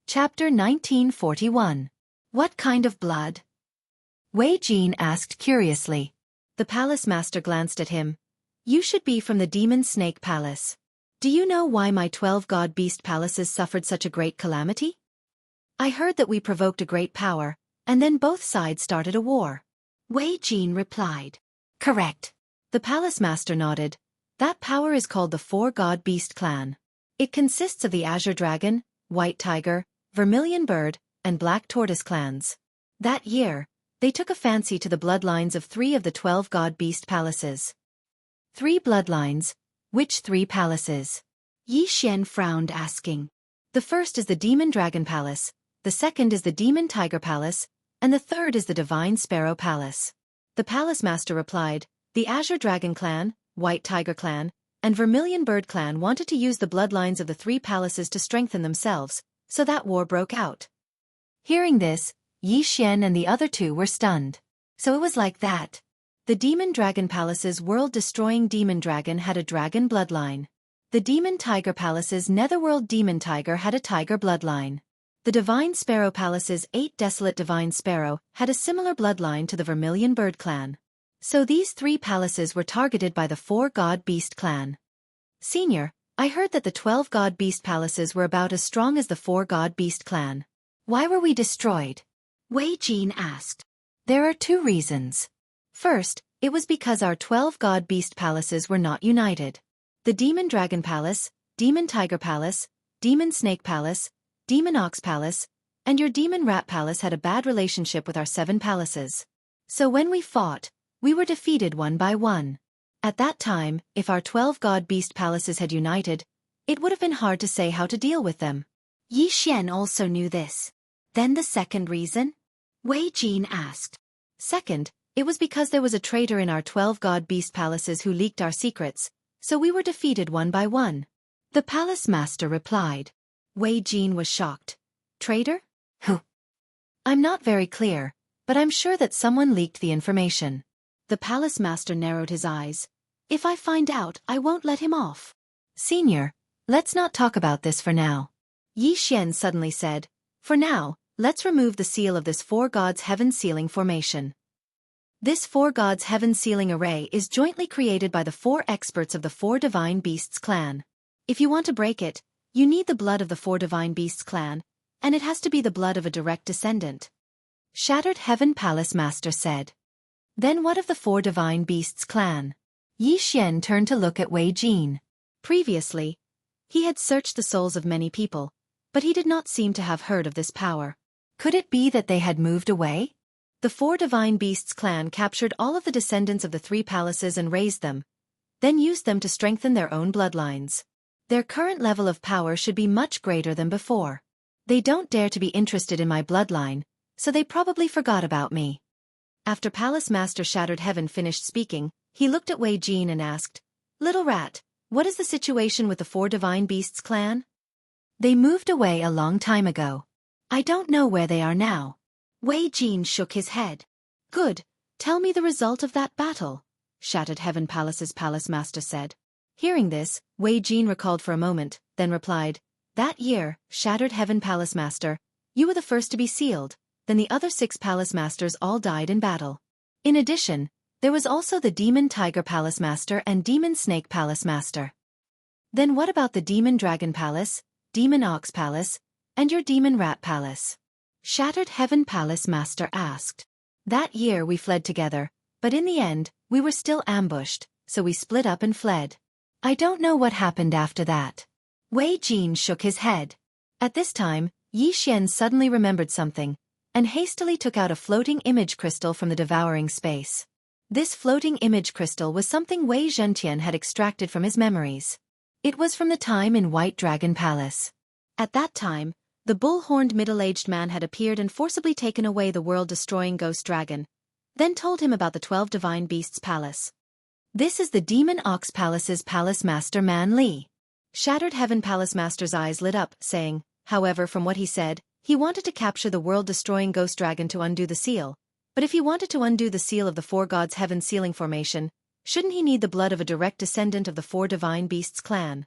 Chapter 1941. What kind of blood? Wei Jin asked curiously. The palace master glanced at him. You should be from the demon snake palace. Do you know why my 12 god beast palaces suffered such a great calamity? I heard that we provoked a great power, and then both sides started a war. Wei Jin replied. Correct. The palace master nodded. That power is called the 4 god beast clan. It consists of the Azure Dragon, White Tiger, Vermilion Bird, and Black Tortoise clans. That year, they took a fancy to the bloodlines of 3 of the 12 god beast palaces. 3 bloodlines? Which 3 palaces? Yi Xian frowned, asking. The first is the Demon Dragon Palace, the second is the Demon Tiger Palace, and the third is the Divine Sparrow Palace. The palace master replied, the Azure Dragon Clan, White Tiger Clan, and Vermilion Bird Clan wanted to use the bloodlines of the 3 palaces to strengthen themselves, so that war broke out. Hearing this, Yi Xian and the other 2 were stunned. So it was like that. The Demon Dragon Palace's world-destroying Demon Dragon had a dragon bloodline. The Demon Tiger Palace's Netherworld Demon Tiger had a tiger bloodline. The Divine Sparrow Palace's 8 Desolate Divine Sparrow had a similar bloodline to the Vermilion Bird Clan. So these 3 palaces were targeted by the 4 god beast clan. Senior, I heard that the 12 god beast palaces were about as strong as the 4 god beast clan. Why were we destroyed? Wei Jin asked. There are 2 reasons. First, it was because our 12 god beast palaces were not united. The Demon Dragon Palace, Demon Tiger Palace, Demon Snake Palace, Demon Ox Palace, and your Demon Rat Palace had a bad relationship with our 7 palaces. So when we fought, we were defeated one by one. At that time, if our 12 god beast palaces had united, it would have been hard to say how to deal with them. Yi Xian also knew this. Then the second reason? Wei Jin asked. Second, it was because there was a traitor in our 12 god beast palaces who leaked our secrets, so we were defeated one by one. The palace master replied. Wei Jin was shocked. Traitor? Who? I'm not very clear, but I'm sure that someone leaked the information. The palace master narrowed his eyes. If I find out, I won't let him off. Senior, let's not talk about this for now. Yi Xian suddenly said. For now, let's remove the seal of this 4 gods heaven sealing formation. This 4 gods heaven sealing array is jointly created by the 4 experts of the 4 divine beasts clan. If you want to break it, you need the blood of the 4 divine beasts clan, and it has to be the blood of a direct descendant. Shattered Heaven Palace Master said. Then what of the 4 divine beasts clan? Yi Xian turned to look at Wei Jin. Previously, he had searched the souls of many people, but he did not seem to have heard of this power. Could it be that they had moved away? The 4 divine beasts clan captured all of the descendants of the 3 palaces and raised them, then used them to strengthen their own bloodlines. Their current level of power should be much greater than before. They don't dare to be interested in my bloodline, so they probably forgot about me. After Palace Master Shattered Heaven finished speaking, he looked at Wei Jin and asked, Little Rat, what is the situation with the 4 divine beasts clan? They moved away a long time ago. I don't know where they are now. Wei Jin shook his head. Good, tell me the result of that battle, Shattered Heaven Palace's palace master said. Hearing this, Wei Jin recalled for a moment, then replied, That year, Shattered Heaven Palace Master, you were the first to be sealed, then the other 6 palace masters all died in battle. In addition, there was also the Demon Tiger Palace Master and Demon Snake Palace Master. Then what about the Demon Dragon Palace, Demon Ox Palace, and your Demon Rat Palace? Shattered Heaven Palace Master asked. That year we fled together, but in the end, we were still ambushed, so we split up and fled. I don't know what happened after that. Wei Jin shook his head. At this time, Yi Xian suddenly remembered something, and hastily took out a floating image crystal from the devouring space. This floating image crystal was something Wei Zhentian had extracted from his memories. It was from the time in White Dragon Palace. At that time, the bull-horned middle-aged man had appeared and forcibly taken away the world-destroying ghost dragon, then told him about the 12 divine beasts palace. This is the Demon Ox Palace's palace master Man Li. Shattered Heaven Palace Master's eyes lit up, saying, however, from what he said, he wanted to capture the world-destroying ghost dragon to undo the seal, but if he wanted to undo the seal of the 4 gods heaven sealing formation, shouldn't he need the blood of a direct descendant of the 4 divine beasts clan?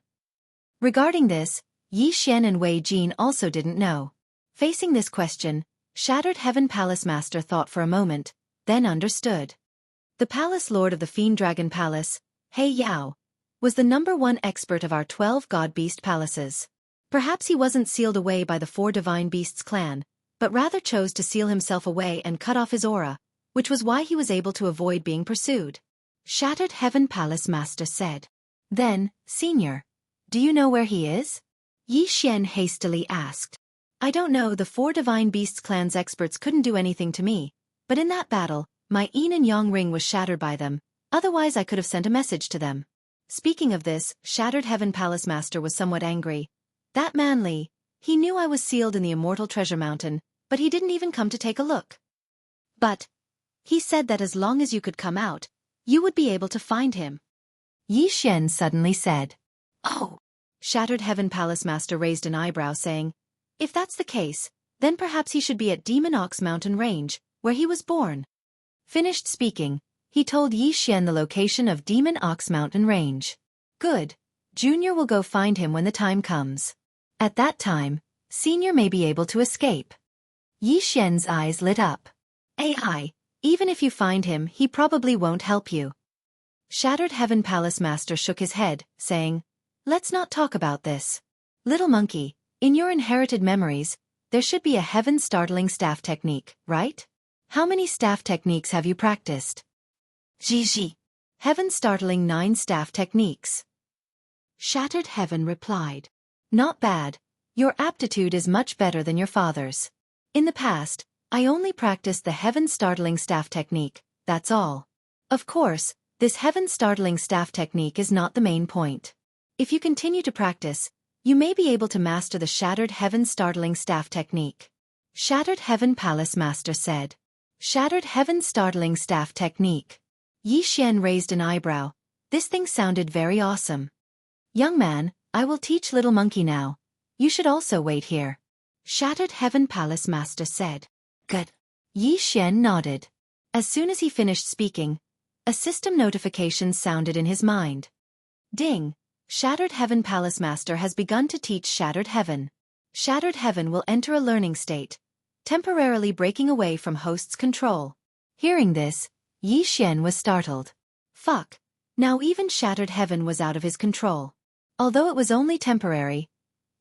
Regarding this, Yi Xian and Wei Jin also didn't know. Facing this question, Shattered Heaven Palace Master thought for a moment, then understood. The Palace Lord of the Fiend Dragon Palace, He Yao, was the #1 expert of our 12 God Beast palaces. Perhaps he wasn't sealed away by the 4 Divine Beasts clan, but rather chose to seal himself away and cut off his aura, which was why he was able to avoid being pursued. Shattered Heaven Palace Master said. Then, Senior, do you know where he is? Yi Xian hastily asked. I don't know, the 4 Divine Beasts clan's experts couldn't do anything to me, but in that battle, my yin and yang ring was shattered by them, otherwise I could have sent a message to them. Speaking of this, Shattered Heaven Palace Master was somewhat angry. That man Li, he knew I was sealed in the Immortal Treasure Mountain, but he didn't even come to take a look. But he said that as long as you could come out, you would be able to find him. Yi Xian suddenly said. Oh! Shattered Heaven Palace Master raised an eyebrow saying, if that's the case, then perhaps he should be at Demon Ox Mountain Range, where he was born. Finished speaking, he told Yi Xian the location of Demon Ox Mountain Range. Good. Junior will go find him when the time comes. At that time, Senior may be able to escape. Yi Xian's eyes lit up. AI, even if you find him, he probably won't help you. Shattered Heaven Palace Master shook his head, saying, let's not talk about this. Little monkey, in your inherited memories, there should be a heaven-startling staff technique, right? How many staff techniques have you practiced? Gigi. Heaven-startling 9 staff techniques. Shattered Heaven replied. Not bad. Your aptitude is much better than your father's. In the past, I only practiced the heaven-startling staff technique, that's all. Of course, this heaven-startling staff technique is not the main point. If you continue to practice, you may be able to master the Shattered Heaven Startling Staff Technique. Shattered Heaven Palace Master said. Shattered Heaven Startling Staff Technique. Yi Xian raised an eyebrow. This thing sounded very awesome. Young man, I will teach little monkey now. You should also wait here. Shattered Heaven Palace Master said. Good. Yi Xian nodded. As soon as he finished speaking, a system notification sounded in his mind. Ding! Shattered Heaven Palace Master has begun to teach Shattered Heaven. Shattered Heaven will enter a learning state, temporarily breaking away from host's control. Hearing this, Yi Xian was startled. Fuck. Now even Shattered Heaven was out of his control. Although it was only temporary,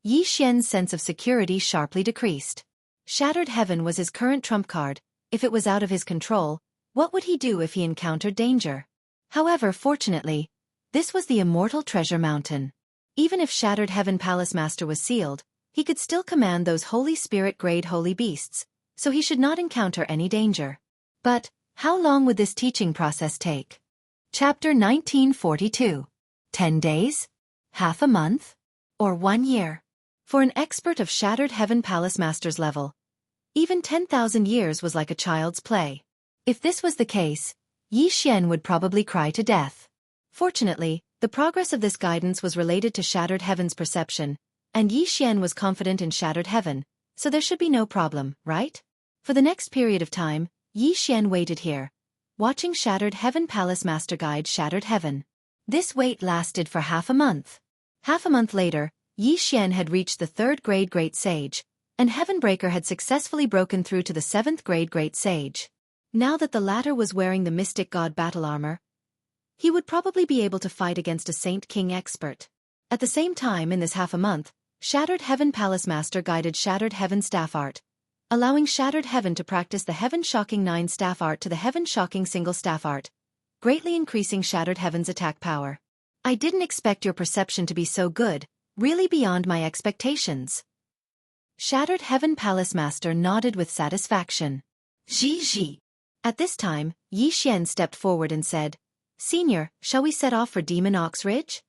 Yi Xian's sense of security sharply decreased. Shattered Heaven was his current trump card. If it was out of his control, what would he do if he encountered danger? However, fortunately, this was the Immortal Treasure Mountain. Even if Shattered Heaven Palace Master was sealed, he could still command those Holy Spirit grade holy beasts, so he should not encounter any danger. But, how long would this teaching process take? Chapter 1942. 10 days? Half a month? Or 1 year? For an expert of Shattered Heaven Palace Master's level, even 10,000 years was like a child's play. If this was the case, Yi Xian would probably cry to death. Fortunately, the progress of this guidance was related to Shattered Heaven's perception, and Yi Xian was confident in Shattered Heaven, so there should be no problem, right? For the next period of time, Yi Xian waited here, watching Shattered Heaven Palace Master guide Shattered Heaven. This wait lasted for half a month. Half a month later, Yi Xian had reached the 3rd grade Great Sage, and Heavenbreaker had successfully broken through to the 7th grade Great Sage. Now that the latter was wearing the Mystic God battle armor, he would probably be able to fight against a Saint King expert. At the same time, in this half a month, Shattered Heaven Palace Master guided Shattered Heaven Staff Art, allowing Shattered Heaven to practice the Heaven-Shocking 9 Staff Art to the Heaven-Shocking Single Staff Art, greatly increasing Shattered Heaven's attack power. I didn't expect your perception to be so good, really beyond my expectations. Shattered Heaven Palace Master nodded with satisfaction. Ji. At this time, Yi Xian stepped forward and said, Senior, shall we set off for Demon Ox Ridge?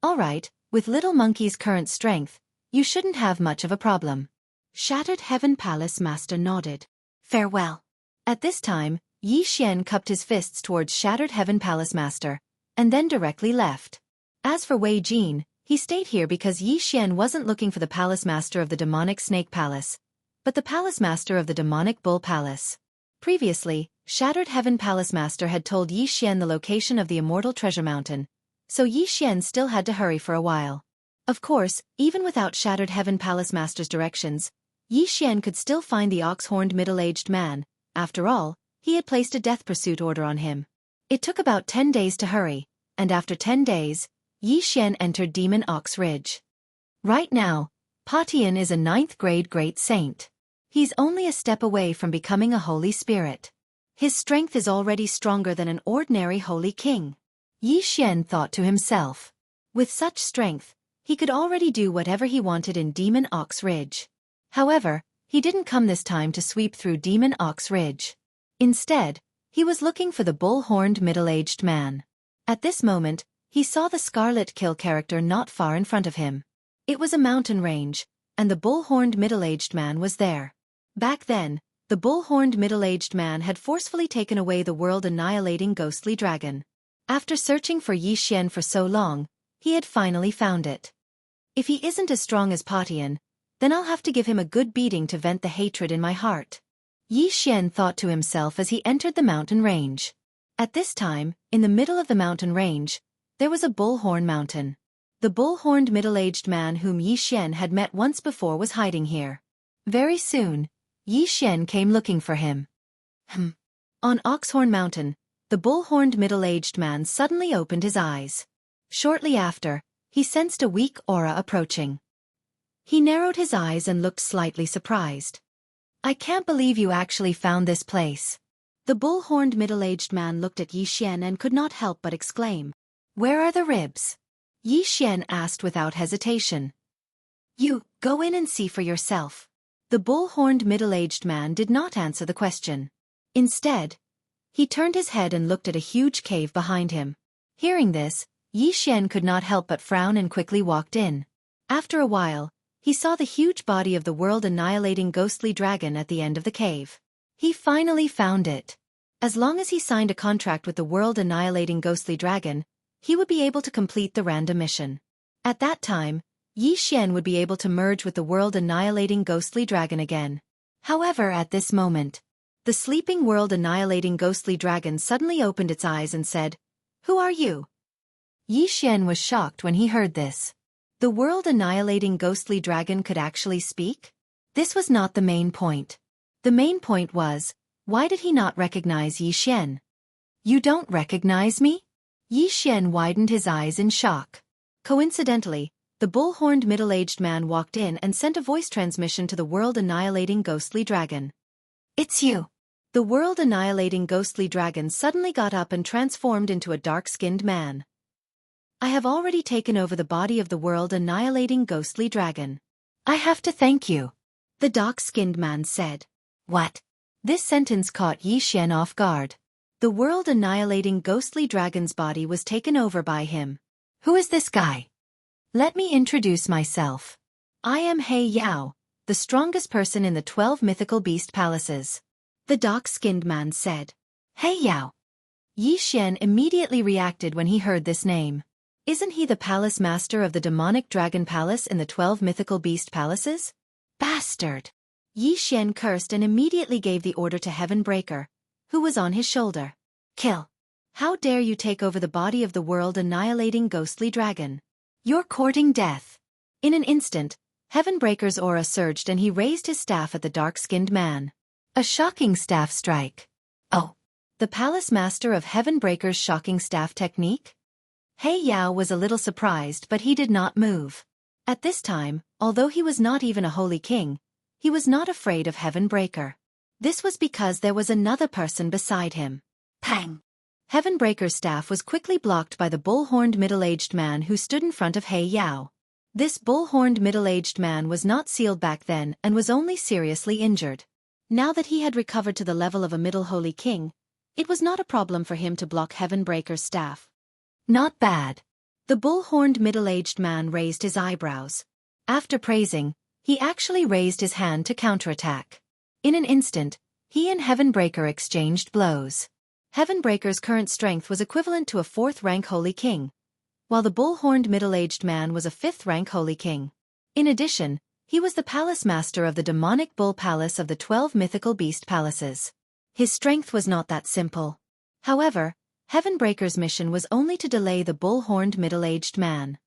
All right, with Little Monkey's current strength, you shouldn't have much of a problem. Shattered Heaven Palace Master nodded. Farewell. At this time, Yi Xian cupped his fists towards Shattered Heaven Palace Master, and then directly left. As for Wei Jin, he stayed here because Yi Xian wasn't looking for the Palace Master of the Demonic Snake Palace, but the Palace Master of the Demonic Bull Palace. Previously, Shattered Heaven Palace Master had told Yi Xian the location of the Immortal Treasure Mountain, so Yi Xian still had to hurry for a while. Of course, even without Shattered Heaven Palace Master's directions, Yi Xian could still find the ox-horned middle-aged man. After all, he had placed a death pursuit order on him. It took about 10 days to hurry, and after 10 days, Yi Xian entered Demon Ox Ridge. Right now, Pa Tian is a 9th grade great saint. He's only a step away from becoming a holy spirit. His strength is already stronger than an ordinary holy king. Yi Xian thought to himself. With such strength, he could already do whatever he wanted in Demon Ox Ridge. However, he didn't come this time to sweep through Demon Ox Ridge. Instead, he was looking for the bull-horned middle-aged man. At this moment, he saw the Scarlet Kill character not far in front of him. It was a mountain range, and the bull-horned middle-aged man was there. Back then, the bull-horned middle-aged man had forcefully taken away the world-annihilating ghostly dragon. After searching for Yi Xian for so long, he had finally found it. If he isn't as strong as Pa Tian, then I'll have to give him a good beating to vent the hatred in my heart. Yi Xian thought to himself as he entered the mountain range. At this time, in the middle of the mountain range, there was a bullhorn mountain. The bull-horned middle-aged man whom Yi Xian had met once before was hiding here. Very soon, Yi Xian came looking for him. On Oxhorn Mountain, the bull-horned middle-aged man suddenly opened his eyes. Shortly after, he sensed a weak aura approaching. He narrowed his eyes and looked slightly surprised. I can't believe you actually found this place. The bull-horned middle-aged man looked at Yi Xian and could not help but exclaim. Where are the ribs? Yi Xian asked without hesitation. You, go in and see for yourself. The bull-horned middle-aged man did not answer the question. Instead, he turned his head and looked at a huge cave behind him. Hearing this, Yi Xian could not help but frown and quickly walked in. After a while, he saw the huge body of the world-annihilating ghostly dragon at the end of the cave. He finally found it. As long as he signed a contract with the world-annihilating ghostly dragon, he would be able to complete the random mission. At that time, Yi Xian would be able to merge with the world-annihilating ghostly dragon again. However, at this moment, the sleeping world-annihilating ghostly dragon suddenly opened its eyes and said, Who are you? Yi Xian was shocked when he heard this. The world-annihilating ghostly dragon could actually speak? This was not the main point. The main point was, why did he not recognize Yi Xian? You don't recognize me? Yi Xian widened his eyes in shock. Coincidentally, the bull-horned middle-aged man walked in and sent a voice transmission to the world-annihilating ghostly dragon. It's you. The world-annihilating ghostly dragon suddenly got up and transformed into a dark-skinned man. I have already taken over the body of the world-annihilating ghostly dragon. I have to thank you. The dark-skinned man said. What? This sentence caught Yi Xian off guard. The world-annihilating ghostly dragon's body was taken over by him. Who is this guy? Let me introduce myself. I am He Yao, the strongest person in the 12 mythical beast palaces. The dark-skinned man said. He Yao. Yi Xian immediately reacted when he heard this name. Isn't he the palace master of the demonic dragon palace in the 12 mythical beast palaces? Bastard! Yi Xian cursed and immediately gave the order to Heaven Breaker, who was on his shoulder. Kill! How dare you take over the body of the world-annihilating ghostly dragon? You're courting death. In an instant, Heaven Breaker's aura surged and he raised his staff at the dark-skinned man. A shocking staff strike. Oh! The palace master of Heaven Breaker's shocking staff technique? He Yao was a little surprised but he did not move. At this time, although he was not even a holy king, he was not afraid of Heaven Breaker. This was because there was another person beside him. Pang! Heaven Breaker's staff was quickly blocked by the bull-horned middle-aged man who stood in front of He Yao. This bull-horned middle-aged man was not sealed back then and was only seriously injured. Now that he had recovered to the level of a middle holy king, it was not a problem for him to block Heaven Breaker's staff. Not bad. The bull-horned middle-aged man raised his eyebrows. After praising, he actually raised his hand to counterattack. In an instant, he and Heaven Breaker exchanged blows. Heaven Breaker's current strength was equivalent to a 4th-rank holy king, while the bull-horned middle-aged man was a 5th-rank holy king. In addition, he was the palace master of the demonic bull palace of the 12 mythical beast palaces. His strength was not that simple. However, Heaven Breaker's mission was only to delay the bull-horned middle-aged man.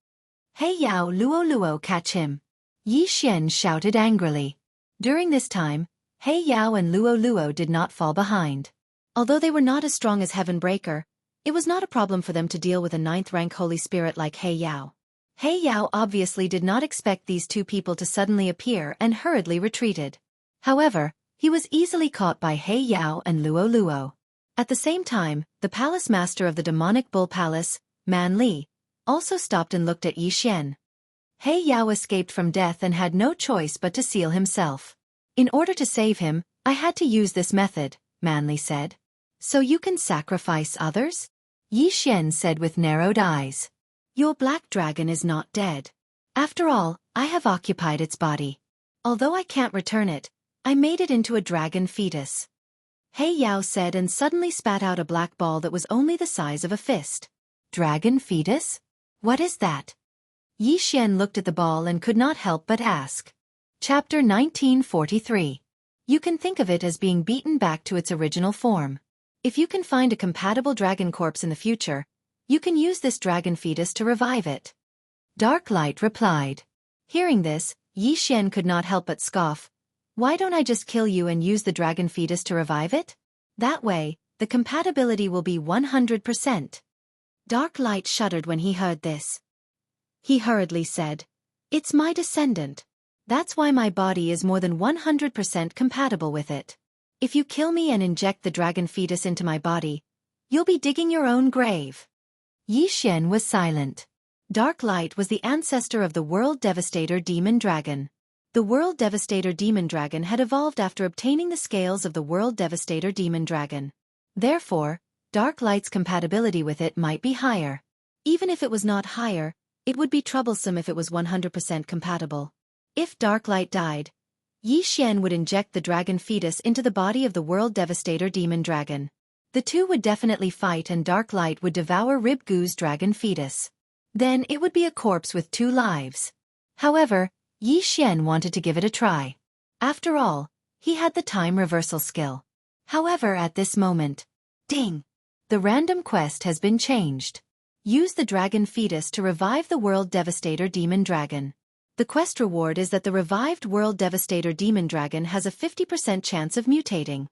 He Yao Luo Luo, catch him! Yi Xian shouted angrily. During this time, He Yao and Luo Luo did not fall behind. Although they were not as strong as Heavenbreaker, it was not a problem for them to deal with a 9th-rank holy spirit like He Yao. He Yao obviously did not expect these two people to suddenly appear and hurriedly retreated. However, he was easily caught by He Yao and Luo Luo. At the same time, the palace master of the demonic bull palace, Man Li, also stopped and looked at Yi Xian. He Yao escaped from death and had no choice but to seal himself. In order to save him, I had to use this method, Man Li said. So you can sacrifice others? Yi Xian said with narrowed eyes. Your black dragon is not dead. After all, I have occupied its body. Although I can't return it, I made it into a dragon fetus. He Yao said and suddenly spat out a black ball that was only the size of a fist. Dragon fetus? What is that? Yi Xian looked at the ball and could not help but ask. Chapter 1943. You can think of it as being beaten back to its original form. If you can find a compatible dragon corpse in the future, you can use this dragon fetus to revive it. Dark Light replied. Hearing this, Yi Xian could not help but scoff. Why don't I just kill you and use the dragon fetus to revive it? That way, the compatibility will be 100%. Dark Light shuddered when he heard this. He hurriedly said, It's my descendant. That's why my body is more than 100% compatible with it. If you kill me and inject the dragon fetus into my body, you'll be digging your own grave. Yi Xian was silent. Dark Light was the ancestor of the World Devastator Demon Dragon. The World Devastator Demon Dragon had evolved after obtaining the scales of the World Devastator Demon Dragon. Therefore, Dark Light's compatibility with it might be higher. Even if it was not higher, it would be troublesome if it was 100% compatible. If Dark Light died, Yi Xian would inject the dragon fetus into the body of the World Devastator Demon Dragon. The two would definitely fight and Dark Light would devour Rib Gu's dragon fetus. Then it would be a corpse with 2 lives. However, Yi Xian wanted to give it a try. After all, he had the time reversal skill. However, at this moment, ding! The random quest has been changed. Use the dragon fetus to revive the World Devastator Demon Dragon. The quest reward is that the revived World Devastator Demon Dragon has a 50% chance of mutating.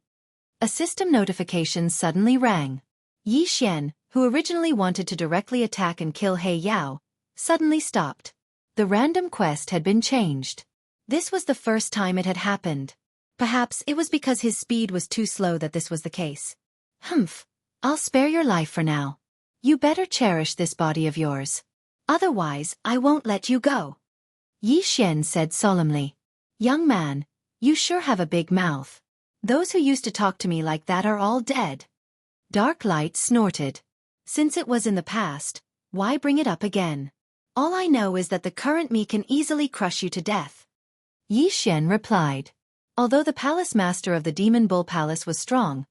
A system notification suddenly rang. Yi Xian, who originally wanted to directly attack and kill He Yao, suddenly stopped. The random quest had been changed. This was the first time it had happened. Perhaps it was because his speed was too slow that this was the case. Humph, I'll spare your life for now. You better cherish this body of yours. Otherwise, I won't let you go. Yi Xian said solemnly. Young man, you sure have a big mouth. Those who used to talk to me like that are all dead. Dark Light snorted. Since it was in the past, why bring it up again? All I know is that the current me can easily crush you to death. Yi Xian replied. Although the palace master of the Demon Bull Palace was strong,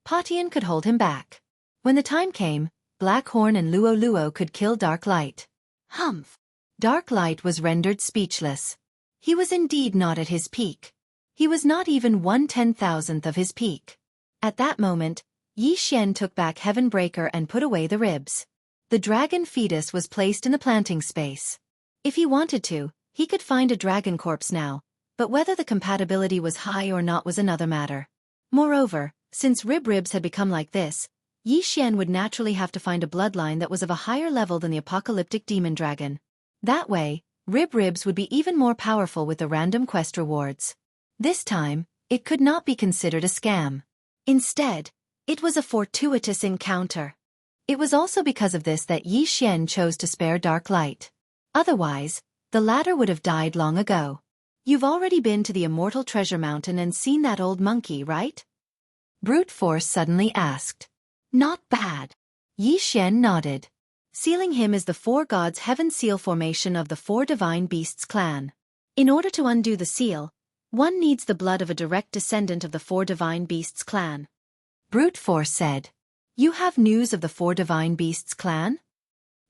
Patian could hold him back. When the time came, Blackhorn and Luo Luo could kill Dark Light. Humph! Dark Light was rendered speechless. He was indeed not at his peak. He was not even 1/10,000th of his peak. At that moment, Yi Xian took back Heavenbreaker and put away the ribs. The dragon fetus was placed in the planting space. If he wanted to, he could find a dragon corpse now, but whether the compatibility was high or not was another matter. Moreover, since ribs had become like this, Yi Xian would naturally have to find a bloodline that was of a higher level than the apocalyptic demon dragon. That way, ribs would be even more powerful with the random quest rewards. This time, it could not be considered a scam. Instead, it was a fortuitous encounter. It was also because of this that Yi Xian chose to spare Dark Light. Otherwise, the latter would have died long ago. You've already been to the Immortal Treasure Mountain and seen that old monkey, right? Brute Force suddenly asked. Not bad. Yi Xian nodded. Sealing him is the 4 gods' heaven seal formation of the 4 divine beasts clan. In order to undo the seal, one needs the blood of a direct descendant of the 4 divine beasts clan. Brute Force said. You have news of the 4 divine beasts clan?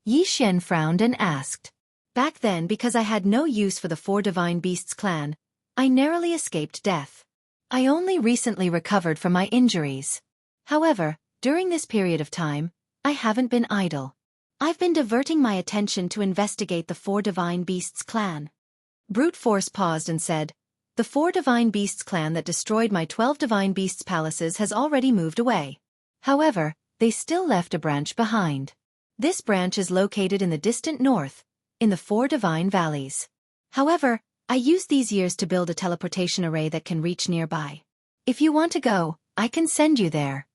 Yi Xian frowned and asked. Back then, because I had no use for the 4 divine beasts clan, I narrowly escaped death. I only recently recovered from my injuries. However, during this period of time, I haven't been idle. I've been diverting my attention to investigate the 4 divine beasts clan. Brute Force paused and said, The 4 Divine Beasts clan that destroyed my 12 Divine Beasts palaces has already moved away. However, they still left a branch behind. This branch is located in the distant north, in the 4 Divine Valleys. However, I used these years to build a teleportation array that can reach nearby. If you want to go, I can send you there.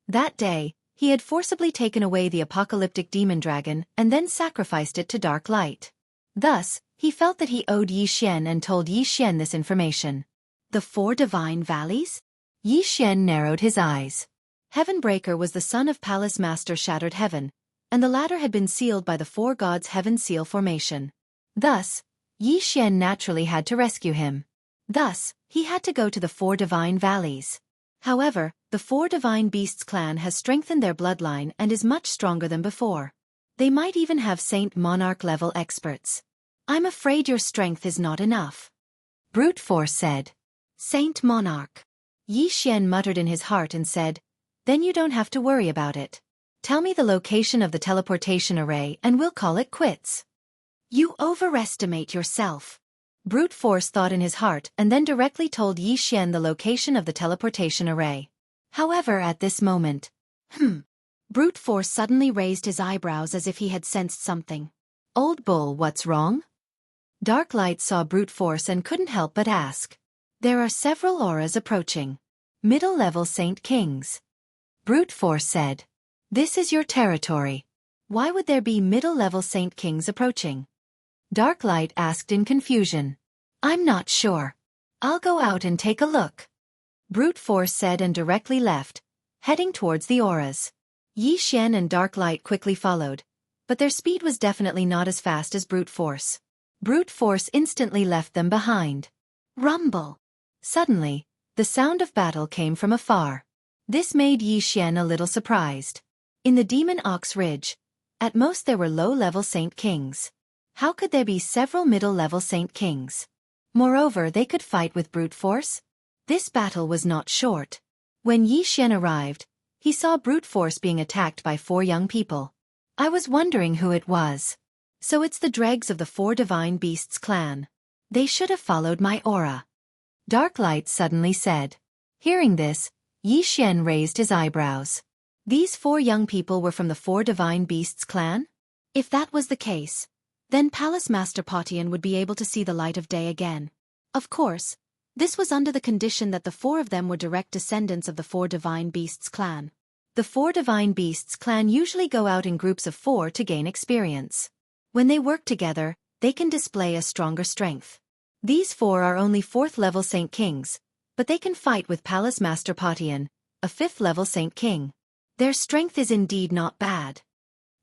That day, he had forcibly taken away the apocalyptic demon dragon and then sacrificed it to dark light. Thus, he felt that he owed Yi Xian and told Yi Xian this information. The 4 Divine Valleys? Yi Xian narrowed his eyes. Heavenbreaker was the son of Palace Master Shattered Heaven, and the latter had been sealed by the 4 gods' heaven seal formation. Thus, Yi Xian naturally had to rescue him. Thus, he had to go to the 4 Divine Valleys. However, the 4 Divine Beasts clan has strengthened their bloodline and is much stronger than before. They might even have Saint Monarch level experts. I'm afraid your strength is not enough. Brute Force said. Saint Monarch. Yi Xian muttered in his heart and said, then you don't have to worry about it. Tell me the location of the teleportation array and we'll call it quits. You overestimate yourself. Brute Force thought in his heart and then directly told Yi Xian the location of the teleportation array. However, at this moment, Brute Force suddenly raised his eyebrows as if he had sensed something. Old Bull, what's wrong? Dark Light saw Brute Force and couldn't help but ask. There are several auras approaching. Middle-level Saint Kings. Brute Force said. This is your territory. Why would there be middle-level Saint Kings approaching? Dark Light asked in confusion. I'm not sure. I'll go out and take a look. Brute Force said and directly left, heading towards the auras. Yi Xian and Dark Light quickly followed, but their speed was definitely not as fast as Brute Force. Brute Force instantly left them behind. Rumble! Suddenly, the sound of battle came from afar. This made Yi Xian a little surprised. In the Demon Ox Ridge, at most there were low-level Saint Kings. How could there be several middle-level Saint Kings? Moreover, they could fight with Brute Force? This battle was not short. When Yi Xian arrived, he saw Brute Force being attacked by 4 young people. I was wondering who it was. So it's the dregs of the 4 Divine Beasts clan. They should have followed my aura. Dark Light suddenly said. Hearing this, Yi Xian raised his eyebrows. These 4 young people were from the 4 Divine Beasts clan? If that was the case, then Palace Master Potian would be able to see the light of day again. Of course, this was under the condition that the 4 of them were direct descendants of the 4 Divine Beasts clan. The 4 Divine Beasts clan usually go out in groups of 4 to gain experience. When they work together, they can display a stronger strength. These 4 are only 4th-level Saint Kings, but they can fight with Palace Master Potian, a 5th-level Saint King. Their strength is indeed not bad.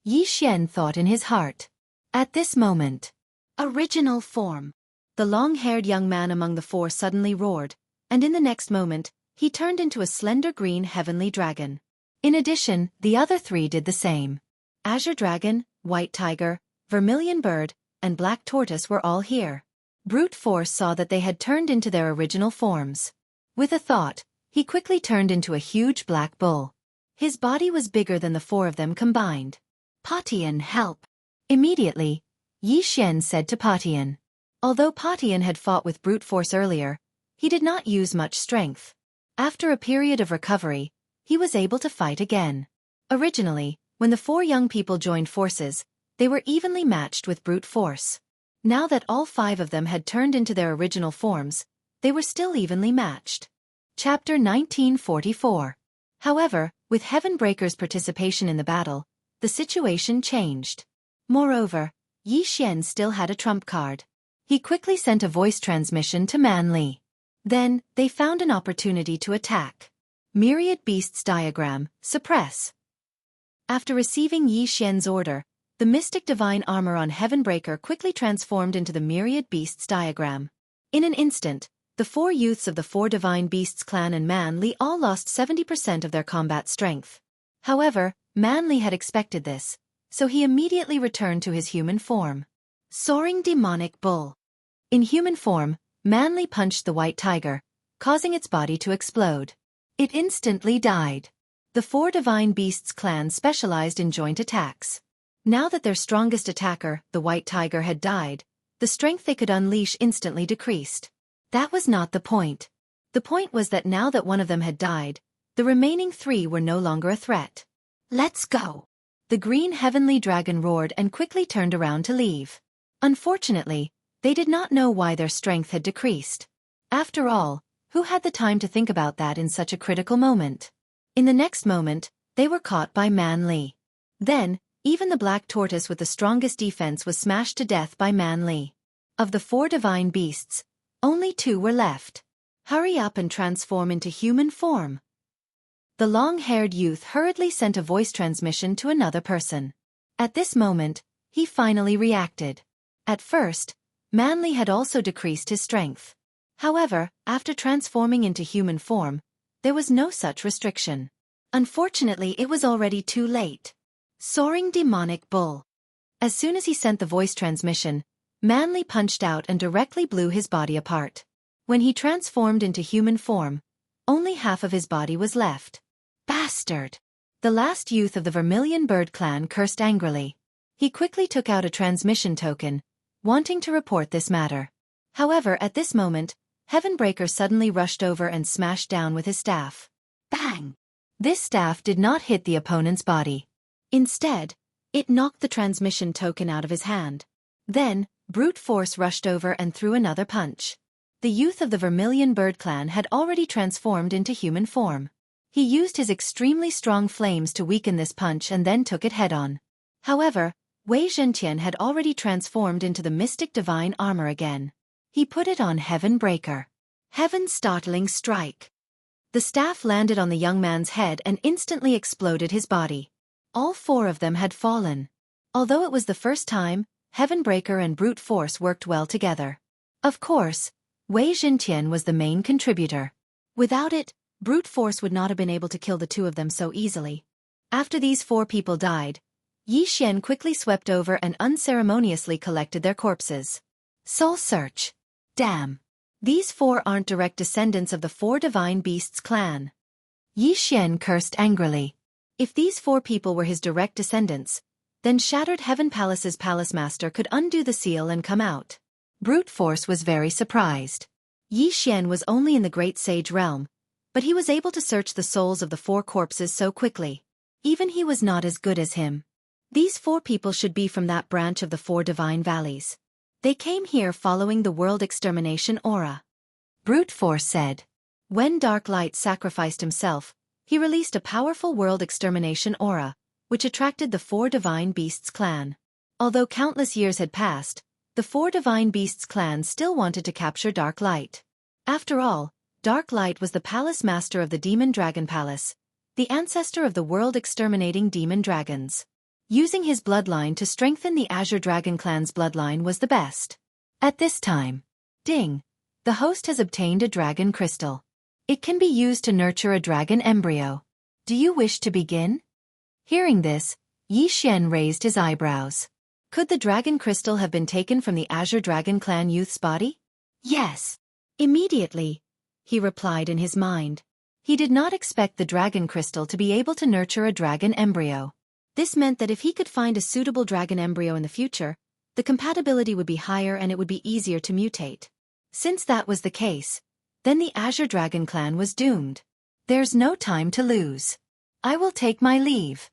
Yi Xian thought in his heart. At this moment, original form. The long-haired young man among the 4 suddenly roared, and in the next moment, he turned into a slender green heavenly dragon. In addition, the other 3 did the same. Azure Dragon, White Tiger, Vermilion Bird, and Black Tortoise were all here. Brute Force saw that they had turned into their original forms. With a thought, he quickly turned into a huge black bull. His body was bigger than the 4 of them combined. Potian, help! Immediately, Yi Xian said to Potian. Although Potian had fought with Brute Force earlier, he did not use much strength. After a period of recovery, he was able to fight again. Originally, when the 4 young people joined forces, they were evenly matched with Brute Force. Now that all 5 of them had turned into their original forms, they were still evenly matched. Chapter 1944. However, with Heavenbreaker's participation in the battle, the situation changed. Moreover, Yi Xian still had a trump card. He quickly sent a voice transmission to Man Li. Then, they found an opportunity to attack. Myriad Beasts Diagram, suppress. After receiving Yi Xian's order, the mystic divine armor on Heavenbreaker quickly transformed into the Myriad Beasts Diagram. In an instant, the 4 youths of the 4 Divine Beasts clan and Man Li all lost 70% of their combat strength. However, Man Li had expected this, so he immediately returned to his human form. Soaring Demonic Bull. In human form, Man Li punched the white tiger, causing its body to explode. It instantly died. The 4 Divine Beasts clan specialized in joint attacks. Now that their strongest attacker, the white tiger, had died, the strength they could unleash instantly decreased. That was not the point. The point was that now that one of them had died, the remaining 3 were no longer a threat. Let's go! The green heavenly dragon roared and quickly turned around to leave. Unfortunately, they did not know why their strength had decreased. After all, who had the time to think about that in such a critical moment? In the next moment, they were caught by Man Li. Then, even the black tortoise with the strongest defense was smashed to death by Man Li. Of the 4 divine beasts, only 2 were left. Hurry up and transform into human form. The long-haired youth hurriedly sent a voice transmission to another person. At this moment, he finally reacted. At first, Man Li had also decreased his strength. However, after transforming into human form, there was no such restriction. Unfortunately, it was already too late. Soaring demonic bull. As soon as he sent the voice transmission, Man Li punched out and directly blew his body apart. When he transformed into human form, only half of his body was left. Bastard! The last youth of the Vermilion Bird clan cursed angrily. He quickly took out a transmission token, wanting to report this matter. However, at this moment, Heavenbreaker suddenly rushed over and smashed down with his staff. Bang! This staff did not hit the opponent's body. Instead, it knocked the transmission token out of his hand. Then, brute force rushed over and threw another punch. The youth of the Vermilion Bird clan had already transformed into human form. He used his extremely strong flames to weaken this punch and then took it head-on. However, Wei Zhentian had already transformed into the mystic divine armor again. He put it on Heavenbreaker. Heaven's startling strike. The staff landed on the young man's head and instantly exploded his body. All 4 of them had fallen. Although it was the first time, Heavenbreaker and brute force worked well together. Of course, Wei Zhentian was the main contributor. Without it, brute force would not have been able to kill the 2 of them so easily. After these 4 people died, Yi Xian quickly swept over and unceremoniously collected their corpses. Soul search. Damn. These 4 aren't direct descendants of the 4 divine beasts clan. Yi Xian cursed angrily. If these 4 people were his direct descendants, then Shattered Heaven Palace's palace master could undo the seal and come out. Brute force was very surprised. Yi Xian was only in the Great Sage realm, but he was able to search the souls of the 4 corpses so quickly. Even he was not as good as him. These 4 people should be from that branch of the 4 divine valleys. They came here following the world extermination aura. Brute force said. When Dark Light sacrificed himself, he released a powerful world extermination aura, which attracted the 4 divine beasts clan. Although countless years had passed, the 4 divine beasts clan still wanted to capture Dark Light. After all, Dark Light was the palace master of the Demon Dragon Palace, the ancestor of the world-exterminating demon dragons. Using his bloodline to strengthen the Azure Dragon clan's bloodline was the best. At this time, ding, the host has obtained a dragon crystal. It can be used to nurture a dragon embryo. Do you wish to begin? Hearing this, Yi Xian raised his eyebrows. Could the dragon crystal have been taken from the Azure Dragon clan youth's body? Yes. Immediately, he replied in his mind. He did not expect the dragon crystal to be able to nurture a dragon embryo. This meant that if he could find a suitable dragon embryo in the future, the compatibility would be higher and it would be easier to mutate. Since that was the case, then the Azure Dragon clan was doomed. There's no time to lose. I will take my leave.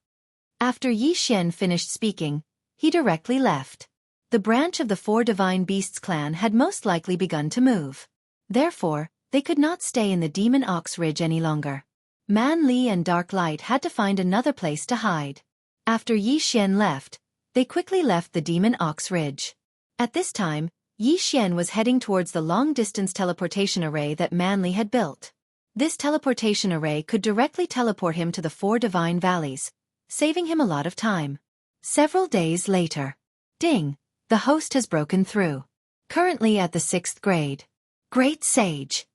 After Yi Xian finished speaking, he directly left. The branch of the 4 divine beasts clan had most likely begun to move. Therefore, they could not stay in the Demon Ox Ridge any longer. Man Li and Dark Light had to find another place to hide. After Yi Xian left, they quickly left the Demon Ox Ridge. At this time, Yi Xian was heading towards the long-distance teleportation array that Man Li had built. This teleportation array could directly teleport him to the 4 divine valleys, saving him a lot of time. Several days later. Ding! The host has broken through. Currently at the 6th grade. Great Sage.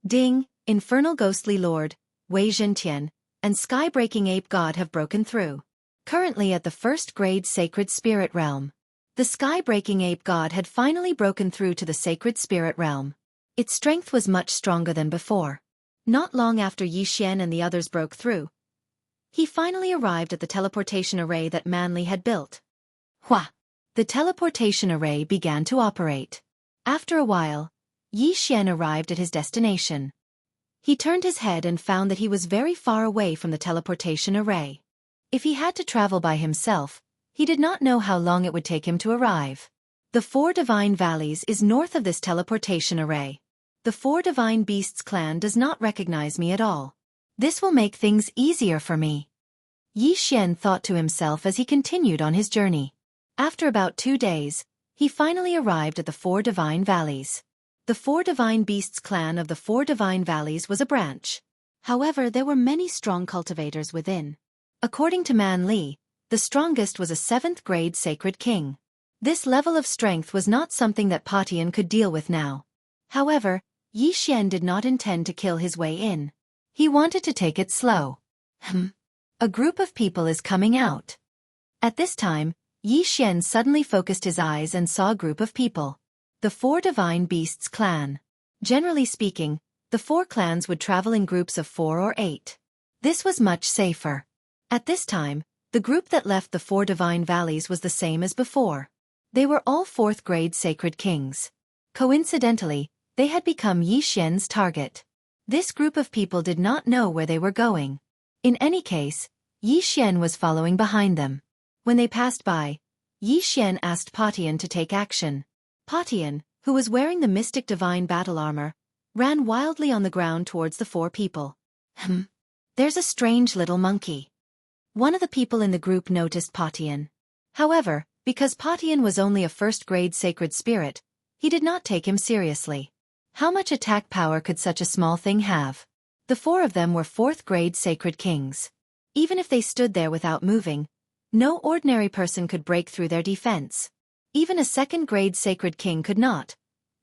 Ding! Infernal Ghostly Lord, Wei Zhentian, and Sky-Breaking Ape God have broken through. Currently at the 1st grade Sacred Spirit Realm. The Sky-Breaking Ape God had finally broken through to the Sacred Spirit Realm. Its strength was much stronger than before. Not long after Yi Xian and the others broke through, he finally arrived at the teleportation array that Man Li had built. Hua! The teleportation array began to operate. After a while, Yi Xian arrived at his destination. He turned his head and found that he was very far away from the teleportation array. If he had to travel by himself, he did not know how long it would take him to arrive. The 4 Divine Valleys is north of this teleportation array. The 4 Divine Beasts clan does not recognize me at all. This will make things easier for me. Yi Xian thought to himself as he continued on his journey. After about 2 days, he finally arrived at the 4 Divine Valleys. The 4 Divine Beasts clan of the 4 Divine Valleys was a branch. However, there were many strong cultivators within. According to Man Li, the strongest was a 7th grade sacred king. This level of strength was not something that Patian could deal with now. However, Yi Xian did not intend to kill his way in. He wanted to take it slow. A group of people is coming out. At this time, Yi Xian suddenly focused his eyes and saw a group of people. The 4 Divine Beasts clan. Generally speaking, the 4 clans would travel in groups of 4 or 8. This was much safer. At this time, the group that left the 4 Divine Valleys was the same as before. They were all 4th grade sacred kings. Coincidentally, they had become Yi Xian's target. This group of people did not know where they were going. In any case, Yi Xian was following behind them. When they passed by, Yi Xian asked Patian to take action. Patian, who was wearing the mystic divine battle armor, ran wildly on the ground towards the 4 people. There's a strange little monkey. One of the people in the group noticed Patian. However, because Patian was only a 1st grade sacred spirit, he did not take him seriously. How much attack power could such a small thing have? The 4 of them were 4th grade sacred kings. Even if they stood there without moving, no ordinary person could break through their defense. Even a 2nd grade sacred king could not,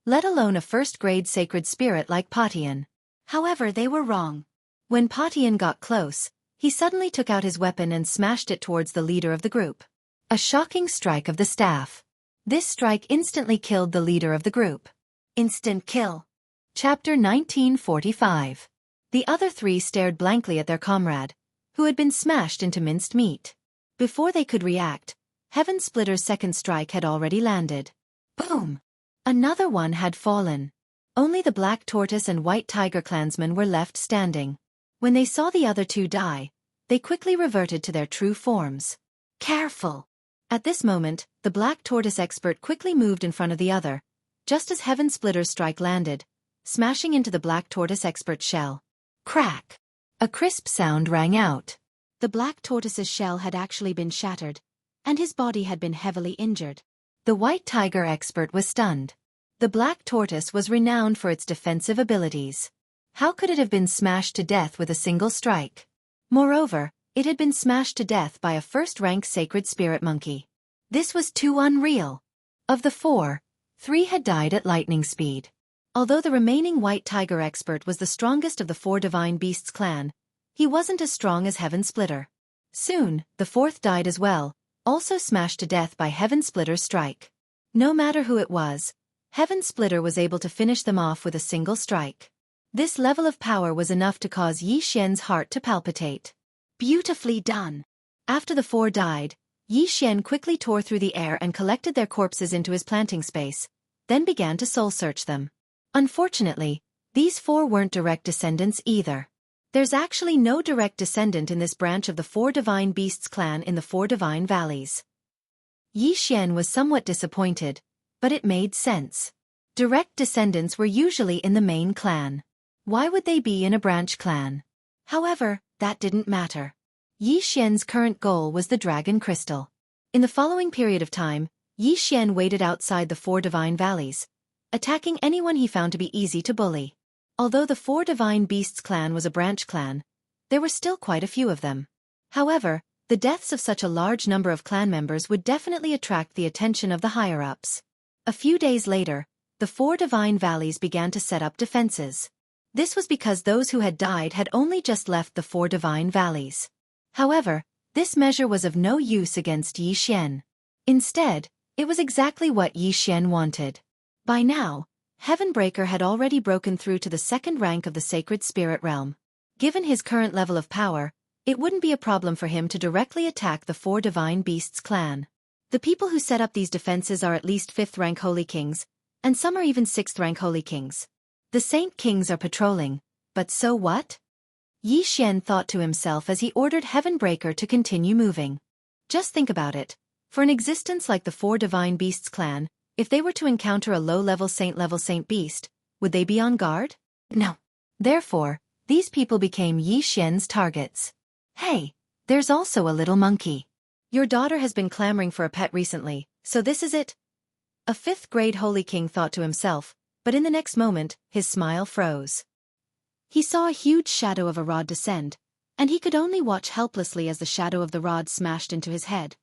let alone a 1st grade sacred spirit like Patian. However, they were wrong. When Patian got close, he suddenly took out his weapon and smashed it towards the leader of the group. A shocking strike of the staff. This strike instantly killed the leader of the group. Instant kill. Chapter 1945. The other 3 stared blankly at their comrade, who had been smashed into minced meat. Before they could react, Heaven Splitter's 2nd strike had already landed. Boom! Another one had fallen. Only the Black Tortoise and White Tiger clansmen were left standing. When they saw the other 2 die, they quickly reverted to their true forms. Careful! At this moment, the Black Tortoise expert quickly moved in front of the other, just as Heaven Splitter's strike landed, smashing into the Black Tortoise expert's shell. Crack! A crisp sound rang out. The Black Tortoise's shell had actually been shattered, and his body had been heavily injured. The White Tiger expert was stunned. The Black Tortoise was renowned for its defensive abilities. How could it have been smashed to death with a single strike? Moreover, it had been smashed to death by a 1st-rank sacred spirit monkey. This was too unreal. Of the 4, 3 had died at lightning speed. Although the remaining White Tiger expert was the strongest of the 4 Divine Beasts clan, he wasn't as strong as Heaven Splitter. Soon, the 4th died as well, also smashed to death by Heaven Splitter's strike. No matter who it was, Heaven Splitter was able to finish them off with a single strike. This level of power was enough to cause Yi Xian's heart to palpitate. Beautifully done. After the 4 died, Yi Xian quickly tore through the air and collected their corpses into his planting space, then began to soul search them. Unfortunately, these 4 weren't direct descendants either. There's actually no direct descendant in this branch of the 4 Divine Beasts clan in the 4 Divine Valleys. Yi Xian was somewhat disappointed, but it made sense. Direct descendants were usually in the main clan. Why would they be in a branch clan? However, that didn't matter. Yi Xian's current goal was the Dragon Crystal. In the following period of time, Yi Xian waited outside the 4 Divine Valleys, attacking anyone he found to be easy to bully. Although the 4 Divine Beasts clan was a branch clan, there were still quite a few of them. However, the deaths of such a large number of clan members would definitely attract the attention of the higher-ups. A few days later, the 4 Divine Valleys began to set up defenses. This was because those who had died had only just left the 4 Divine Valleys. However, this measure was of no use against Yi Xian. Instead, it was exactly what Yi Xian wanted. By now, Heavenbreaker had already broken through to the 2nd rank of the Sacred Spirit Realm. Given his current level of power, it wouldn't be a problem for him to directly attack the 4 Divine Beasts clan. The people who set up these defenses are at least 5th rank Holy Kings, And some are even 6th rank holy kings. The saint kings are patrolling, but so what? Yi Xian thought to himself as he ordered Heavenbreaker to continue moving. Just think about it. For an existence like the 4 Divine Beasts clan, if they were to encounter a low-level saint beast, would they be on guard? No. Therefore, these people became Yi Xian's targets. Hey, there's also a little monkey. Your daughter has been clamoring for a pet recently, so this is it? A 5th grade holy king thought to himself, but in the next moment, his smile froze. He saw a huge shadow of a rod descend, and he could only watch helplessly as the shadow of the rod smashed into his head.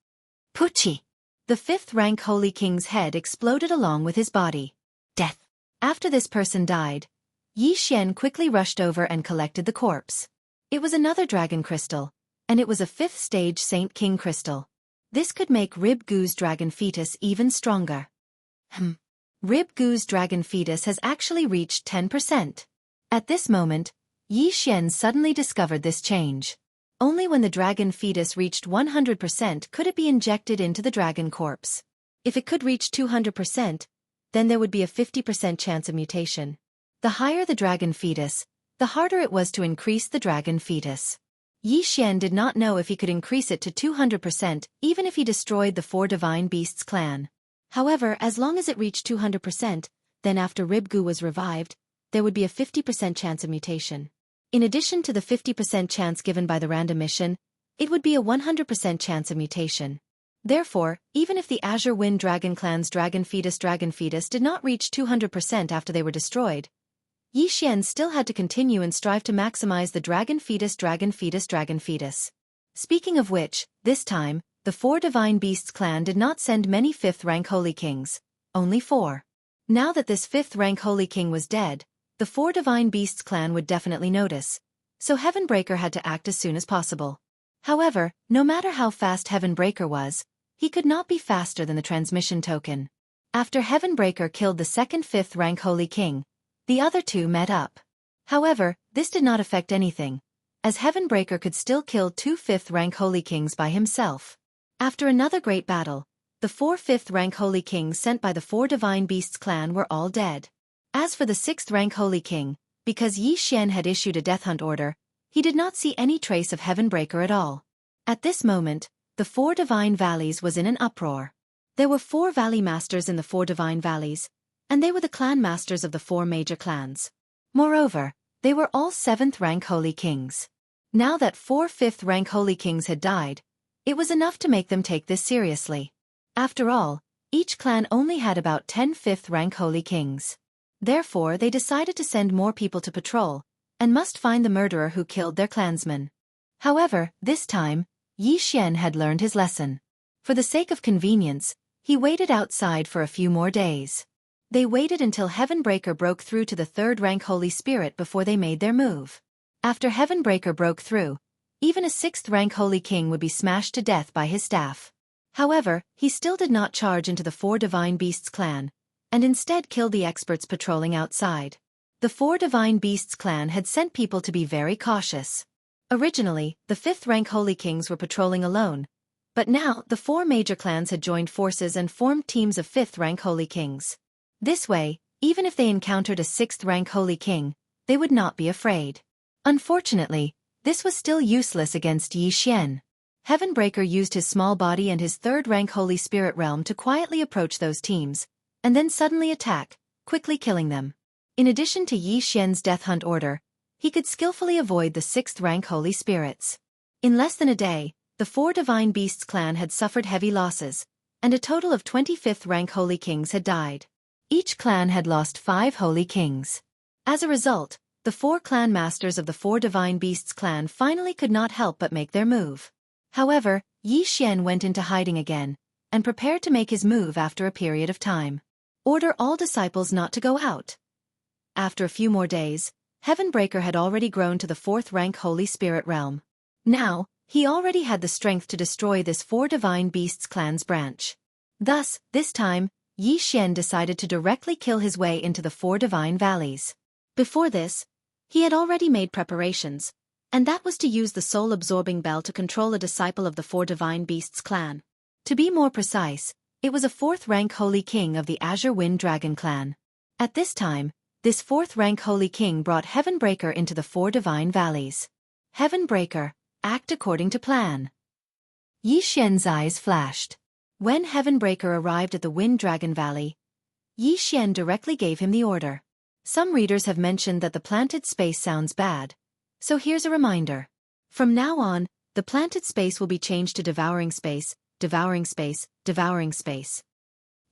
Pucci! The 5th rank holy king's head exploded along with his body. Death! After this person died, Yi Xian quickly rushed over and collected the corpse. It was another dragon crystal, and it was a 5th stage Saint King crystal. This could make Rib Gu's dragon fetus even stronger. Rib Gu's dragon fetus has actually reached 10%. At this moment, Yi Xian suddenly discovered this change. Only when the dragon fetus reached 100% could it be injected into the dragon corpse. If it could reach 200%, then there would be a 50% chance of mutation. The higher the dragon fetus, the harder it was to increase the dragon fetus. Yi Xian did not know if he could increase it to 200% even if he destroyed the 4 Divine Beasts clan. However, as long as it reached 200%, then after Rib Gu was revived, there would be a 50% chance of mutation. In addition to the 50% chance given by the random mission, it would be a 100% chance of mutation. Therefore, even if the Azure Wind Dragon Clan's dragon fetus did not reach 200% after they were destroyed, Yi Xian still had to continue and strive to maximize the dragon fetus. Speaking of which, this time, the 4 Divine Beasts clan did not send many 5th rank holy kings, only 4. Now that this 5th rank holy king was dead, the 4 Divine Beasts clan would definitely notice, so Heavenbreaker had to act as soon as possible. However, no matter how fast Heavenbreaker was, he could not be faster than the transmission token. After Heavenbreaker killed the second 5th rank holy king, the other 2 met up. However, this did not affect anything, as Heavenbreaker could still kill 2 5th rank holy kings by himself. After another great battle, the 4 5th rank holy kings sent by the 4 Divine Beasts clan were all dead. As for the 6th rank holy king, because Yi Xian had issued a death hunt order, he did not see any trace of Heavenbreaker at all. At this moment, the 4 Divine Valleys was in an uproar. There were 4 valley masters in the 4 Divine Valleys, and they were the clan masters of the 4 major clans. Moreover, they were all 7th rank holy kings. Now that 4 5th rank holy kings had died, it was enough to make them take this seriously. After all, each clan only had about 10 5th rank holy kings. Therefore they decided to send more people to patrol, and must find the murderer who killed their clansmen. However, this time, Yi Xian had learned his lesson. For the sake of convenience, he waited outside for a few more days. They waited until Heavenbreaker broke through to the 3rd rank holy spirit before they made their move. After Heavenbreaker broke through, even a 6th rank holy king would be smashed to death by his staff. However, he still did not charge into the 4 Divine Beasts clan, and instead killed the experts patrolling outside. The 4 Divine Beasts clan had sent people to be very cautious. Originally, the 5th rank holy kings were patrolling alone, but now the 4 major clans had joined forces and formed teams of 5th rank holy kings. This way, even if they encountered a 6th rank holy king, they would not be afraid. Unfortunately, this was still useless against Yi Xian. Heavenbreaker used his small body and his 3rd rank holy spirit realm to quietly approach those teams, and then suddenly attack, quickly killing them. In addition to Yi Xian's death hunt order, he could skillfully avoid the 6th rank holy spirits. In less than a day, the 4 Divine Beasts clan had suffered heavy losses, and a total of 25th rank holy kings had died. Each clan had lost 5 holy kings. As a result, the 4 clan masters of the 4 Divine Beasts clan finally could not help but make their move. However, Yi Xian went into hiding again, and prepared to make his move after a period of time. Order all disciples not to go out. After a few more days, Heavenbreaker had already grown to the 4th rank Holy Spirit realm. Now, he already had the strength to destroy this 4 Divine Beasts clan's branch. Thus, this time, Yi Xian decided to directly kill his way into the 4 Divine Valleys. Before this, he had already made preparations, and that was to use the soul-absorbing bell to control a disciple of the 4 Divine Beasts clan. To be more precise, It was a 4th-rank holy king of the Azure Wind Dragon clan. At this time, this 4th-rank holy king brought Heavenbreaker into the 4 divine valleys. Heavenbreaker, act according to plan. Yi Xian's eyes flashed. When Heavenbreaker arrived at the Wind Dragon Valley, Yi Xian directly gave him the order. Some readers have mentioned that the planted space sounds bad, so here's a reminder. From now on, the planted space will be changed to devouring space, devouring space, devouring space.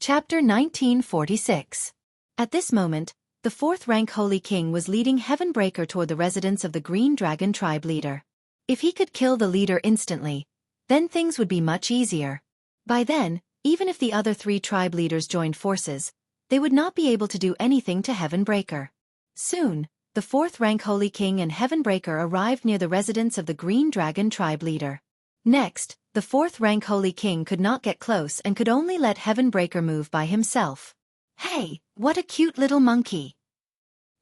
Chapter 1946. At this moment, the 4th-rank Holy King was leading Heavenbreaker toward the residence of the Green Dragon tribe leader. If he could kill the leader instantly, then things would be much easier. By then, even if the other 3 tribe leaders joined forces, they would not be able to do anything to Heavenbreaker. Soon, the 4th-rank Holy King and Heavenbreaker arrived near the residence of the Green Dragon tribe leader. Next, the 4th-rank Holy King could not get close and could only let Heavenbreaker move by himself. Hey, what a cute little monkey.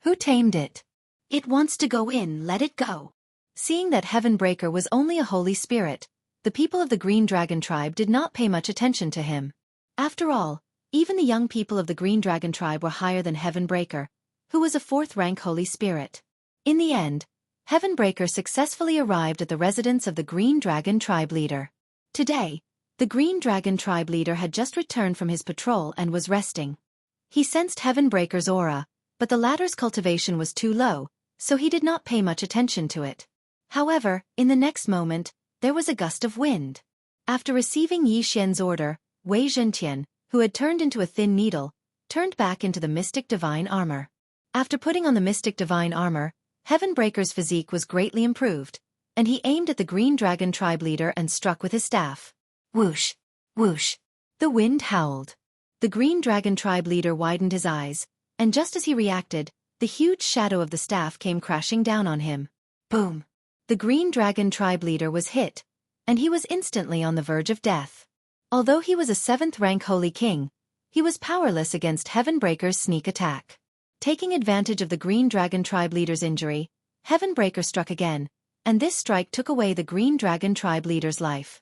Who tamed it? It wants to go in, let it go. Seeing that Heavenbreaker was only a holy spirit, the people of the Green Dragon tribe did not pay much attention to him. After all, even the young people of the Green Dragon tribe were higher than Heavenbreaker, who was a 4th-rank holy spirit. In the end, Heavenbreaker successfully arrived at the residence of the Green Dragon tribe leader. Today, the Green Dragon tribe leader had just returned from his patrol and was resting. He sensed Heavenbreaker's aura, but the latter's cultivation was too low, so he did not pay much attention to it. However, in the next moment, there was a gust of wind. After receiving Yi Xian's order, Wei Zhentian, who had turned into a thin needle, turned back into the mystic divine armor. After putting on the mystic divine armor, Heavenbreaker's physique was greatly improved, and he aimed at the Green Dragon tribe leader and struck with his staff. Whoosh! Whoosh! The wind howled. The Green Dragon tribe leader widened his eyes, and just as he reacted, the huge shadow of the staff came crashing down on him. Boom! The Green Dragon tribe leader was hit, and he was instantly on the verge of death. Although he was a 7th-rank holy king, he was powerless against Heavenbreaker's sneak attack. Taking advantage of the Green Dragon tribe leader's injury, Heavenbreaker struck again, and this strike took away the Green Dragon tribe leader's life.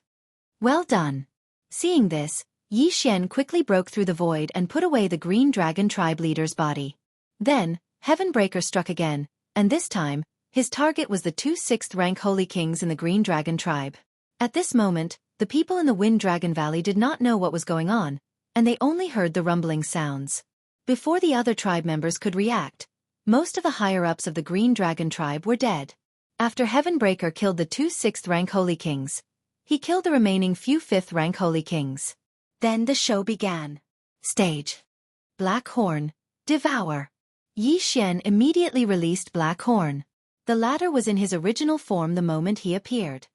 Well done. Seeing this, Yi Xian quickly broke through the void and put away the Green Dragon tribe leader's body. Then, Heavenbreaker struck again, and this time, his target was the 2 6th-rank holy kings in the Green Dragon tribe. At this moment, the people in the Wind Dragon Valley did not know what was going on, and they only heard the rumbling sounds. Before the other tribe members could react, most of the higher-ups of the Green Dragon tribe were dead. After Heavenbreaker killed the 2 6th-rank holy kings, he killed the remaining few 5th-rank holy kings. Then the show began. Stage. Black Horn, devour. Yi Xian immediately released Black Horn. The latter was in his original form the moment he appeared.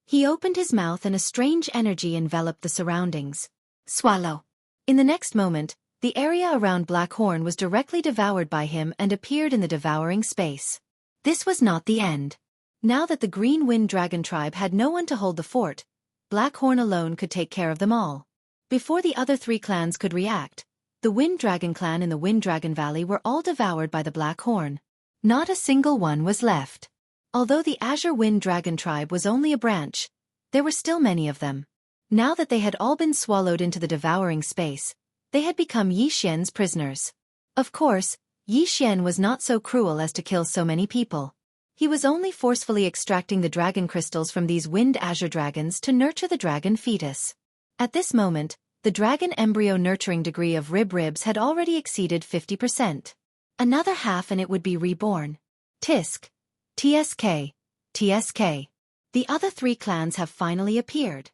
He opened his mouth and a strange energy enveloped the surroundings. Swallow. In the next moment, the area around Black Horn was directly devoured by him and appeared in the devouring space. This was not the end. Now that the Green Wind Dragon tribe had no one to hold the fort, Black Horn alone could take care of them all. Before the other 3 clans could react, the Wind Dragon clan in the Wind Dragon Valley were all devoured by the Black Horn. Not a single one was left. Although the Azure Wind Dragon tribe was only a branch, there were still many of them. Now that they had all been swallowed into the devouring space, they had become Yi Xian's prisoners. Of course, Yi Xian was not so cruel as to kill so many people. He was only forcefully extracting the dragon crystals from these wind azure dragons to nurture the dragon fetus. At this moment, the dragon embryo nurturing degree of ribs had already exceeded 50%. Another half and it would be reborn. Tisk. TSK. TSK. The other 3 clans have finally appeared.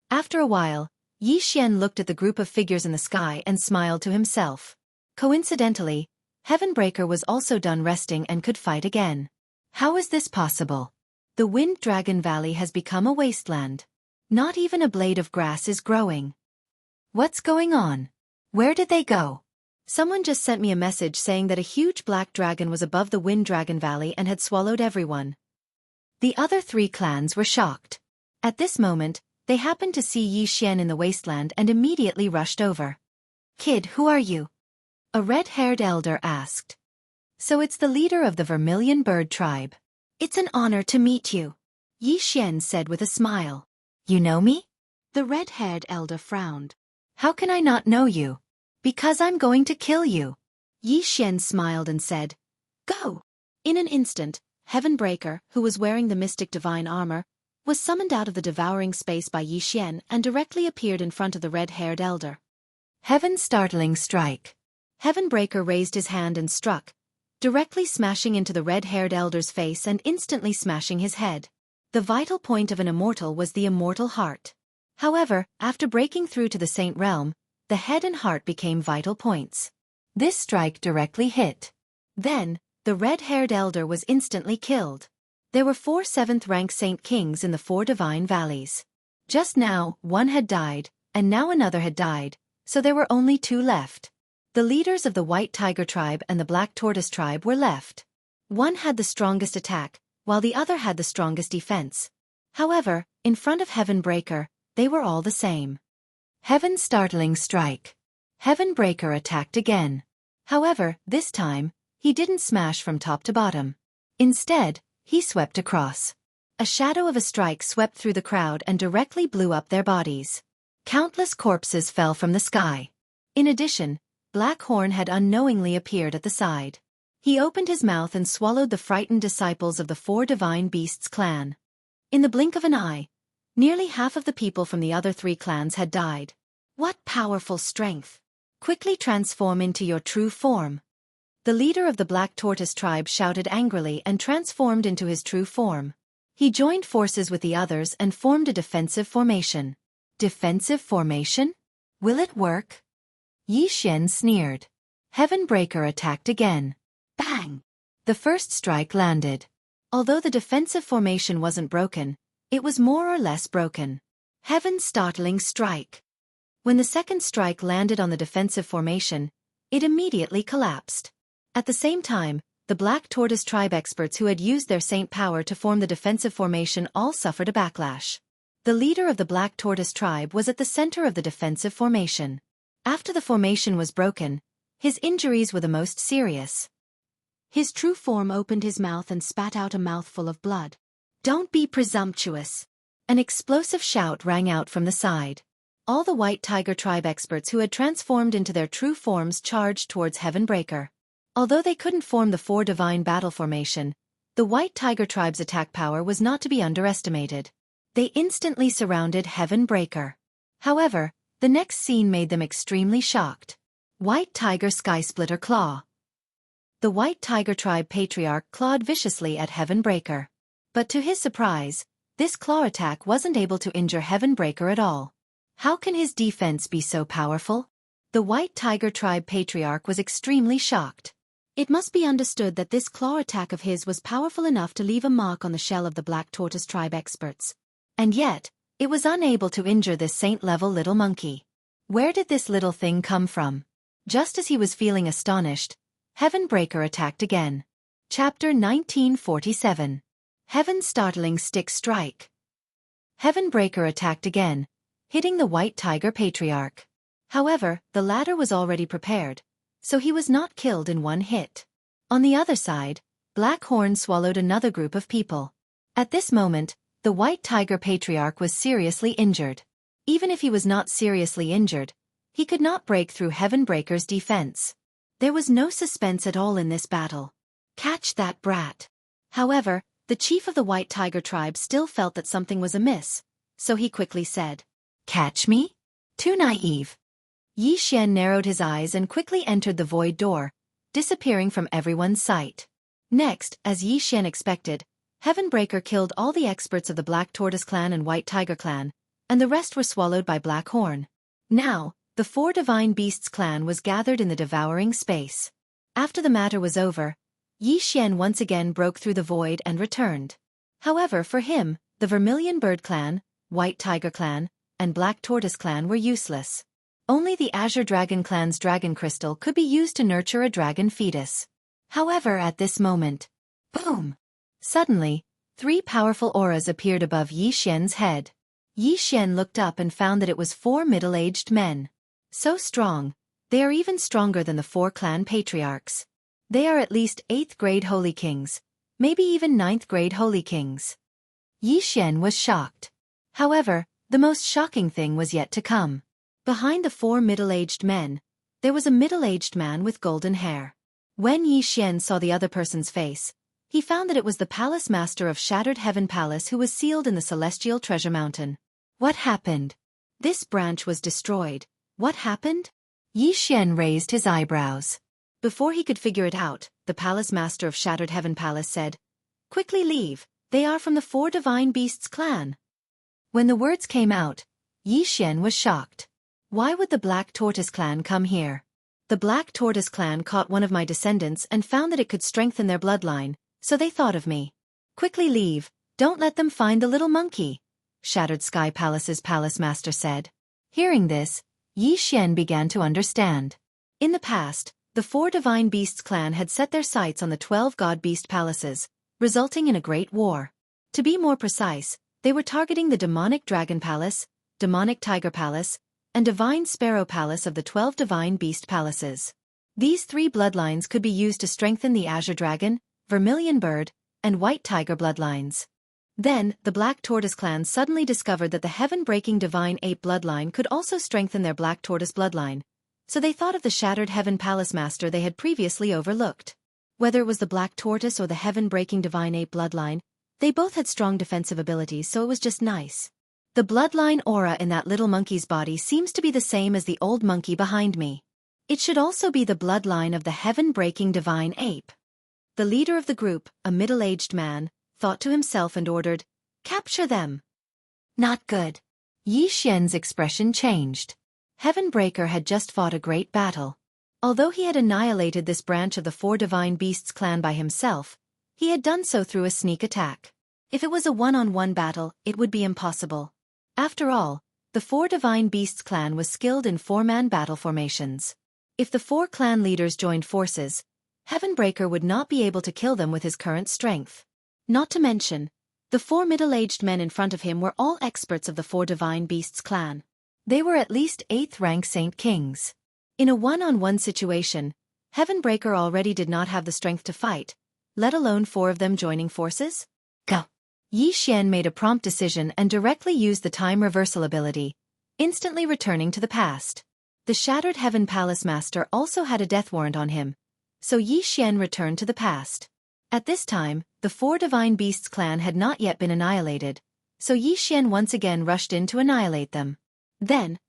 After a while, Yi Xian looked at the group of figures in the sky and smiled to himself. Coincidentally, Heavenbreaker was also done resting and could fight again. How is this possible? The Wind Dragon Valley has become a wasteland. Not even a blade of grass is growing. What's going on? Where did they go? Someone just sent me a message saying that a huge black dragon was above the Wind Dragon Valley and had swallowed everyone. The other 3 clans were shocked. At this moment, they happened to see Yi Xian in the wasteland and immediately rushed over. Kid, who are you? A red-haired elder asked. So it's the leader of the Vermilion Bird tribe. It's an honor to meet you, Yi Xian said with a smile. You know me? The red-haired elder frowned. How can I not know you? Because I'm going to kill you. Yi Xian smiled and said, Go! In an instant, Heavenbreaker, who was wearing the mystic divine armor, was summoned out of the devouring space by Yi Xian and directly appeared in front of the red-haired elder. Heaven's startling strike. Heavenbreaker raised his hand and struck, directly smashing into the red-haired elder's face and instantly smashing his head. The vital point of an immortal was the immortal heart. However, after breaking through to the Saint Realm, the head and heart became vital points. This strike directly hit. Then, the red-haired elder was instantly killed. There were 4 7th-rank Saint Kings in the 4 divine valleys. Just now, one had died, and now another had died, so there were only 2 left. The leaders of the White Tiger tribe and the Black Tortoise tribe were left. One had the strongest attack, while the other had the strongest defense. However, in front of Heavenbreaker, they were all the same. Heaven's startling strike. Heavenbreaker attacked again. However, this time, he didn't smash from top to bottom. Instead, he swept across. A shadow of a strike swept through the crowd and directly blew up their bodies. Countless corpses fell from the sky. In addition, Black Horn had unknowingly appeared at the side. He opened his mouth and swallowed the frightened disciples of the 4 divine beasts clan. In the blink of an eye, nearly half of the people from the other 3 clans had died. What powerful strength! Quickly transform into your true form. The leader of the Black Tortoise tribe shouted angrily and transformed into his true form. He joined forces with the others and formed a defensive formation. Defensive formation? Will it work? Yi Xian sneered. Heavenbreaker attacked again. Bang! The first strike landed. Although the defensive formation wasn't broken, it was more or less broken. Heaven's startling strike. When the second strike landed on the defensive formation, it immediately collapsed. At the same time, the Black Tortoise tribe experts who had used their saint power to form the defensive formation all suffered a backlash. The leader of the Black Tortoise tribe was at the center of the defensive formation. After the formation was broken, his injuries were the most serious. His true form opened his mouth and spat out a mouthful of blood. Don't be presumptuous! An explosive shout rang out from the side. All the White Tiger tribe experts who had transformed into their true forms charged towards Heavenbreaker. Although they couldn't form the 4 divine battle formation, the White Tiger tribe's attack power was not to be underestimated. They instantly surrounded Heavenbreaker. However, the next scene made them extremely shocked. White Tiger Skysplitter Claw. The White Tiger tribe patriarch clawed viciously at Heavenbreaker. But to his surprise, this claw attack wasn't able to injure Heavenbreaker at all. How can his defense be so powerful? The White Tiger tribe patriarch was extremely shocked. It must be understood that this claw attack of his was powerful enough to leave a mark on the shell of the Black Tortoise tribe experts. And yet, it was unable to injure this saint-level little monkey. Where did this little thing come from? Just as he was feeling astonished, Heavenbreaker attacked again. Chapter 1947. Heaven's startling stick strike. Heavenbreaker attacked again, hitting the White Tiger patriarch. However, the latter was already prepared, so he was not killed in one hit. On the other side, Black Horn swallowed another group of people. At this moment, the White Tiger patriarch was seriously injured. Even if he was not seriously injured, he could not break through Heavenbreaker's defense. There was no suspense at all in this battle. Catch that brat! However, the chief of the White Tiger tribe still felt that something was amiss, so he quickly said, Catch me? Too naive. Yi Xian narrowed his eyes and quickly entered the void door, disappearing from everyone's sight. Next, as Yi Xian expected, Heavenbreaker killed all the experts of the Black Tortoise clan and White Tiger clan, and the rest were swallowed by Black Horn. Now, the 4 Divine Beasts clan was gathered in the devouring space. After the matter was over, Yi Xian once again broke through the void and returned. However, for him, the Vermilion Bird clan, White Tiger clan, and Black Tortoise clan were useless. Only the Azure Dragon clan's dragon crystal could be used to nurture a dragon fetus. However, at this moment, boom! Suddenly, 3 powerful auras appeared above Yi Xian's head. Yi Xian looked up and found that it was 4 middle-aged men. So strong, they are even stronger than the 4 clan patriarchs. They are at least 8th grade Holy Kings, maybe even 9th grade Holy Kings. Yi Xian was shocked. However, the most shocking thing was yet to come. Behind the four middle-aged men, there was a middle-aged man with golden hair. When Xian saw the other person's face, he found that it was the palace master of Shattered Heaven Palace who was sealed in the Celestial Treasure Mountain. What happened? This branch was destroyed. What happened? Xian raised his eyebrows. Before he could figure it out, the palace master of Shattered Heaven Palace said, "Quickly leave, they are from the Four Divine Beasts clan." When the words came out, Xian was shocked. Why would the Black Tortoise clan come here? The Black Tortoise clan caught one of my descendants and found that it could strengthen their bloodline, so they thought of me. "Quickly leave, don't let them find the little monkey," Shattered Sky Palace's palace master said. Hearing this, Xian began to understand. In the past, the Four Divine Beasts clan had set their sights on the 12 God Beast palaces, resulting in a great war. To be more precise, they were targeting the Demonic Dragon Palace, Demonic Tiger Palace, and Divine Sparrow Palace of the 12 Divine Beast Palaces. These three bloodlines could be used to strengthen the Azure Dragon, Vermilion Bird, and White Tiger bloodlines. Then, the Black Tortoise clan suddenly discovered that the heaven-breaking Divine Ape bloodline could also strengthen their Black Tortoise bloodline, so they thought of the Shattered Heaven Palace Master they had previously overlooked. Whether it was the Black Tortoise or the heaven-breaking Divine Ape bloodline, they both had strong defensive abilities, so it was just nice. The bloodline aura in that little monkey's body seems to be the same as the old monkey behind me. It should also be the bloodline of the heaven-breaking Divine Ape. The leader of the group, a middle-aged man, thought to himself and ordered, "Capture them." Not good. Xian's expression changed. Heavenbreaker had just fought a great battle. Although he had annihilated this branch of the Four Divine Beasts clan by himself, he had done so through a sneak attack. If it was a one-on-one battle, it would be impossible. After all, the Four Divine Beasts clan was skilled in four-man battle formations. If the four clan leaders joined forces, Heavenbreaker would not be able to kill them with his current strength. Not to mention, the four middle-aged men in front of him were all experts of the Four Divine Beasts clan. They were at least 8th rank Saint Kings. In a one-on-one situation, Heavenbreaker already did not have the strength to fight, let alone four of them joining forces. Go! Xian made a prompt decision and directly used the time reversal ability, instantly returning to the past. The Shattered Heaven Palace Master also had a death warrant on him, so Xian returned to the past. At this time, the Four Divine Beasts clan had not yet been annihilated, so Xian once again rushed in to annihilate them. Then,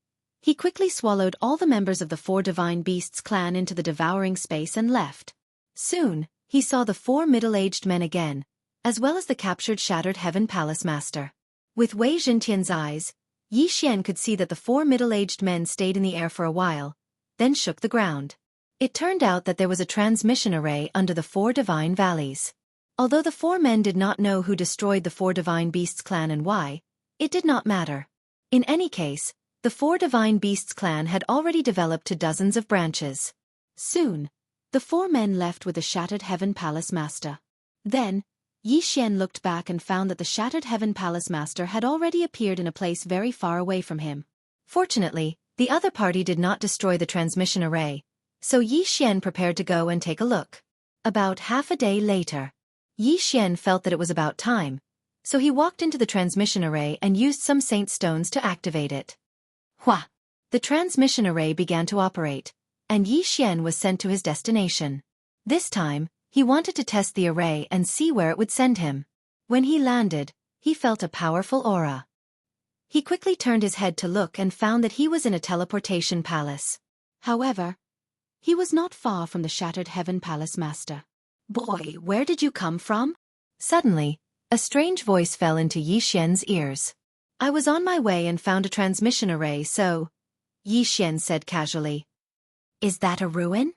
he quickly swallowed all the members of the Four Divine Beasts clan into the devouring space and left. Soon, he saw the four middle-aged men again, as well as the captured Shattered Heaven Palace Master. With Wei Zhentian's eyes, Xian could see that the four middle-aged men stayed in the air for a while, then shook the ground. It turned out that there was a transmission array under the Four Divine Valleys. Although the four men did not know who destroyed the Four Divine Beasts clan and why, it did not matter. In any case, the Four Divine Beasts clan had already developed to dozens of branches. Soon, the four men left with the Shattered Heaven Palace Master. Then, Xian looked back and found that the Shattered Heaven Palace Master had already appeared in a place very far away from him. Fortunately, the other party did not destroy the transmission array, so Xian prepared to go and take a look. About half a day later, Xian felt that it was about time, so he walked into the transmission array and used some saint stones to activate it. Hua! The transmission array began to operate, and Xian was sent to his destination. This time, he wanted to test the array and see where it would send him. When he landed, he felt a powerful aura. He quickly turned his head to look and found that he was in a teleportation palace. However, he was not far from the Shattered Heaven Palace Master. "Boy, where did you come from?" Suddenly, a strange voice fell into Xian's ears. "I was on my way and found a transmission array, so," Xian said casually. "Is that a ruin?"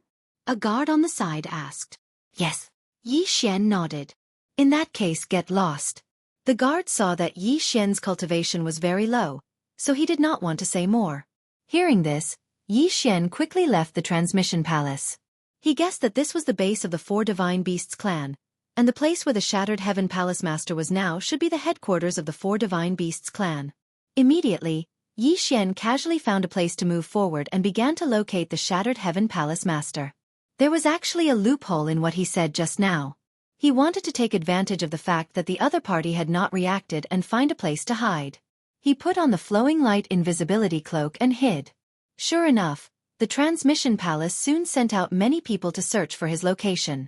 a guard on the side asked. "Yes." Xian nodded. "In that case, get lost." The guard saw that Xian's cultivation was very low, so he did not want to say more. Hearing this, Xian quickly left the transmission palace. He guessed that this was the base of the Four Divine Beasts clan, and the place where the Shattered Heaven Palace Master was now should be the headquarters of the Four Divine Beasts clan. Immediately, Xian casually found a place to move forward and began to locate the Shattered Heaven Palace Master. There was actually a loophole in what he said just now. He wanted to take advantage of the fact that the other party had not reacted and find a place to hide. He put on the flowing light invisibility cloak and hid. Sure enough, the transmission palace soon sent out many people to search for his location.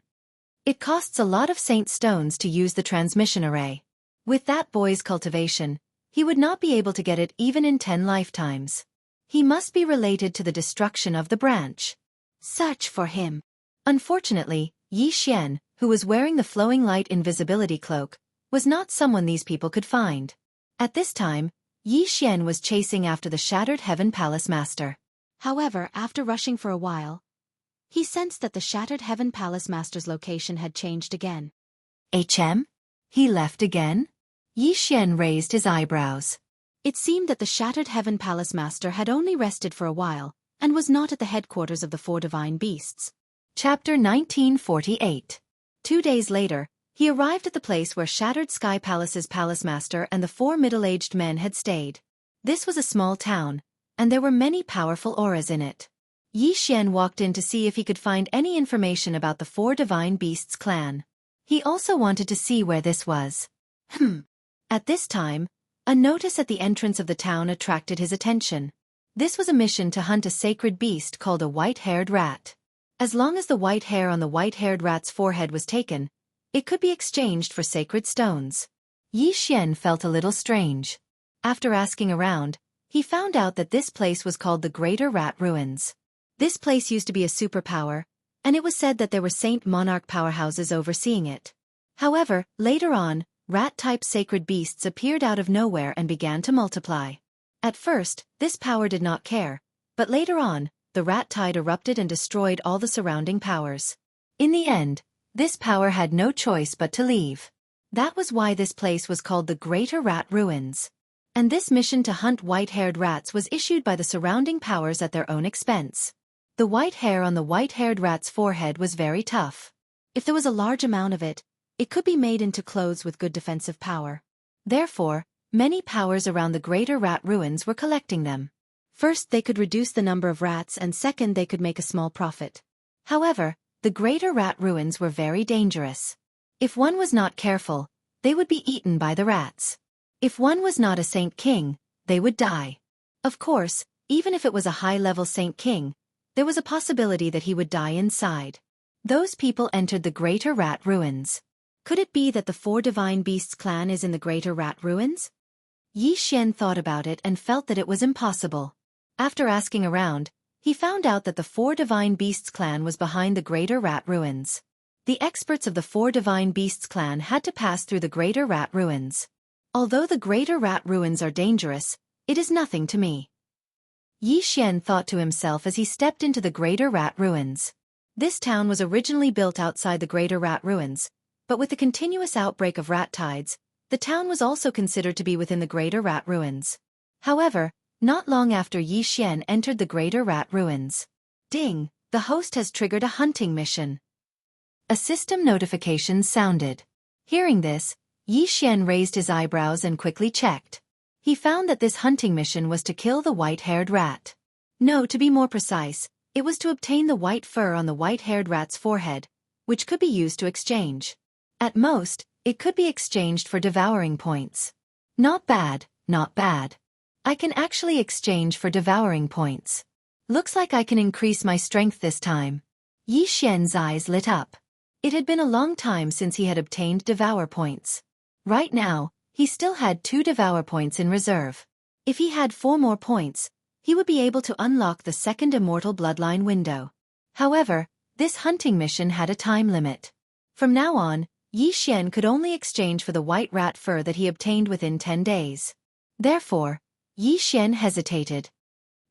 It costs a lot of saint stones to use the transmission array. With that boy's cultivation, he would not be able to get it even in 10 lifetimes. He must be related to the destruction of the branch. Search for him. Unfortunately, Xian, who was wearing the flowing light invisibility cloak, was not someone these people could find. At this time, Xian was chasing after the Shattered Heaven Palace Master. However, after rushing for a while, he sensed that the Shattered Heaven Palace Master's location had changed again. He left again? Xian raised his eyebrows. It seemed that the Shattered Heaven Palace Master had only rested for a while, and was not at the headquarters of the 4 divine beasts. Chapter 1948. 2 days later, he arrived at the place where Shattered Sky Palace's Palace Master and the 4 middle-aged men had stayed. This was a small town, and there were many powerful auras in it. Xian walked in to see if he could find any information about the 4 divine beasts clan. He also wanted to see where this was. At this time, a notice at the entrance of the town attracted his attention. This was a mission to hunt a sacred beast called a white-haired rat. As long as the white hair on the white-haired rat's forehead was taken, it could be exchanged for sacred stones. Xian felt a little strange. After asking around, he found out that this place was called the Greater Rat Ruins. This place used to be a superpower, and it was said that there were Saint Monarch powerhouses overseeing it. However, later on, rat-type sacred beasts appeared out of nowhere and began to multiply. At first, this power did not care, but later on, the rat tide erupted and destroyed all the surrounding powers. In the end, this power had no choice but to leave. That was why this place was called the Greater Rat Ruins. And this mission to hunt white-haired rats was issued by the surrounding powers at their own expense. The white hair on the white-haired rat's forehead was very tough. If there was a large amount of it, it could be made into clothes with good defensive power. Therefore, many powers around the Greater Rat Ruins were collecting them. First, they could reduce the number of rats, and second, they could make a small profit. However, the Greater Rat Ruins were very dangerous. If one was not careful, they would be eaten by the rats. If one was not a Saint King, they would die. Of course, even if it was a high-level Saint King, there was a possibility that he would die inside. Those people entered the Greater Rat Ruins. Could it be that the 4 divine beasts clan is in the Greater Rat Ruins? Xian thought about it and felt that it was impossible. After asking around, he found out that the 4 divine beasts clan was behind the Greater Rat Ruins. The experts of the 4 divine beasts clan had to pass through the Greater Rat Ruins. Although the Greater Rat Ruins are dangerous, it is nothing to me. Xian thought to himself as he stepped into the Greater Rat Ruins. This town was originally built outside the Greater Rat Ruins, but with the continuous outbreak of rat tides, the town was also considered to be within the Greater Rat Ruins. However, not long after Xian entered the Greater Rat Ruins. Ding! The host has triggered a hunting mission. A system notification sounded. Hearing this, Xian raised his eyebrows and quickly checked. He found that this hunting mission was to kill the white-haired rat. No, to be more precise, it was to obtain the white fur on the white-haired rat's forehead, which could be used to exchange. At most, it could be exchanged for devouring points. Not bad, not bad. I can actually exchange for devouring points. Looks like I can increase my strength this time. Xian's eyes lit up. It had been a long time since he had obtained devour points. Right now, he still had 2 devour points in reserve. If he had 4 more points, he would be able to unlock the second immortal bloodline window. However, this hunting mission had a time limit. From now on, Xian could only exchange for the white rat fur that he obtained within 10 days. Therefore, Xian hesitated.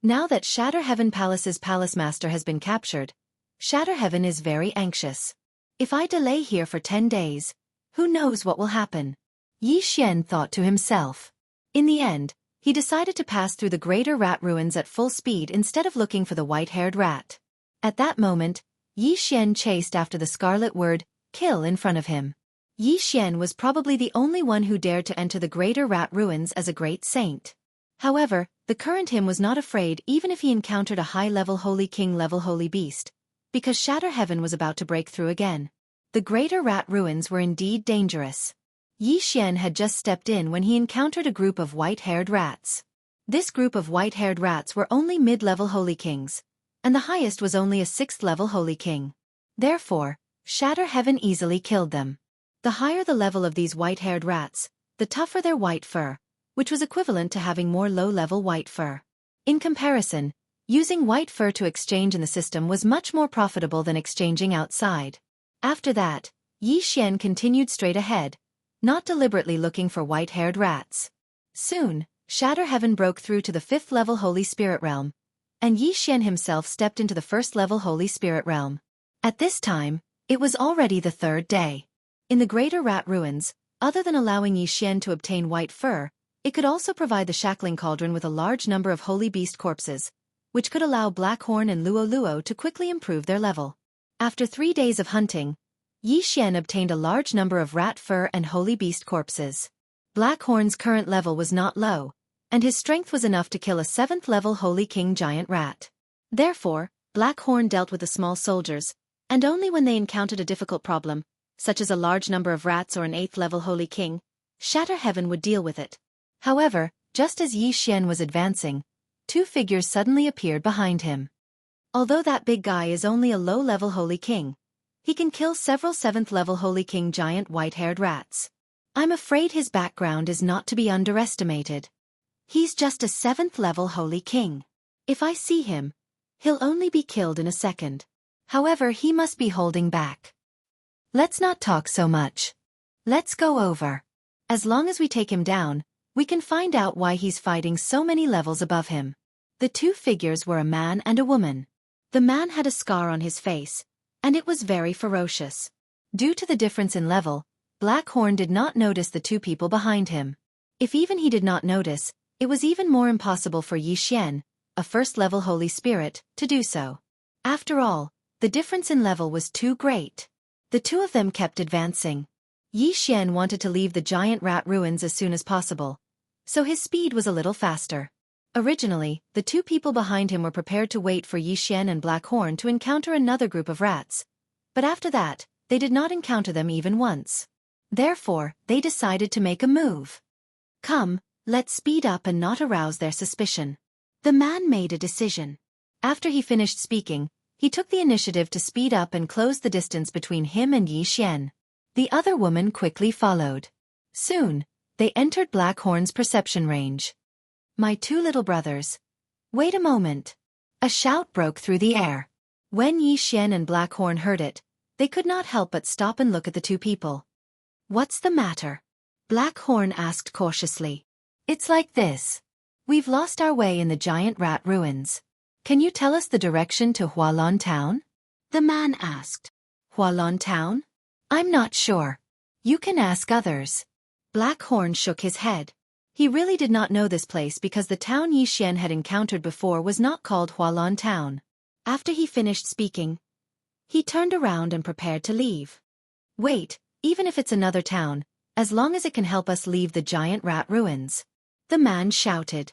Now that Shatter Heaven Palace's palace master has been captured, Shatter Heaven is very anxious. If I delay here for 10 days, who knows what will happen? Xian thought to himself. In the end, he decided to pass through the Greater Rat Ruins at full speed instead of looking for the white-haired rat. At that moment, Xian chased after the scarlet word, kill, in front of him. Xian was probably the only one who dared to enter the Greater Rat Ruins as a great saint. However, the current him was not afraid even if he encountered a high-level Holy King-level Holy Beast, because Shatter Heaven was about to break through again. The Greater Rat Ruins were indeed dangerous. Xian had just stepped in when he encountered a group of white-haired rats. This group of white-haired rats were only mid-level holy kings, and the highest was only a 6th-level holy king. Therefore, Shatter Heaven easily killed them. The higher the level of these white-haired rats, the tougher their white fur, which was equivalent to having more low-level white fur. In comparison, using white fur to exchange in the system was much more profitable than exchanging outside. After that, Xian continued straight ahead, not deliberately looking for white-haired rats. Soon, Shatter Heaven broke through to the 5th-level Holy Spirit realm, and Xian himself stepped into the 1st-level Holy Spirit realm. At this time, it was already the 3rd day. In the Greater Rat Ruins, other than allowing Xian to obtain white fur, it could also provide the Shackling Cauldron with a large number of holy beast corpses, which could allow Blackhorn and Luo to quickly improve their level. After 3 days of hunting, Xian obtained a large number of rat fur and holy beast corpses. Blackhorn's current level was not low, and his strength was enough to kill a 7th-level Holy King giant rat. Therefore, Blackhorn dealt with the small soldiers, and only when they encountered a difficult problem, such as a large number of rats or an 8th-level Holy King, Shatter Heaven would deal with it. However, just as Xian was advancing, 2 figures suddenly appeared behind him. Although that big guy is only a low-level Holy King, he can kill several 7th-level Holy King giant white-haired rats. I'm afraid his background is not to be underestimated. He's just a 7th-level Holy King. If I see him, he'll only be killed in a second. However, he must be holding back. Let's not talk so much. Let's go over. As long as we take him down, we can find out why he's fighting so many levels above him. The 2 figures were a man and a woman. The man had a scar on his face, and it was very ferocious. Due to the difference in level, Blackhorn did not notice the 2 people behind him. If even he did not notice, it was even more impossible for Xian, a 1st-level Holy Spirit, to do so. After all, the difference in level was too great. The 2 of them kept advancing. Xian wanted to leave the giant rat ruins as soon as possible, so his speed was a little faster. Originally, the 2 people behind him were prepared to wait for Xian and Blackhorn to encounter another group of rats, but after that, they did not encounter them even once. Therefore, they decided to make a move. Come, let's speed up and not arouse their suspicion. The man made a decision. After he finished speaking, he took the initiative to speed up and close the distance between him and Xian. The other woman quickly followed. Soon, they entered Blackhorn's perception range. My 2 little brothers. Wait a moment. A shout broke through the air. When Xian and Blackhorn heard it, they could not help but stop and look at the 2 people. What's the matter? Blackhorn asked cautiously. It's like this. We've lost our way in the giant rat ruins. Can you tell us the direction to Hualon Town? The man asked. Hualon Town? I'm not sure. You can ask others. Blackhorn shook his head. He really did not know this place because the town Xian had encountered before was not called Hualon Town. After he finished speaking, he turned around and prepared to leave. Wait, even if it's another town, as long as it can help us leave the giant rat ruins. The man shouted.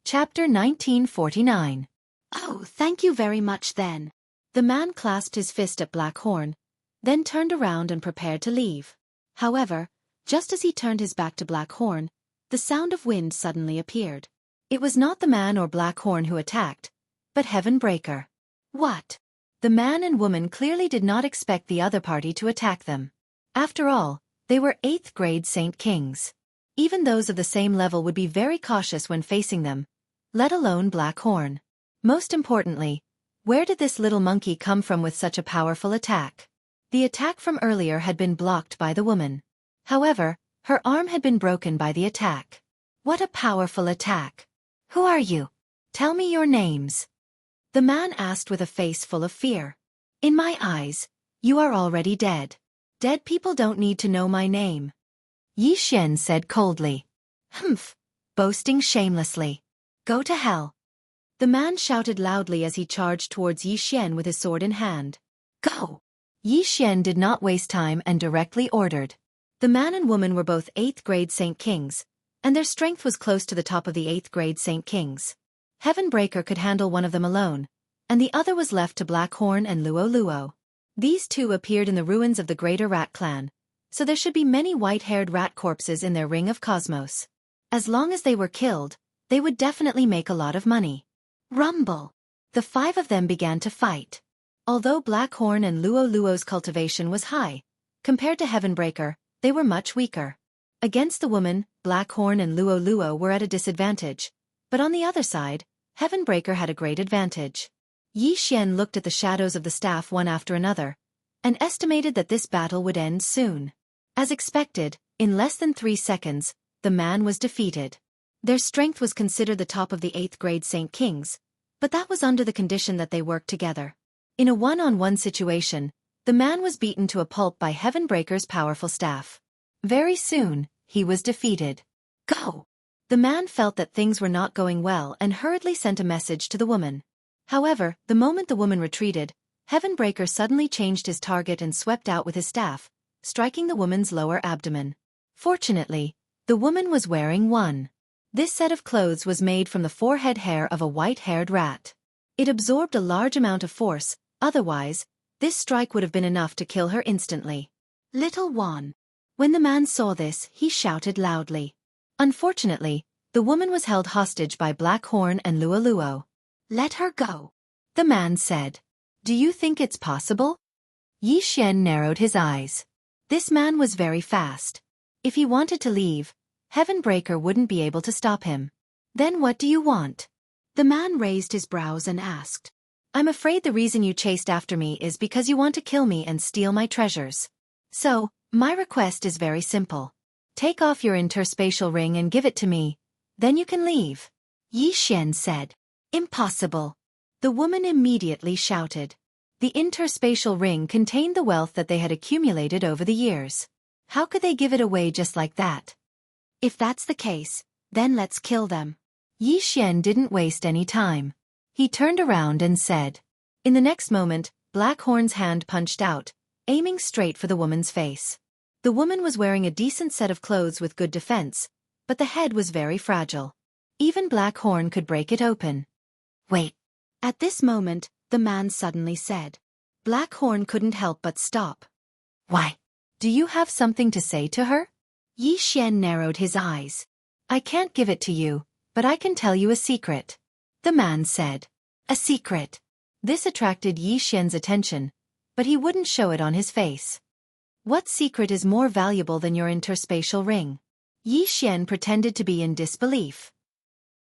Chapter 1949. Oh, thank you very much then. The man clasped his fist at Blackhorn, then turned around and prepared to leave. However, just as he turned his back to Blackhorn, the sound of wind suddenly appeared. It was not the man or Blackhorn who attacked, but Heaven Breaker. What? The man and woman clearly did not expect the other party to attack them. After all, they were 8th grade Saint Kings. Even those of the same level would be very cautious when facing them, let alone Blackhorn. Most importantly, where did this little monkey come from with such a powerful attack? The attack from earlier had been blocked by the woman. However, her arm had been broken by the attack. What a powerful attack! Who are you? Tell me your names. The man asked with a face full of fear. In my eyes, you are already dead. Dead people don't need to know my name. Xian said coldly. Humph! Boasting shamelessly. Go to hell. The man shouted loudly as he charged towards Xian with his sword in hand. Go! Xian did not waste time and directly ordered. The man and woman were both 8th grade Saint Kings, and their strength was close to the top of the 8th grade Saint Kings. Heaven Breaker could handle one of them alone, and the other was left to Blackhorn and Luo. These 2 appeared in the ruins of the Greater Rat Clan, so there should be many white-haired rat corpses in their ring of cosmos. As long as they were killed, They would definitely make a lot of money. Rumble. The five of them began to fight. Although Blackhorn and Luo's cultivation was high, compared to Heavenbreaker, they were much weaker. Against the woman, Blackhorn and Luo were at a disadvantage. But on the other side, Heavenbreaker had a great advantage. Yi Xian looked at the shadows of the staff one after another, and estimated that this battle would end soon. As expected, in less than 3 seconds, the man was defeated. Their strength was considered the top of the 8th grade Saint Kings, but that was under the condition that they worked together. In a one-on-one situation, the man was beaten to a pulp by Heavenbreaker's powerful staff. Very soon, he was defeated. Go! The man felt that things were not going well and hurriedly sent a message to the woman. However, the moment the woman retreated, Heavenbreaker suddenly changed his target and swept out with his staff, striking the woman's lower abdomen. Fortunately, the woman was wearing one. This set of clothes was made from the forehead hair of a white-haired rat. It absorbed a large amount of force, otherwise, this strike would have been enough to kill her instantly. Little one. When the man saw this, he shouted loudly. Unfortunately, the woman was held hostage by Blackhorn and Luo. Let her go, the man said. Do you think it's possible? Yi Xian narrowed his eyes. This man was very fast. If he wanted to leave, Heavenbreaker wouldn't be able to stop him. Then what do you want? The man raised his brows and asked. I'm afraid the reason you chased after me is because you want to kill me and steal my treasures. So, my request is very simple. Take off your interspatial ring and give it to me. Then you can leave. Yi Xian said. Impossible. The woman immediately shouted. The interspatial ring contained the wealth that they had accumulated over the years. How could they give it away just like that? If that's the case, then let's kill them. Yi Xian didn't waste any time. He turned around and said. In the next moment, Blackhorn's hand punched out, aiming straight for the woman's face. The woman was wearing a decent set of clothes with good defense, but the head was very fragile. Even Blackhorn could break it open. Wait. At this moment, the man suddenly said. Blackhorn couldn't help but stop. Why? Do you have something to say to her? Yi Xian narrowed his eyes. I can't give it to you, but I can tell you a secret. The man said. A secret. This attracted Yi Xian's attention, but he wouldn't show it on his face. What secret is more valuable than your interspatial ring? Yi Xian pretended to be in disbelief.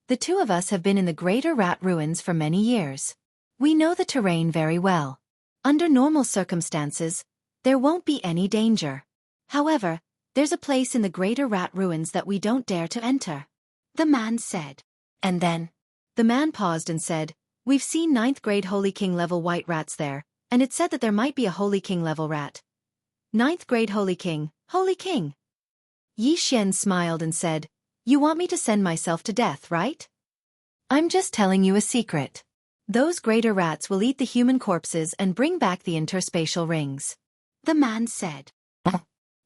The two of us have been in the Greater Rat Ruins for many years. We know the terrain very well. Under normal circumstances, there won't be any danger. However, there's a place in the Greater Rat Ruins that we don't dare to enter. The man said. And then? The man paused and said, We've seen 9th grade Holy King level white rats there, and it said that there might be a Holy King level rat. 9th grade Holy King, Holy King. Yi Xian smiled and said, You want me to send myself to death, right? I'm just telling you a secret. Those greater rats will eat the human corpses and bring back the interspatial rings. The man said.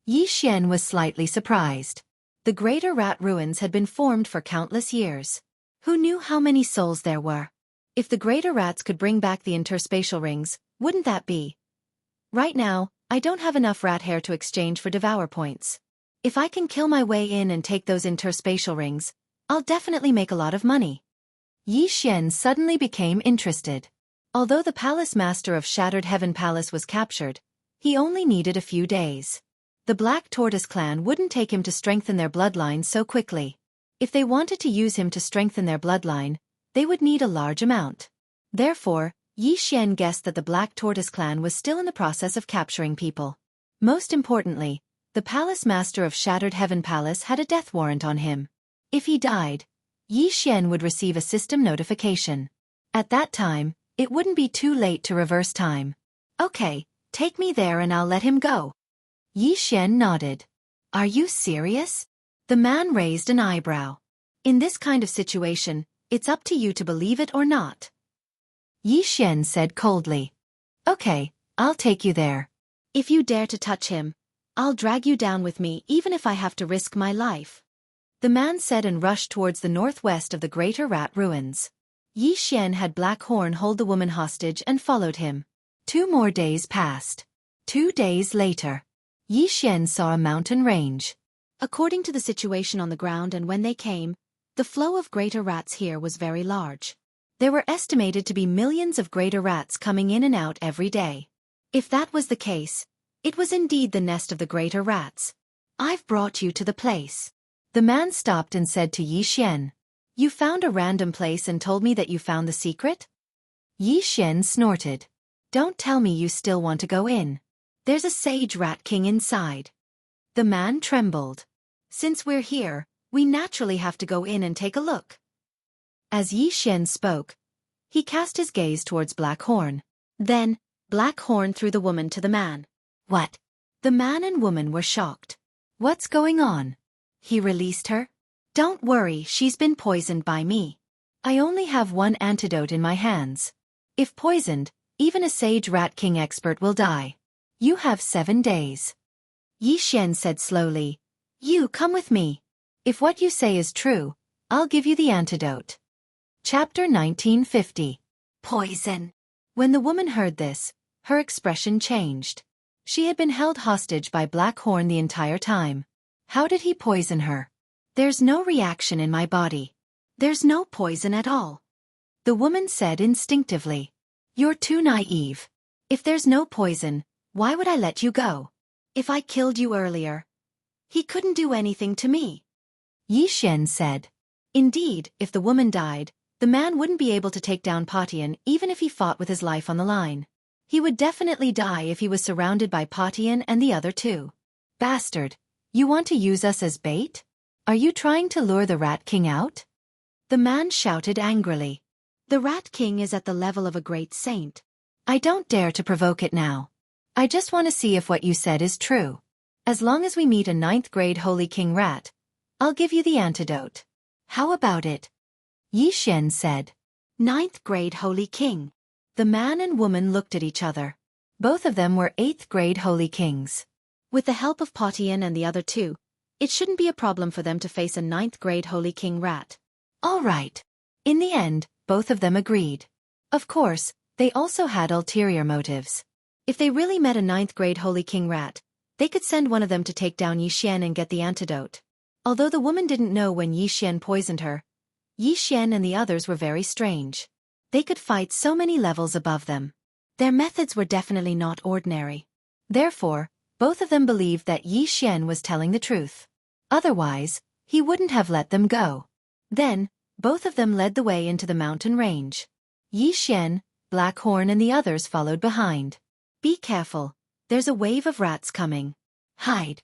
Yi Xian was slightly surprised. The Greater Rat Ruins had been formed for countless years. Who knew how many souls there were? If the greater rats could bring back the interspatial rings, wouldn't that be? Right now, I don't have enough rat hair to exchange for devour points. If I can kill my way in and take those interspatial rings, I'll definitely make a lot of money. Yi Xian suddenly became interested. Although the palace master of Shattered Heaven Palace was captured, he only needed a few days. The Black Tortoise clan wouldn't take him to strengthen their bloodline so quickly. If they wanted to use him to strengthen their bloodline, they would need a large amount. Therefore, Yi Xian guessed that the Black Tortoise clan was still in the process of capturing people. Most importantly, the palace master of Shattered Heaven Palace had a death warrant on him. If he died, Yi Xian would receive a system notification. At that time, it wouldn't be too late to reverse time. Okay, take me there and I'll let him go. Yi Xian nodded. Are you serious? The man raised an eyebrow. In this kind of situation, it's up to you to believe it or not. Yi Xian said coldly. Okay, I'll take you there. If you dare to touch him, I'll drag you down with me even if I have to risk my life. The man said and rushed towards the northwest of the Greater Rat Ruins. Yi Xian had Blackhorn hold the woman hostage and followed him. 2 more days passed. 2 days later, Yi Xian saw a mountain range. According to the situation on the ground and when they came, The flow of greater rats here was very large. There were estimated to be millions of greater rats coming in and out every day. If that was the case, it was indeed the nest of the greater rats. I've brought you to the place. The man stopped and said to Xian, "You found a random place and told me that you found the secret?" Xian snorted. "Don't tell me you still want to go in. There's a sage rat king inside." The man trembled. "Since we're here, we naturally have to go in and take a look." As Xian spoke, he cast his gaze towards Black Horn. Then, Black Horn threw the woman to the man. "What?" The man and woman were shocked. "What's going on?" He released her. "Don't worry, she's been poisoned by me. I only have one antidote in my hands. If poisoned, even a sage rat king expert will die. You have 7 days. Xian said slowly, "You come with me. If what you say is true, I'll give you the antidote." Chapter 1950. Poison. When the woman heard this, her expression changed. She had been held hostage by Black Horn the entire time. How did he poison her? "There's no reaction in my body. There's no poison at all," the woman said instinctively. "You're too naive. If there's no poison, why would I let you go? If I killed you earlier, he couldn't do anything to me," Xian said. Indeed, if the woman died, the man wouldn't be able to take down Patian even if he fought with his life on the line. He would definitely die if he was surrounded by Patian and the other two. "Bastard, you want to use us as bait? Are you trying to lure the Rat King out?" The man shouted angrily. "The Rat King is at the level of a great saint. I don't dare to provoke it now. I just want to see if what you said is true. As long as we meet a 9th grade Holy King Rat, I'll give you the antidote. How about it?" Xian said. 9th grade Holy King. The man and woman looked at each other. Both of them were 8th grade Holy Kings. With the help of Patian and the other two, it shouldn't be a problem for them to face a 9th grade Holy King Rat. All right. In the end, both of them agreed. Of course, they also had ulterior motives. If they really met a 9th grade Holy King Rat, they could send one of them to take down Xian and get the antidote. Although the woman didn't know when Xian poisoned her, Xian and the others were very strange. They could fight so many levels above them. Their methods were definitely not ordinary. Therefore, both of them believed that Xian was telling the truth. Otherwise, he wouldn't have let them go. Then, both of them led the way into the mountain range. Xian, Black Horn and the others followed behind. "Be careful, there's a wave of rats coming. Hide."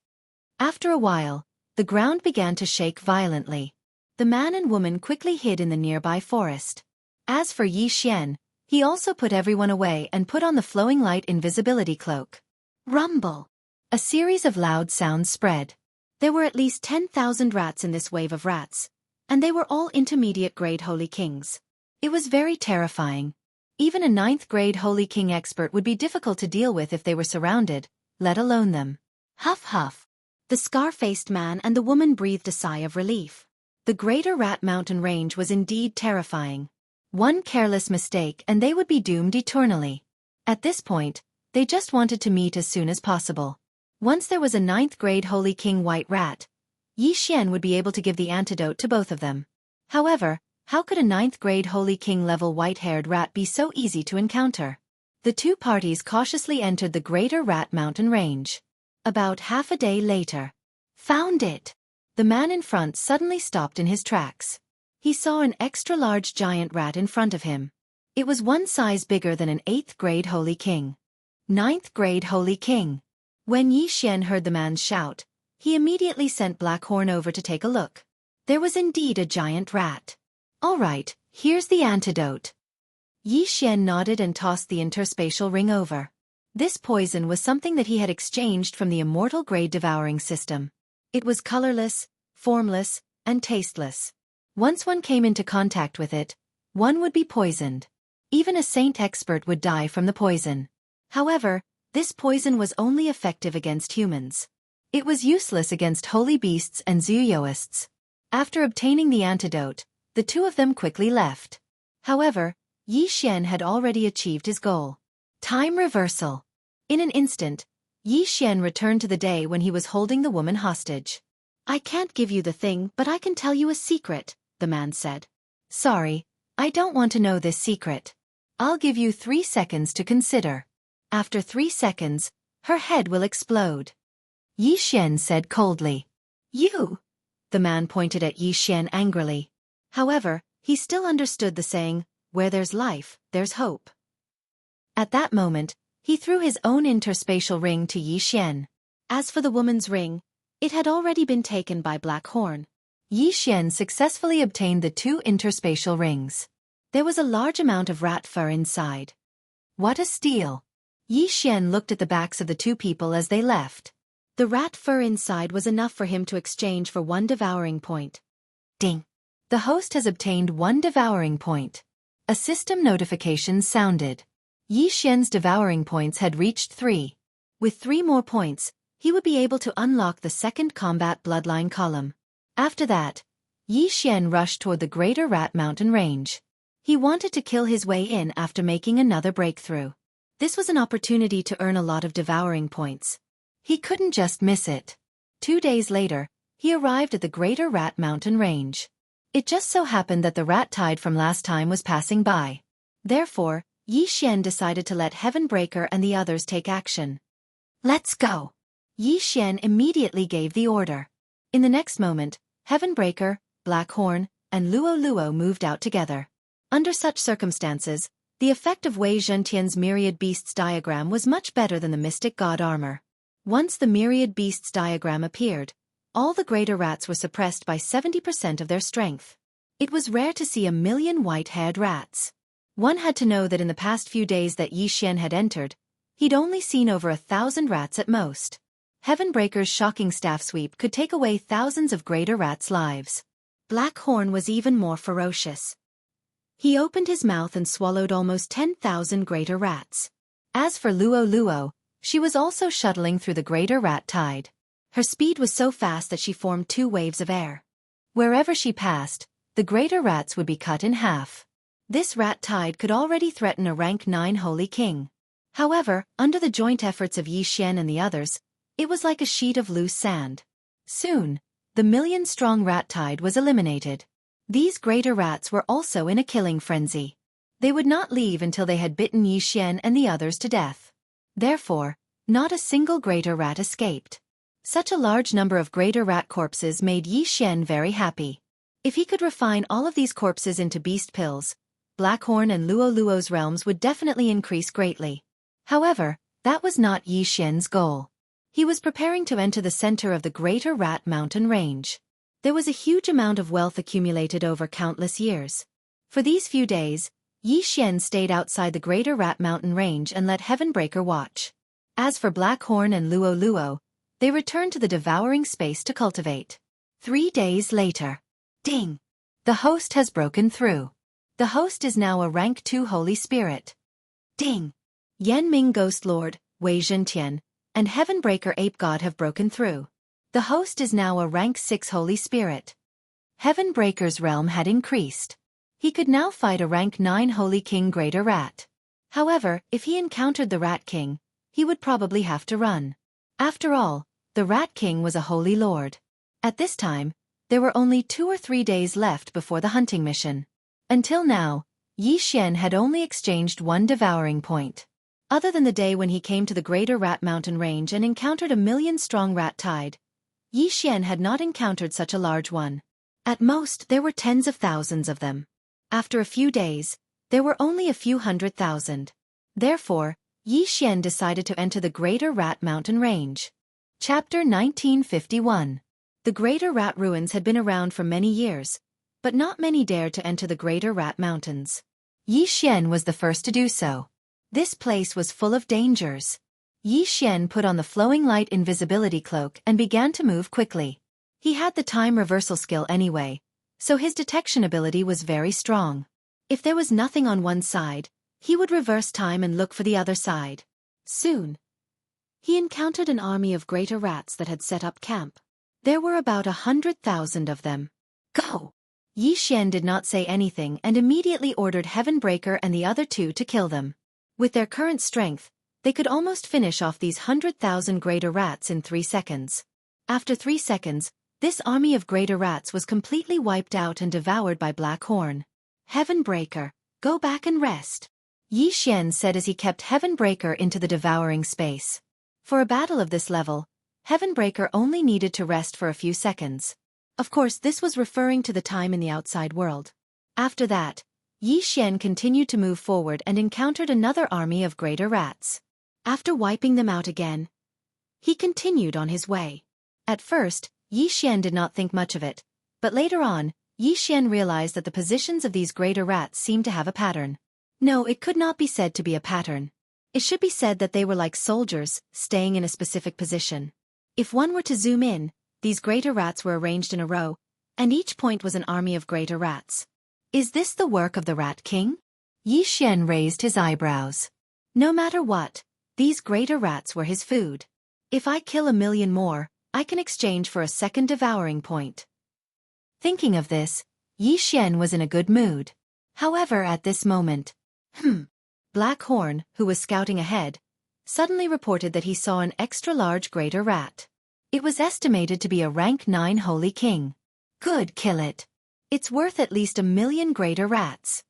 After a while, the ground began to shake violently. The man and woman quickly hid in the nearby forest. As for Xian, he also put everyone away and put on the flowing light invisibility cloak. Rumble. A series of loud sounds spread. There were at least 10,000 rats in this wave of rats, and they were all intermediate grade Holy Kings. It was very terrifying. Even a 9th grade Holy King expert would be difficult to deal with if they were surrounded, let alone them. Huff huff. The scar-faced man and the woman breathed a sigh of relief. The Greater Rat Mountain Range was indeed terrifying. One careless mistake and they would be doomed eternally. At this point, they just wanted to meet as soon as possible. Once there was a 9th grade Holy King White Rat, Xian would be able to give the antidote to both of them. However, how could a 9th grade Holy King level white-haired rat be so easy to encounter? The two parties cautiously entered the Greater Rat Mountain Range. About half a day later. Found it! The man in front suddenly stopped in his tracks. He saw an extra-large giant rat in front of him. It was one size bigger than an 8th grade Holy King. 9th grade Holy King. When Xian heard the man's shout, he immediately sent Black Horn over to take a look. There was indeed a giant rat. All right, here's the antidote. Xian nodded and tossed the interspatial ring over. This poison was something that he had exchanged from the immortal grade devouring system. It was colorless, formless, and tasteless. Once one came into contact with it, one would be poisoned. Even a saint expert would die from the poison. However, this poison was only effective against humans. It was useless against holy beasts and zooyoists. After obtaining the antidote, the two of them quickly left. However, Xian had already achieved his goal. Time reversal. In an instant, Xian returned to the day when he was holding the woman hostage. "I can't give you the thing, but I can tell you a secret," the man said. Sorry, I don't want to know this secret. I'll give you 3 seconds to consider. After 3 seconds, her head will explode. Yi Xian said coldly. You! The man pointed at Yi Xian angrily. However, he still understood the saying, where there's life, there's hope. At that moment, he threw his own interspatial ring to Yi Xian. As for the woman's ring, it had already been taken by Black Horn. Yi Xian successfully obtained the 2 interspatial rings. There was a large amount of rat fur inside. What a steal! Yi Xian looked at the backs of the 2 people as they left. The rat fur inside was enough for him to exchange for 1 devouring point. Ding! The host has obtained 1 devouring point. A system notification sounded. Yi Xian's devouring points had reached 3. With 3 more points, he would be able to unlock the 2nd combat bloodline column. After that, Yi Xian rushed toward the Greater Rat Mountain Range. He wanted to kill his way in after making another breakthrough. This was an opportunity to earn a lot of devouring points. He couldn't just miss it. 2 days later, he arrived at the Greater Rat Mountain Range. It just so happened that the rat tide from last time was passing by. Therefore, Yi Xian decided to let Heavenbreaker and the others take action. Let's go! Yi Xian immediately gave the order. In the next moment, Heavenbreaker, Blackhorn, and Luo moved out together. Under such circumstances, the effect of Wei Zhentian's Myriad Beasts diagram was much better than the Mystic God armor. Once the Myriad Beasts diagram appeared, all the greater rats were suppressed by 70% of their strength. It was rare to see 1,000,000 white-haired rats. One had to know that in the past few days that Yi Xian had entered, he'd only seen over 1,000 rats at most. Heavenbreaker's shocking staff sweep could take away thousands of greater rats' lives. Blackhorn was even more ferocious. He opened his mouth and swallowed almost 10,000 greater rats. As for Luo, she was also shuttling through the greater rat tide. Her speed was so fast that she formed 2 waves of air. Wherever she passed, the greater rats would be cut in half. This rat tide could already threaten a rank 9 Holy King. However, under the joint efforts of Yi Xian and the others, it was like a sheet of loose sand. Soon, the 1,000,000-strong rat tide was eliminated. These greater rats were also in a killing frenzy. They would not leave until they had bitten Yi Xian and the others to death. Therefore, not a single greater rat escaped. Such a large number of greater rat corpses made Yi Xian very happy. If he could refine all of these corpses into beast pills, Blackhorn and Luo's realms would definitely increase greatly. However, that was not Yi Xian's goal. He was preparing to enter the center of the Greater Rat Mountain Range. There was a huge amount of wealth accumulated over countless years. For these few days, Yi Xian stayed outside the Greater Rat Mountain Range and let Heavenbreaker watch. As for Blackhorn and Luo, they returned to the devouring space to cultivate. 3 days later. Ding! The host has broken through. The host is now a rank 2 Holy Spirit. Ding! Yanming Ghost Lord, Wei Zhentian, and Heavenbreaker Ape God have broken through. The host is now a rank 6 Holy Spirit. Heavenbreaker's realm had increased. He could now fight a rank 9 Holy King Greater Rat. However, if he encountered the Rat King, he would probably have to run. After all, the Rat King was a Holy Lord. At this time, there were only 2 or 3 days left before the hunting mission. Until now, Yi Xian had only exchanged 1 devouring point. Other than the day when he came to the Greater Rat Mountain Range and encountered a 1,000,000-strong rat tide, Yi Xian had not encountered such a large one. At most, there were tens of thousands of them. After a few days, there were only a few 100,000. Therefore, Yi Xian decided to enter the Greater Rat Mountain Range. Chapter 1951. The Greater Rat Ruins had been around for many years, but not many dared to enter the Greater Rat Mountains. Yi Xian was the first to do so. This place was full of dangers. Yi Xian put on the flowing light invisibility cloak and began to move quickly. He had the time reversal skill anyway, so his detection ability was very strong. If there was nothing on one side, he would reverse time and look for the other side. Soon, he encountered an army of greater rats that had set up camp. There were about 100,000 of them. Go! Yi Xian did not say anything and immediately ordered Heavenbreaker and the other 2 to kill them. With their current strength, they could almost finish off these 100,000 greater rats in 3 seconds. After 3 seconds, This army of greater rats was completely wiped out and devoured by Black Horn. Heavenbreaker, go back and rest, Yi Xian said as he kept Heavenbreaker into the devouring space. For a battle of this level, Heavenbreaker only needed to rest for a few seconds. Of course, this was referring to the time in the outside world. After that, Yi Xian continued to move forward and encountered another army of greater rats. After wiping them out again, he continued on his way. At first, Yi Xian did not think much of it, but later on, Yi Xian realized that the positions of these greater rats seemed to have a pattern. No, it could not be said to be a pattern. It should be said that they were like soldiers, staying in a specific position. If one were to zoom in, these greater rats were arranged in a row, and each point was an army of greater rats. Is this the work of the Rat King? Yi Xian raised his eyebrows. No matter what, these greater rats were his food. If I kill 1,000,000 more, I can exchange for a second devouring point. Thinking of this, Yi Xian was in a good mood. However, at this moment, Black Horn, who was scouting ahead, suddenly reported that he saw an extra-large greater rat. It was estimated to be a rank 9 holy king. Good, kill it. It's worth at least 1,000,000 greater rats.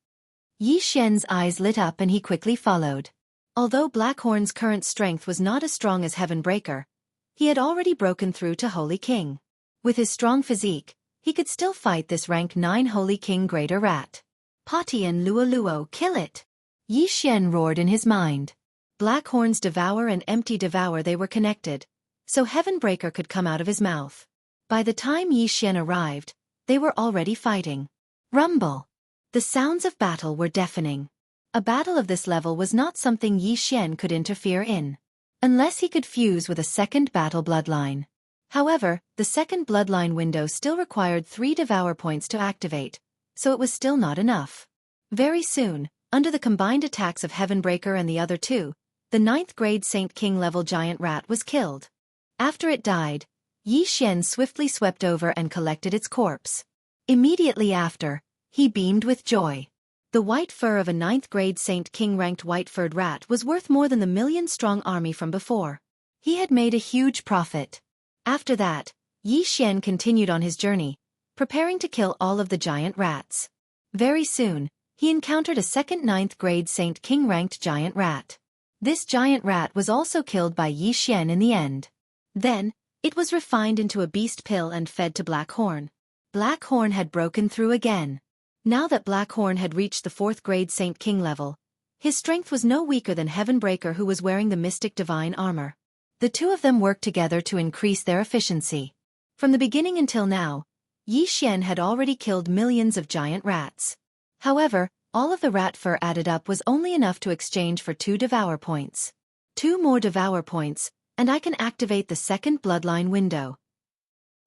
Yi Xian's eyes lit up and he quickly followed. Although Black Horn's current strength was not as strong as Heavenbreaker, he had already broken through to Holy King. With his strong physique, he could still fight this rank 9 Holy King greater rat. Pati and Luo, kill it! Yi Xian roared in his mind. Black Horn's devour and empty devour, they were connected, so Heavenbreaker could come out of his mouth. By the time Yi Xian arrived, they were already fighting. Rumble! The sounds of battle were deafening. A battle of this level was not something Yi Xian could interfere in, unless he could fuse with a second battle bloodline. However, the second bloodline window still required 3 devour points to activate, so it was still not enough. Very soon, under the combined attacks of Heavenbreaker and the other two, the 9th grade Saint King level giant rat was killed. After it died, Yi Xian swiftly swept over and collected its corpse. Immediately after, he beamed with joy. The white fur of a 9th grade Saint King ranked white-furred rat was worth more than the 1,000,000-strong army from before. He had made a huge profit. After that, Yi Xian continued on his journey, preparing to kill all of the giant rats. Very soon, he encountered a second 9th grade Saint King ranked giant rat. This giant rat was also killed by Yi Xian in the end. Then, it was refined into a beast pill and fed to Black Horn. Black Horn had broken through again. Now that Black Horn had reached the 4th grade Saint King level, his strength was no weaker than Heavenbreaker, who was wearing the mystic divine armor. The two of them worked together to increase their efficiency. From the beginning until now, Yi Xian had already killed millions of giant rats. However, all of the rat fur added up was only enough to exchange for 2 devour points. 2 more devour points, and I can activate the second bloodline window.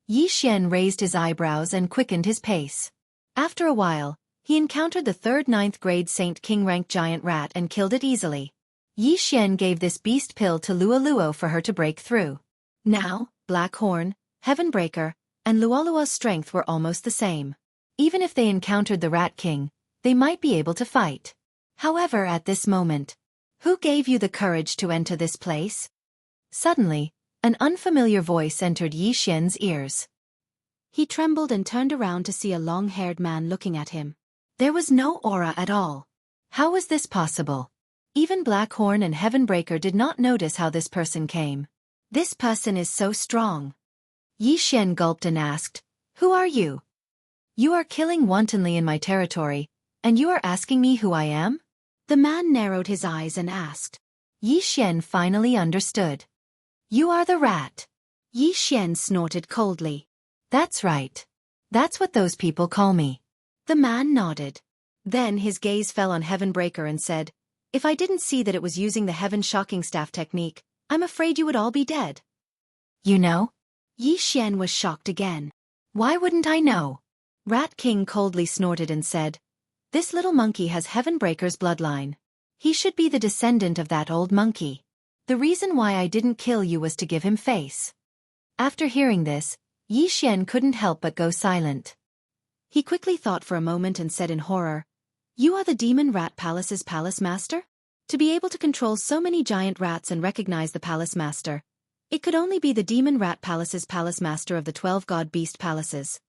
Yi Xian raised his eyebrows and quickened his pace. After a while, he encountered the third 9th grade Saint King ranked giant rat and killed it easily. Yi Xian gave this beast pill to Luo for her to break through. Now, Black Horn, Heavenbreaker, and Luo's strength were almost the same. Even if they encountered the Rat King, they might be able to fight. However, at this moment, who gave you the courage to enter this place? Suddenly, an unfamiliar voice entered Yi Xian's ears. He trembled and turned around to see a long-haired man looking at him. There was no aura at all. How was this possible? Even Black Horn and Heavenbreaker did not notice how this person came. This person is so strong. Yi Xian gulped and asked, "Who are you? You are killing wantonly in my territory, and you are asking me who I am?" The man narrowed his eyes and asked. Yi Xian finally understood. "You are the rat." Yi Xian snorted coldly. "That's right. That's what those people call me." The man nodded. Then his gaze fell on Heavenbreaker and said, "If I didn't see that it was using the Heaven Shocking Staff technique, I'm afraid you would all be dead." "You know?" Yi Xian was shocked again. "Why wouldn't I know?" Rat King coldly snorted and said, "This little monkey has Heavenbreaker's bloodline. He should be the descendant of that old monkey. The reason why I didn't kill you was to give him face." After hearing this, Yi Xian couldn't help but go silent. He quickly thought for a moment and said in horror, "You are the Demon Rat Palace's palace master? To be able to control so many giant rats and recognize the palace master, It could only be the Demon Rat Palace's palace master of the 12 god beast palaces.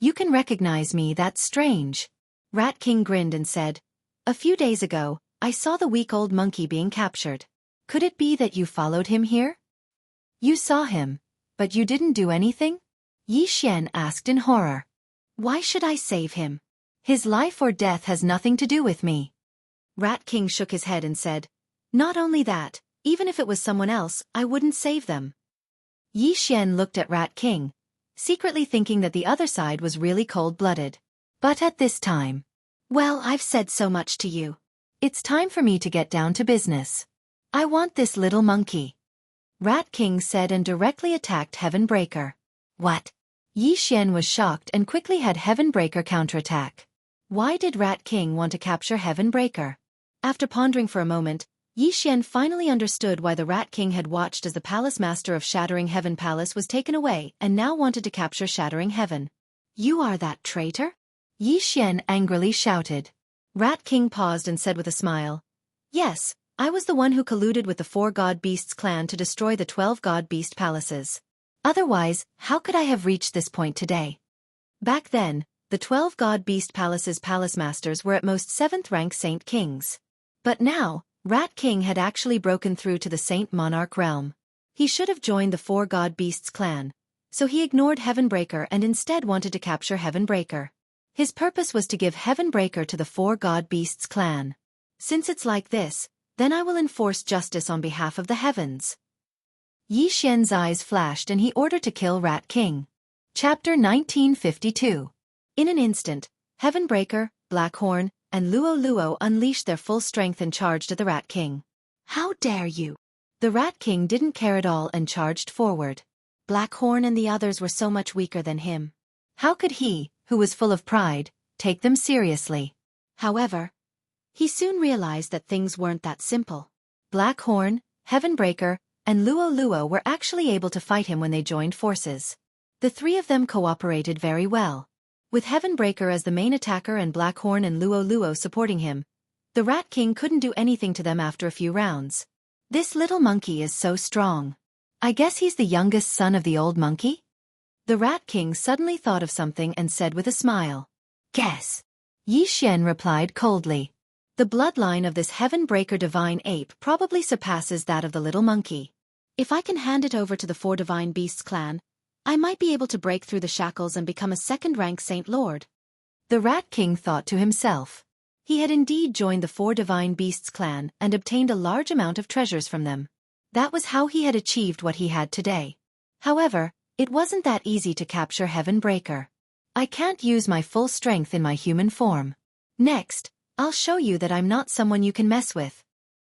You can recognize me, that's strange. Rat King grinned and said, a few days ago, I saw the weak old monkey being captured. Could it be that you followed him here? You saw him, but you didn't do anything? Yi Xian asked in horror. Why should I save him? His life or death has nothing to do with me. Rat King shook his head and said, not only that, even if it was someone else, I wouldn't save them. Yi Xian looked at Rat King, secretly thinking that the other side was really cold-blooded. But at this time, well, I've said so much to you. It's time for me to get down to business. I want this little monkey. Rat King said and directly attacked Heaven Breaker. What? Yi Xian was shocked and quickly had Heaven Breaker counterattack. Why did Rat King want to capture Heaven Breaker? After pondering for a moment, Yi Xian finally understood why the Rat King had watched as the palace master of Shattering Heaven Palace was taken away and now wanted to capture Shattering Heaven. You are that traitor? Yi Xian angrily shouted. Rat King paused and said with a smile, yes, I was the one who colluded with the 4 god beasts clan to destroy the 12 god beast palaces. Otherwise, how could I have reached this point today? Back then, the 12 god beast palaces palace masters were at most 7th rank saint kings. But now, Rat King had actually broken through to the saint monarch realm. He should have joined the 4 god beasts clan, so he ignored Heaven Breaker and instead wanted to capture Heaven Breaker. His purpose was to give Heaven Breaker to the 4 god beasts clan. Since it's like this, then I will enforce justice on behalf of the heavens. Yi Xian's eyes flashed and he ordered to kill Rat King. Chapter 1952. In an instant, Heaven Breaker, Blackhorn, and Luo Luo unleashed their full strength and charged at the Rat King. How dare you? The Rat King didn't care at all and charged forward. Blackhorn and the others were so much weaker than him. How could he, who was full of pride, take them seriously? However, he soon realized that things weren't that simple. Blackhorn, Heaven Breaker, and Luo Luo were actually able to fight him when they joined forces. The three of them cooperated very well. With Heaven Breaker as the main attacker and Blackhorn and Luo Luo supporting him, the Rat King couldn't do anything to them after a few rounds. This little monkey is so strong. I guess he's the youngest son of the old monkey? The Rat King suddenly thought of something and said with a smile. Guess. Yi Xian replied coldly. The bloodline of this Heaven Breaker divine ape probably surpasses that of the little monkey. If I can hand it over to the 4 divine beasts clan, I might be able to break through the shackles and become a 2nd-rank Saint Lord. The Rat King thought to himself. He had indeed joined the 4 divine beasts clan and obtained a large amount of treasures from them. That was how he had achieved what he had today. However, it wasn't that easy to capture Heaven Breaker. I can't use my full strength in my human form. Next, I'll show you that I'm not someone you can mess with.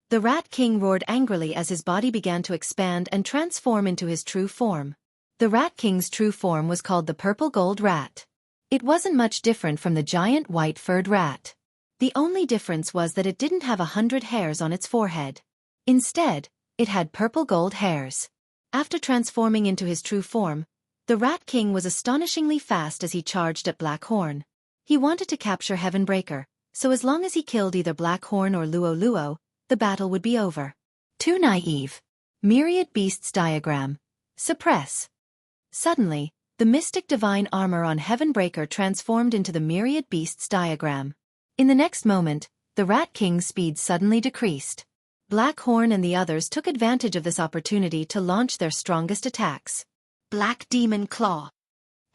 The Rat King roared angrily as his body began to expand and transform into his true form. The Rat King's true form was called the Purple Gold Rat. It wasn't much different from the giant white-furred rat. The only difference was that it didn't have 100 hairs on its forehead. Instead, it had purple gold hairs. After transforming into his true form, the Rat King was astonishingly fast as he charged at Blackhorn. He wanted to capture Heaven Breaker, so as long as he killed either Blackhorn or Luo Luo, the battle would be over. Too naive. Myriad Beasts Diagram. Suppress. Suddenly, the mystic divine armor on Heaven Breaker transformed into the Myriad Beasts Diagram. In the next moment, the Rat King's speed suddenly decreased. Blackhorn and the others took advantage of this opportunity to launch their strongest attacks. Black Demon Claw.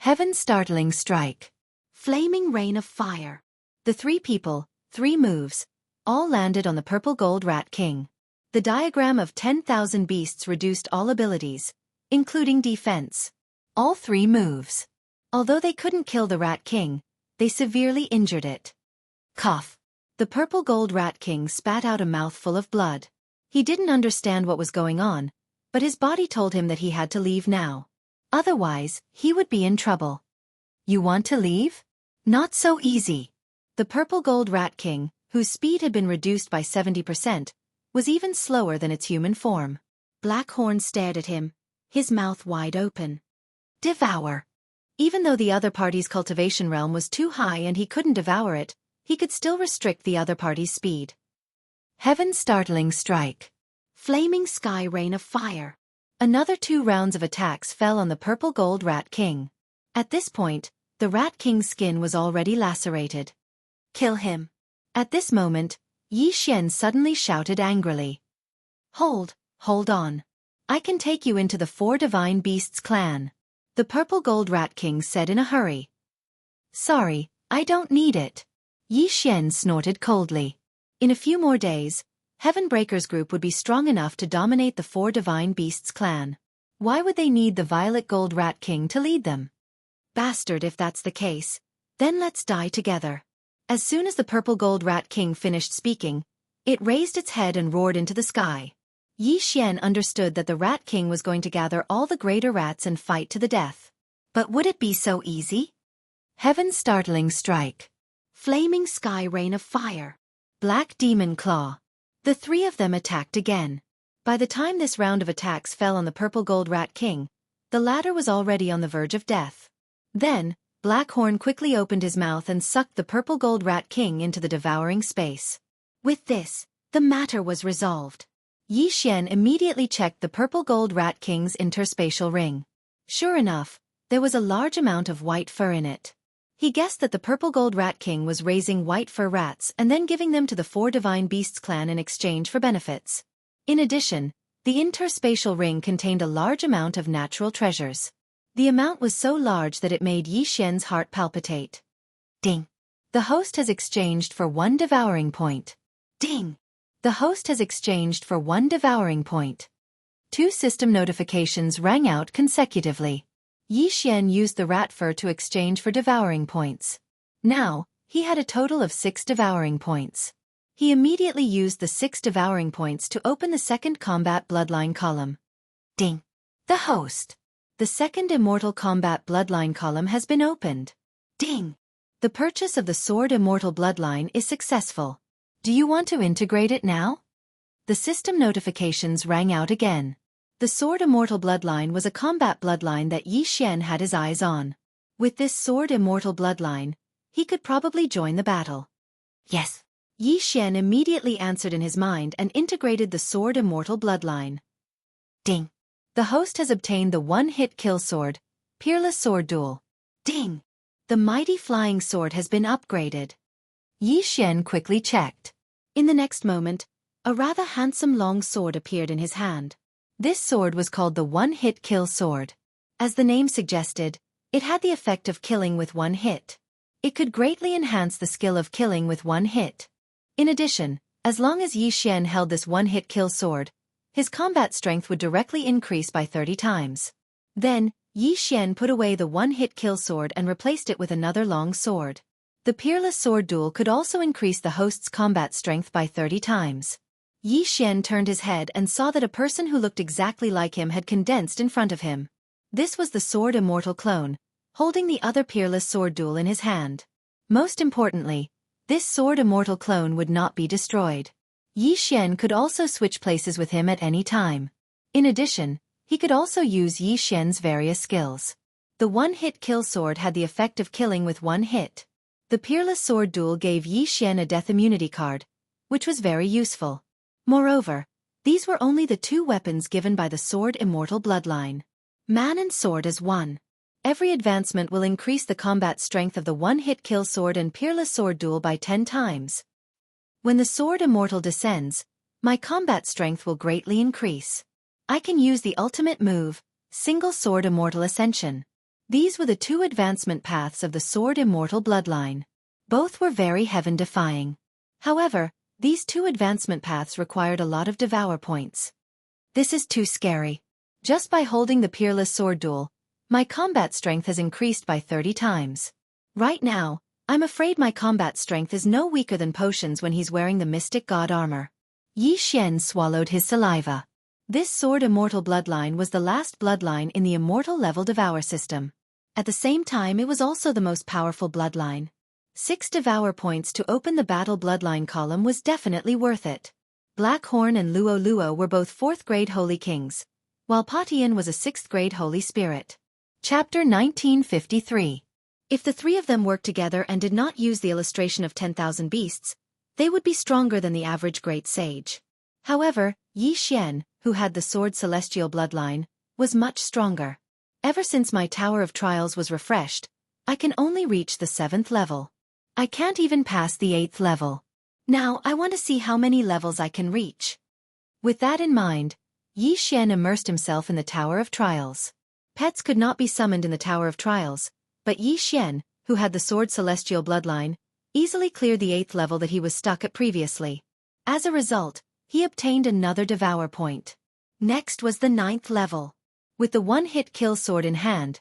Heaven's Startling Strike. Flaming Rain of Fire. The 3 people, 3 moves, all landed on the Purple Gold Rat King. The diagram of 10,000 beasts reduced all abilities, including defense. All 3 moves. Although they couldn't kill the Rat King, they severely injured it. Cough. The Purple Gold Rat King spat out a mouthful of blood. He didn't understand what was going on, but his body told him that he had to leave now. Otherwise, he would be in trouble. You want to leave? Not so easy. The Purple Gold Rat King, whose speed had been reduced by 70%, was even slower than its human form. Blackhorn stared at him, his mouth wide open. Devour. Even though the other party's cultivation realm was too high and he couldn't devour it, he could still restrict the other party's speed. Heaven's Startling Strike. Flaming Sky Rain of Fire. Another 2 rounds of attacks fell on the purple gold Rat King. At this point, the Rat King's skin was already lacerated. Kill him. At this moment, Yi Xian suddenly shouted angrily. Hold on. I can take you into the 4 divine beasts clan. The purple gold Rat King said in a hurry. Sorry, I don't need it. Yi Xian snorted coldly. In a few more days, Heavenbreaker's group would be strong enough to dominate the 4 divine beasts clan. Why would they need the violet gold Rat King to lead them? Bastard, if that's the case, then let's die together. As soon as the purple gold Rat King finished speaking, it raised its head and roared into the sky. Yi Xian understood that the Rat King was going to gather all the greater rats and fight to the death. But would it be so easy? Heaven's startling strike. Flaming sky rain of fire. Black demon claw. The 3 of them attacked again. By the time this round of attacks fell on the purple gold Rat King, the latter was already on the verge of death. Then, Blackhorn quickly opened his mouth and sucked the purple gold Rat King into the devouring space. With this, the matter was resolved. Yi Xian immediately checked the purple gold Rat King's interspatial ring. Sure enough, there was a large amount of white fur in it. He guessed that the purple gold Rat King was raising white fur rats and then giving them to the 4 divine beasts clan in exchange for benefits. In addition, the interspatial ring contained a large amount of natural treasures. The amount was so large that it made Yi Xian's heart palpitate. Ding! The host has exchanged for 1 devouring point. Ding! The host has exchanged for 1 devouring point. 2 system notifications rang out consecutively. Yi Xian used the rat fur to exchange for devouring points. Now, he had a total of 6 devouring points. He immediately used the 6 devouring points to open the 2nd combat bloodline column. Ding! The host. The 2nd immortal combat bloodline column has been opened. Ding! The purchase of the sword immortal bloodline is successful. Do you want to integrate it now? The system notifications rang out again. The sword immortal bloodline was a combat bloodline that Yi Xian had his eyes on. With this sword immortal bloodline, he could probably join the battle. Yes. Yi Xian immediately answered in his mind and integrated the sword immortal bloodline. Ding! The host has obtained the 1-hit kill sword, Peerless Sword Duel. Ding! The mighty flying sword has been upgraded. Yi Xian quickly checked. In the next moment, a rather handsome long sword appeared in his hand. This sword was called the 1-hit kill sword. As the name suggested, it had the effect of killing with 1 hit. It could greatly enhance the skill of killing with 1 hit. In addition, as long as Yi Xian held this 1-hit kill sword, his combat strength would directly increase by 30 times. Then, Yi Xian put away the 1-hit kill sword and replaced it with another long sword. The Peerless Sword Duel could also increase the host's combat strength by 30 times. Yi Xian turned his head and saw that a person who looked exactly like him had condensed in front of him. This was the Sword Immortal clone, holding the other Peerless Sword Duel in his hand. Most importantly, this Sword Immortal clone would not be destroyed. Yi Xian could also switch places with him at any time. In addition, he could also use Yi Xian's various skills. The 1-hit kill sword had the effect of killing with 1 hit. The Peerless Sword Duel gave Yi Xian a death immunity card, which was very useful. Moreover, these were only the 2 weapons given by the Sword Immortal bloodline. Man and sword as one. Every advancement will increase the combat strength of the 1-hit kill sword and Peerless Sword Duel by 10 times. When the Sword Immortal descends, my combat strength will greatly increase. I can use the ultimate move, Single Sword Immortal Ascension. These were the 2 advancement paths of the Sword Immortal bloodline. Both were very heaven-defying. However, these 2 advancement paths required a lot of devour points. This is too scary. Just by holding the Peerless Sword Duel, my combat strength has increased by 30 times. Right now, I'm afraid my combat strength is no weaker than Potion's when he's wearing the Mystic God armor. Yi Xian swallowed his saliva. This Sword Immortal bloodline was the last bloodline in the Immortal level Devour system. At the same time, it was also the most powerful bloodline. 6 Devour points to open the Battle Bloodline column was definitely worth it. Blackhorn and Luo Luo were both 4th grade Holy Kings, while Patian was a 6th grade Holy Spirit. Chapter 1953. If the 3 of them worked together and did not use the illustration of 10,000 beasts, they would be stronger than the average Great Sage. However, Yi Xian, who had the sword celestial bloodline, was much stronger. Ever since my Tower of Trials was refreshed, I can only reach the 7th level. I can't even pass the 8th level. Now I want to see how many levels I can reach. With that in mind, Yi Xian immersed himself in the Tower of Trials. Pets could not be summoned in the Tower of Trials, but Yi Xian, who had the sword celestial bloodline, easily cleared the 8th level that he was stuck at previously. As a result, he obtained another Devour point. Next was the 9th level. With the one-hit kill sword in hand,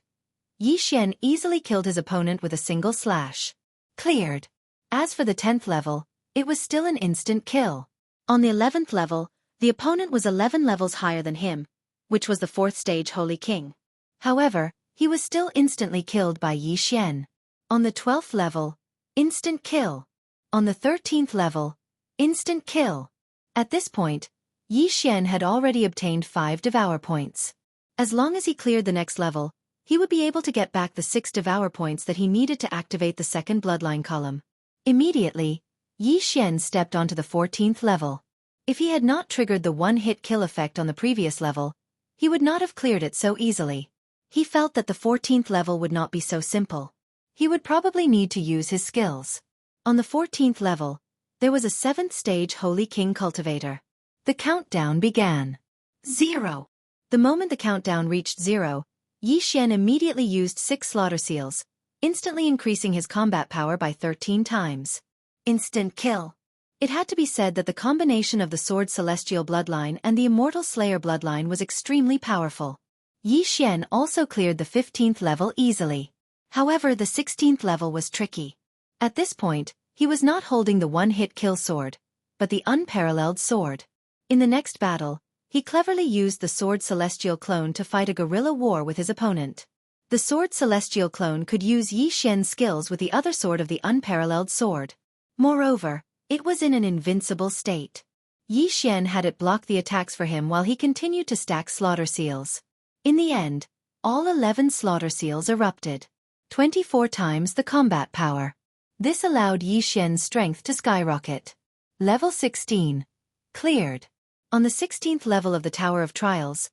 Yi Xian easily killed his opponent with a single slash. Cleared. As for the 10th level, it was still an instant kill. On the 11th level, the opponent was 11 levels higher than him, which was the 4th stage Holy King. However, he was still instantly killed by Yi Xian. On the 12th level, instant kill. On the 13th level, instant kill. At this point, Yi Xian had already obtained 5 Devour points. As long as he cleared the next level, he would be able to get back the 6 Devour points that he needed to activate the second bloodline column. Immediately, Yi Xian stepped onto the 14th level. If he had not triggered the one-hit kill effect on the previous level, he would not have cleared it so easily. He felt that the 14th level would not be so simple. He would probably need to use his skills. On the 14th level, there was a 7th stage Holy King Cultivator. The countdown began. 0. The moment the countdown reached 0, Yi Xian immediately used 6 Slaughter Seals, instantly increasing his combat power by 13 times. Instant kill. It had to be said that the combination of the Sword Celestial bloodline and the Immortal Slayer bloodline was extremely powerful. Yi Xian also cleared the 15th level easily. However, the 16th level was tricky. At this point, he was not holding the one-hit kill sword, but the unparalleled sword. In the next battle, he cleverly used the Sword Celestial clone to fight a guerrilla war with his opponent. The Sword Celestial clone could use Yi Xian's skills with the other sword of the unparalleled sword. Moreover, it was in an invincible state. Yi Xian had it block the attacks for him while he continued to stack Slaughter Seals. In the end, all 11 Slaughter Seals erupted. 24 times the combat power. This allowed Yi Xian's strength to skyrocket. Level 16. Cleared. On the 16th level of the Tower of Trials,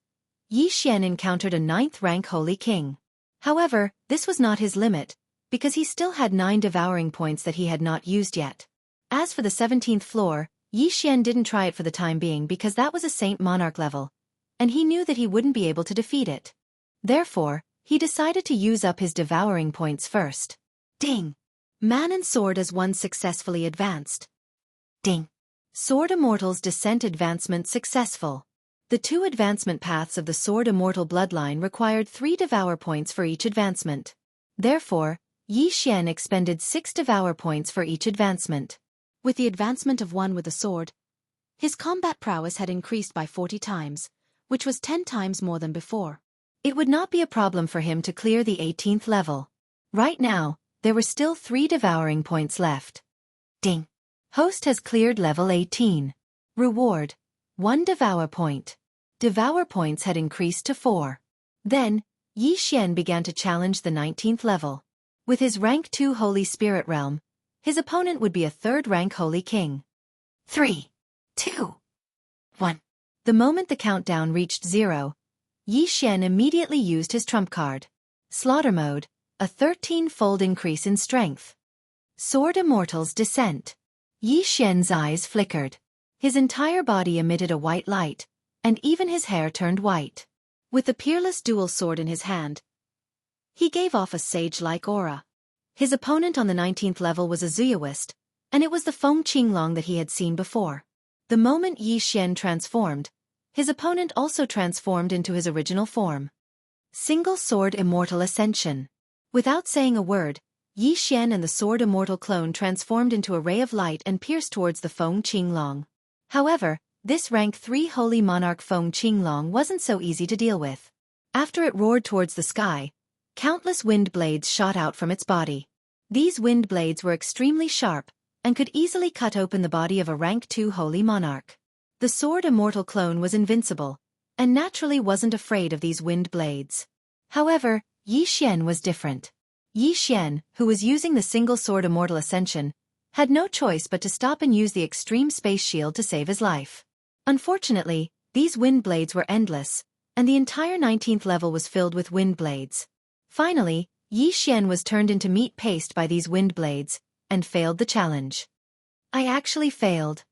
Yi Xian encountered a 9th rank Holy King. However, this was not his limit, because he still had 9 devouring points that he had not used yet. As for the 17th floor, Yi Xian didn't try it for the time being because that was a Saint Monarch level, and he knew that he wouldn't be able to defeat it. Therefore, he decided to use up his devouring points first. Ding! Man and Sword as one successfully advanced. Ding! Sword Immortal's descent advancement successful. The 2 advancement paths of the Sword Immortal bloodline required 3 Devour points for each advancement. Therefore, Yi Xian expended 6 Devour points for each advancement. With the advancement of one with a sword, his combat prowess had increased by 40 times, which was 10 times more than before. It would not be a problem for him to clear the 18th level. Right now, there were still 3 devouring points left. Ding! Host has cleared level 18. Reward: 1 Devour point. Devour points had increased to 4. Then, Yi Xian began to challenge the 19th level. With his rank 2 Holy Spirit Realm, his opponent would be a 3rd rank Holy King. 3, 2, 1. The moment the countdown reached 0, Yi Xian immediately used his trump card. Slaughter Mode, a 13-fold increase in strength. Sword Immortal's descent. Yi Xian's eyes flickered. His entire body emitted a white light, and even his hair turned white. With the peerless dual sword in his hand, he gave off a sage-like aura. His opponent on the 19th level was a Zuyoist, and it was the Feng Qinglong that he had seen before. The moment Yi Xian transformed, his opponent also transformed into his original form. Single Sword Immortal Ascension. Without saying a word, Yi Xian and the Sword Immortal clone transformed into a ray of light and pierced towards the Feng Qinglong. However, this rank 3 Holy Monarch Feng Qinglong wasn't so easy to deal with. After it roared towards the sky, countless wind blades shot out from its body. These wind blades were extremely sharp, and could easily cut open the body of a rank 2 Holy Monarch. The Sword Immortal clone was invincible, and naturally wasn't afraid of these wind blades. However, Yi Xian was different. Yi Xian, who was using the Single Sword Immortal Ascension, had no choice but to stop and use the Extreme Space Shield to save his life. Unfortunately, These wind blades were endless, and the entire 19th level was filled with wind blades. Finally, Yi Xian was turned into meat paste by these wind blades, and failed the challenge. I actually failed.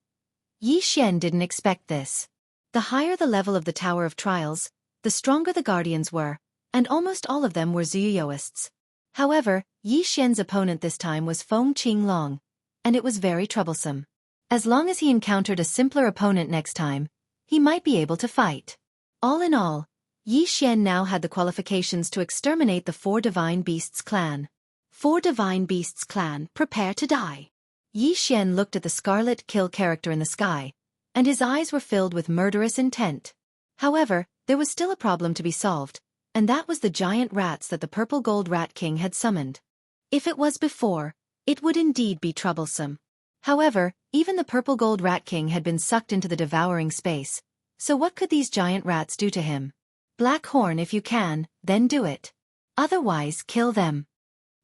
Yi Xian didn't expect this. The higher the level of the Tower of Trials, the stronger the guardians were, and almost all of them were Zuyoists. However, Yi Xian's opponent this time was Feng Qinglong, and it was very troublesome. As long as he encountered a simpler opponent next time, he might be able to fight. All in all, Yi Xian now had the qualifications to exterminate the 4 Divine Beasts clan. 4 Divine Beasts clan, prepare to die. Yi Xian looked at the scarlet kill character in the sky, and his eyes were filled with murderous intent. However, there was still a problem to be solved, and that was the giant rats that the Purple Gold Rat King had summoned. If it was before, it would indeed be troublesome. However, even the Purple Gold Rat King had been sucked into the devouring space, so what could these giant rats do to him? Black Horn, if you can, then do it. Otherwise, kill them.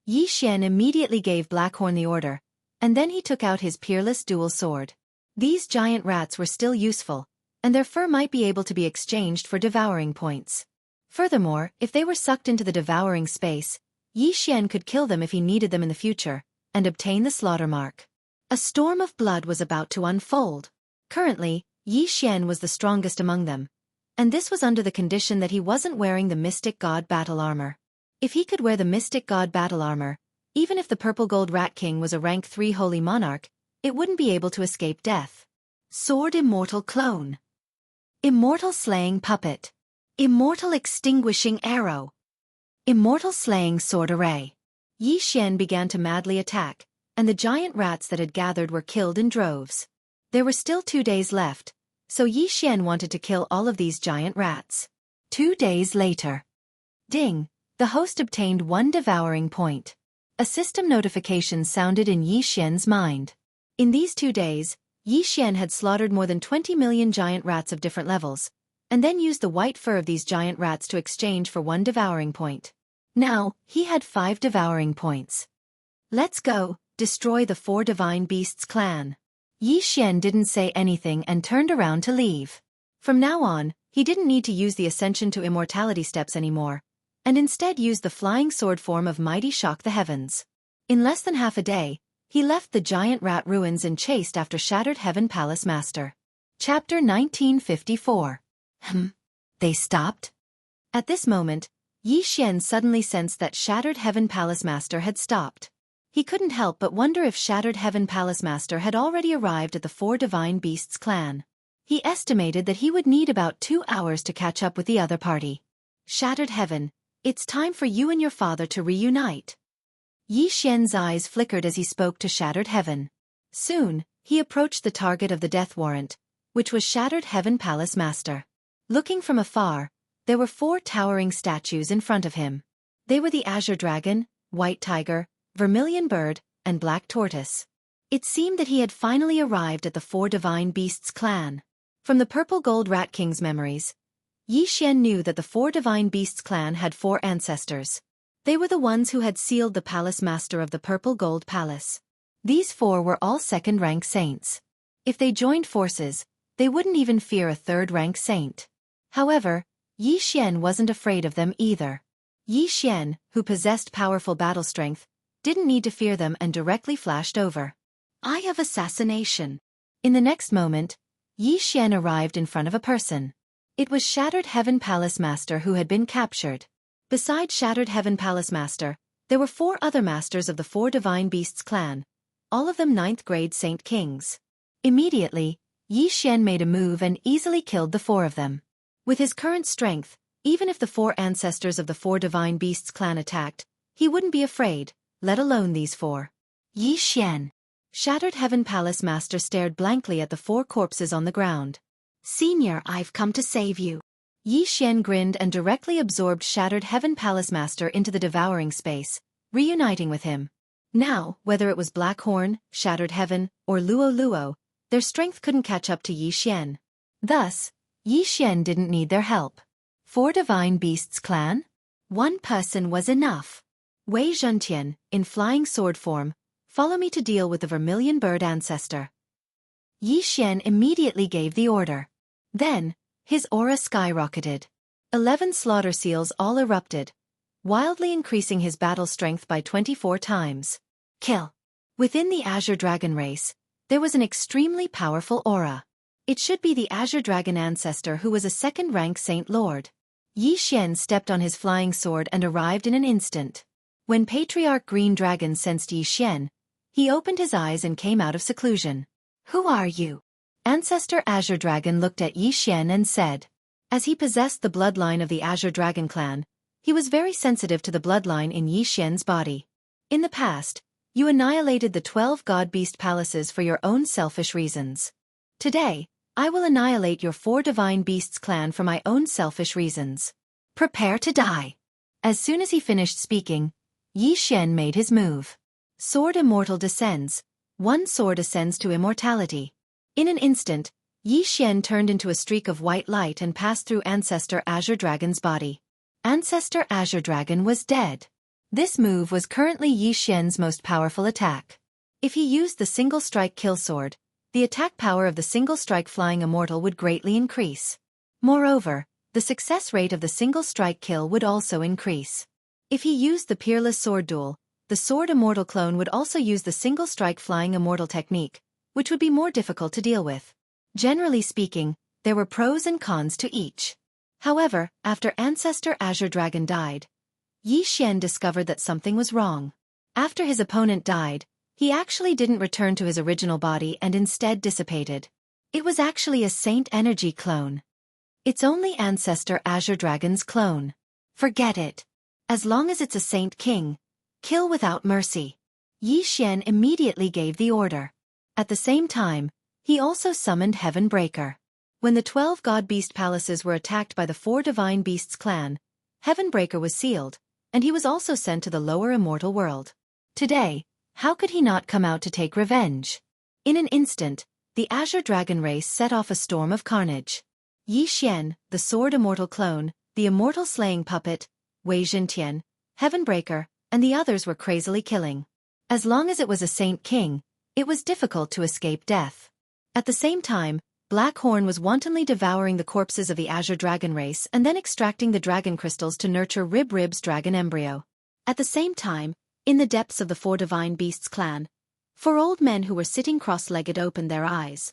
Yi Xian immediately gave Black Horn the order, and then he took out his peerless dual sword. These giant rats were still useful, and their fur might be able to be exchanged for devouring points. Furthermore, if they were sucked into the devouring space, Yi Xian could kill them if he needed them in the future, and obtain the slaughter mark. A storm of blood was about to unfold. Currently, Yi Xian was the strongest among them, and this was under the condition that he wasn't wearing the Mystic God battle armor. If he could wear the Mystic God battle armor, even if the Purple Gold Rat King was a rank 3 holy monarch, it wouldn't be able to escape death. Sword Immortal Clone. Immortal Slaying Puppet. Immortal Extinguishing Arrow. Immortal Slaying Sword Array. Yi Xian began to madly attack, and the giant rats that had gathered were killed in droves. There were still 2 days left, so Yi Xian wanted to kill all of these giant rats. 2 days later. Ding! The host obtained 1 devouring point. A system notification sounded in Yi Xian's mind. In these 2 days, Yi Xian had slaughtered more than 20 million giant rats of different levels, and then used the white fur of these giant rats to exchange for 1 devouring point. Now, he had 5 devouring points. Let's go, destroy the 4 Divine Beasts clan. Yi Xian didn't say anything and turned around to leave. From now on, he didn't need to use the Ascension to Immortality steps anymore, and instead used the flying sword form of Mighty Shock the Heavens. In less than half a day, he left the giant rat ruins and chased after Shattered Heaven Palace Master. Chapter 1954. They stopped? At this moment, Yi Xian suddenly sensed that Shattered Heaven Palace Master had stopped. He couldn't help but wonder if Shattered Heaven Palace Master had already arrived at the 4 Divine Beasts clan. He estimated that he would need about 2 hours to catch up with the other party. Shattered Heaven, it's time for you and your father to reunite. Yi Xian's eyes flickered as he spoke to Shattered Heaven. Soon, he approached the target of the death warrant, which was Shattered Heaven Palace Master. Looking from afar, there were 4 towering statues in front of him. They were the Azure Dragon, White Tiger, Vermilion Bird, and Black Tortoise. It seemed that he had finally arrived at the 4 Divine Beasts clan. From the Purple Gold Rat King's memories, Yi Xian knew that the 4 Divine Beasts clan had 4 ancestors. They were the ones who had sealed the Palace Master of the Purple Gold Palace. These 4 were all second-rank saints. If they joined forces, they wouldn't even fear a third-rank saint. However, Yi Xian wasn't afraid of them either. Yi Xian, who possessed powerful battle strength, didn't need to fear them and directly flashed over. Eye of Assassination. In the next moment, Yi Xian arrived in front of a person. It was Shattered Heaven Palace Master who had been captured. Besides Shattered Heaven Palace Master, there were 4 other masters of the 4 Divine Beasts clan, all of them 9th grade Saint Kings. Immediately, Yi Xian made a move and easily killed the 4 of them. With his current strength, even if the 4 ancestors of the 4 Divine Beasts clan attacked, he wouldn't be afraid, let alone these 4. Yi Xian. Shattered Heaven Palace Master stared blankly at the 4 corpses on the ground. Senior, I've come to save you. Yi Xian grinned and directly absorbed Shattered Heaven Palace Master into the devouring space, reuniting with him. Now, whether it was Black Horn, Shattered Heaven, or Luo Luo, their strength couldn't catch up to Yi Xian. Thus, Yi Xian didn't need their help. 4 Divine Beasts clan? 1 person was enough. Wei Zhentian, in flying sword form, follow me to deal with the Vermilion Bird ancestor. Yi Xian immediately gave the order. Then, His aura skyrocketed. 11 slaughter seals all erupted, wildly increasing his battle strength by 24 times. Kill. Within the Azure Dragon race, there was an extremely powerful aura. It should be the Azure Dragon ancestor who was a second-rank Saint Lord. Yi Xian stepped on his flying sword and arrived in an instant. When Patriarch Green Dragon sensed Yi Xian, he opened his eyes and came out of seclusion. Who are you? Ancestor Azure Dragon looked at Yi Xian and said. As he possessed the bloodline of the Azure Dragon clan, he was very sensitive to the bloodline in Yi Xian's body. In the past, you annihilated the 12 god-beast palaces for your own selfish reasons. Today, I will annihilate your 4 divine beasts clan for my own selfish reasons. Prepare to die. As soon as he finished speaking, Yi Xian made his move. Sword Immortal descends. One sword ascends to immortality. In an instant, Yi Xian turned into a streak of white light and passed through Ancestor Azure Dragon's body. Ancestor Azure Dragon was dead. This move was currently Yi Xian's most powerful attack. If he used the single strike kill sword, the attack power of the single strike flying immortal would greatly increase. Moreover, the success rate of the single strike kill would also increase. If he used the peerless sword duel, the sword immortal clone would also use the single strike flying immortal technique, which would be more difficult to deal with. Generally speaking, there were pros and cons to each. However, after Ancestor Azure Dragon died, Yi Xian discovered that something was wrong. After his opponent died, he actually didn't return to his original body and instead dissipated. It was actually a Saint Energy clone. It's only Ancestor Azure Dragon's clone. Forget it. As long as it's a Saint King, kill without mercy. Yi Xian immediately gave the order. At the same time, he also summoned Heaven Breaker. When the 12 god-beast palaces were attacked by the 4 divine beasts clan, Heaven Breaker was sealed, and he was also sent to the lower immortal world. Today, how could he not come out to take revenge? In an instant, the Azure Dragon race set off a storm of carnage. Yi Xian, the sword immortal clone, the immortal slaying puppet, Wei Zhentian, Heaven Breaker, and the others were crazily killing. As long as it was a Saint King, it was difficult to escape death. At the same time, Black Horn was wantonly devouring the corpses of the Azure Dragon race and then extracting the dragon crystals to nurture Rib's dragon embryo. At the same time, in the depths of the 4 divine beasts clan, 4 old men who were sitting cross-legged opened their eyes.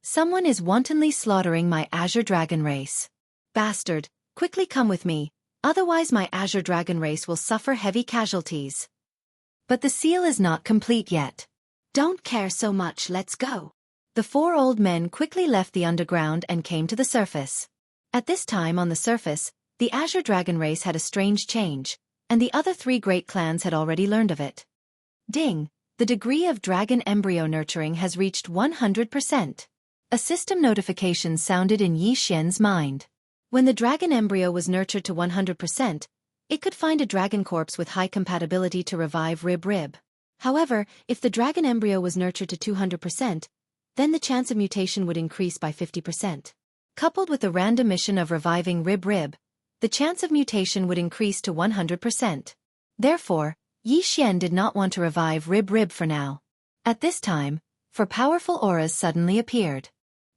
Someone is wantonly slaughtering my Azure Dragon race. Bastard, quickly come with me, otherwise my Azure Dragon race will suffer heavy casualties. But the seal is not complete yet. Don't care so much, let's go. The 4 old men quickly left the underground and came to the surface. At this time on the surface, the Azure Dragon race had a strange change, and the other 3 great clans had already learned of it. Ding! The degree of dragon embryo nurturing has reached 100%. A system notification sounded in Yi Xian's mind. When the dragon embryo was nurtured to 100%, it could find a dragon corpse with high compatibility to revive Rib. However, if the dragon embryo was nurtured to 200%, then the chance of mutation would increase by 50%. Coupled with the random mission of reviving Rib, the chance of mutation would increase to 100%. Therefore, Yi Xian did not want to revive Rib for now. At this time, 4 powerful auras suddenly appeared.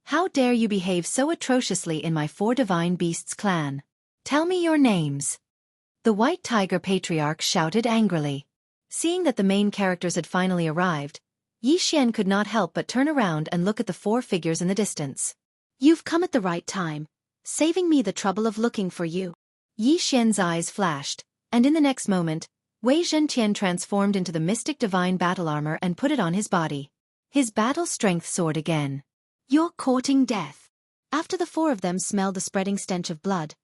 How dare you behave so atrociously in my 4 divine beasts clan? Tell me your names. The White Tiger Patriarch shouted angrily. Seeing that the main characters had finally arrived, Yi Xian could not help but turn around and look at the 4 figures in the distance. You've come at the right time, saving me the trouble of looking for you. Yi Xian's eyes flashed, and in the next moment, Wei Zhentian transformed into the mystic divine battle armor and put it on his body. His battle strength soared again. You're courting death. After the 4 of them smelled the spreading stench of blood,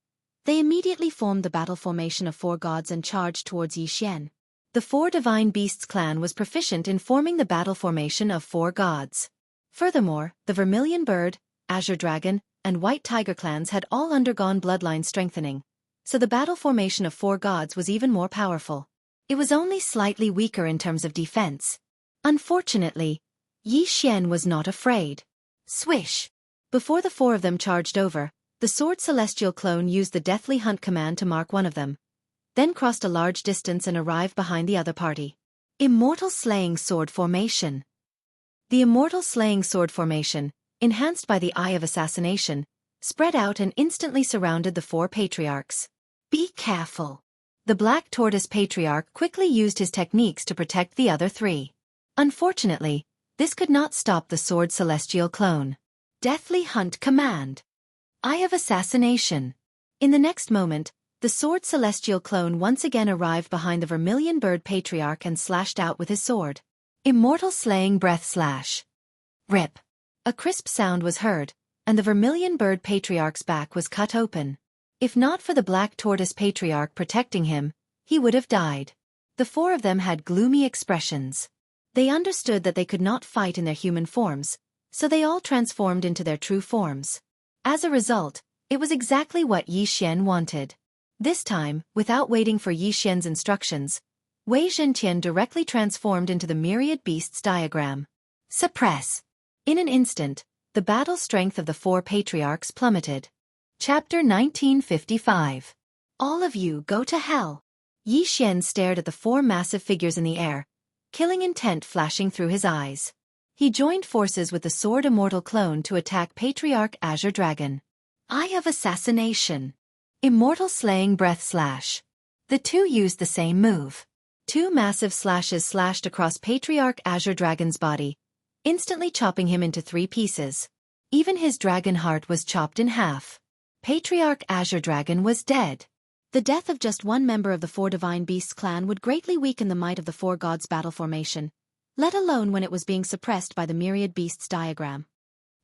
they immediately formed the battle formation of 4 gods and charged towards Yi Xian. The 4 divine beasts clan was proficient in forming the battle formation of 4 gods. Furthermore, the Vermilion Bird, Azure Dragon, and White Tiger clans had all undergone bloodline strengthening, so the battle formation of 4 gods was even more powerful. It was only slightly weaker in terms of defense. Unfortunately, Yi Xian was not afraid. Swish! Before the 4 of them charged over, the Sword Celestial clone used the Deathly Hunt command to mark one of them, then crossed a large distance and arrived behind the other party. Immortal Slaying Sword Formation. The Immortal Slaying Sword Formation, enhanced by the Eye of Assassination, spread out and instantly surrounded the four patriarchs. Be careful. The Black Tortoise Patriarch quickly used his techniques to protect the other three. Unfortunately, this could not stop the Sword Celestial clone. Deathly Hunt Command. Eye of Assassination. In the next moment, the Sword Celestial clone once again arrived behind the Vermilion Bird Patriarch and slashed out with his sword. Immortal Slaying Breath Slash. Rip. A crisp sound was heard, and the Vermilion Bird Patriarch's back was cut open. If not for the Black Tortoise Patriarch protecting him, he would have died. The four of them had gloomy expressions. They understood that they could not fight in their human forms, so they all transformed into their true forms. As a result, it was exactly what Yi Xian wanted. This time, without waiting for Yi Xian's instructions, Wei Zhentian directly transformed into the myriad beasts diagram. Suppress. In an instant, the battle strength of the four patriarchs plummeted. Chapter 1955. All of you go to hell. Yi Xian stared at the four massive figures in the air, killing intent flashing through his eyes. He joined forces with the Sword Immortal clone to attack Patriarch Azure Dragon. Eye of Assassination. Immortal Slaying Breath Slash. The two used the same move. Two massive slashes slashed across Patriarch Azure Dragon's body, instantly chopping him into 3 pieces. Even his dragon heart was chopped in half. Patriarch Azure Dragon was dead. The death of just one member of the Four Divine Beasts clan would greatly weaken the might of the Four Gods battle formation, let alone when it was being suppressed by the myriad beasts diagram.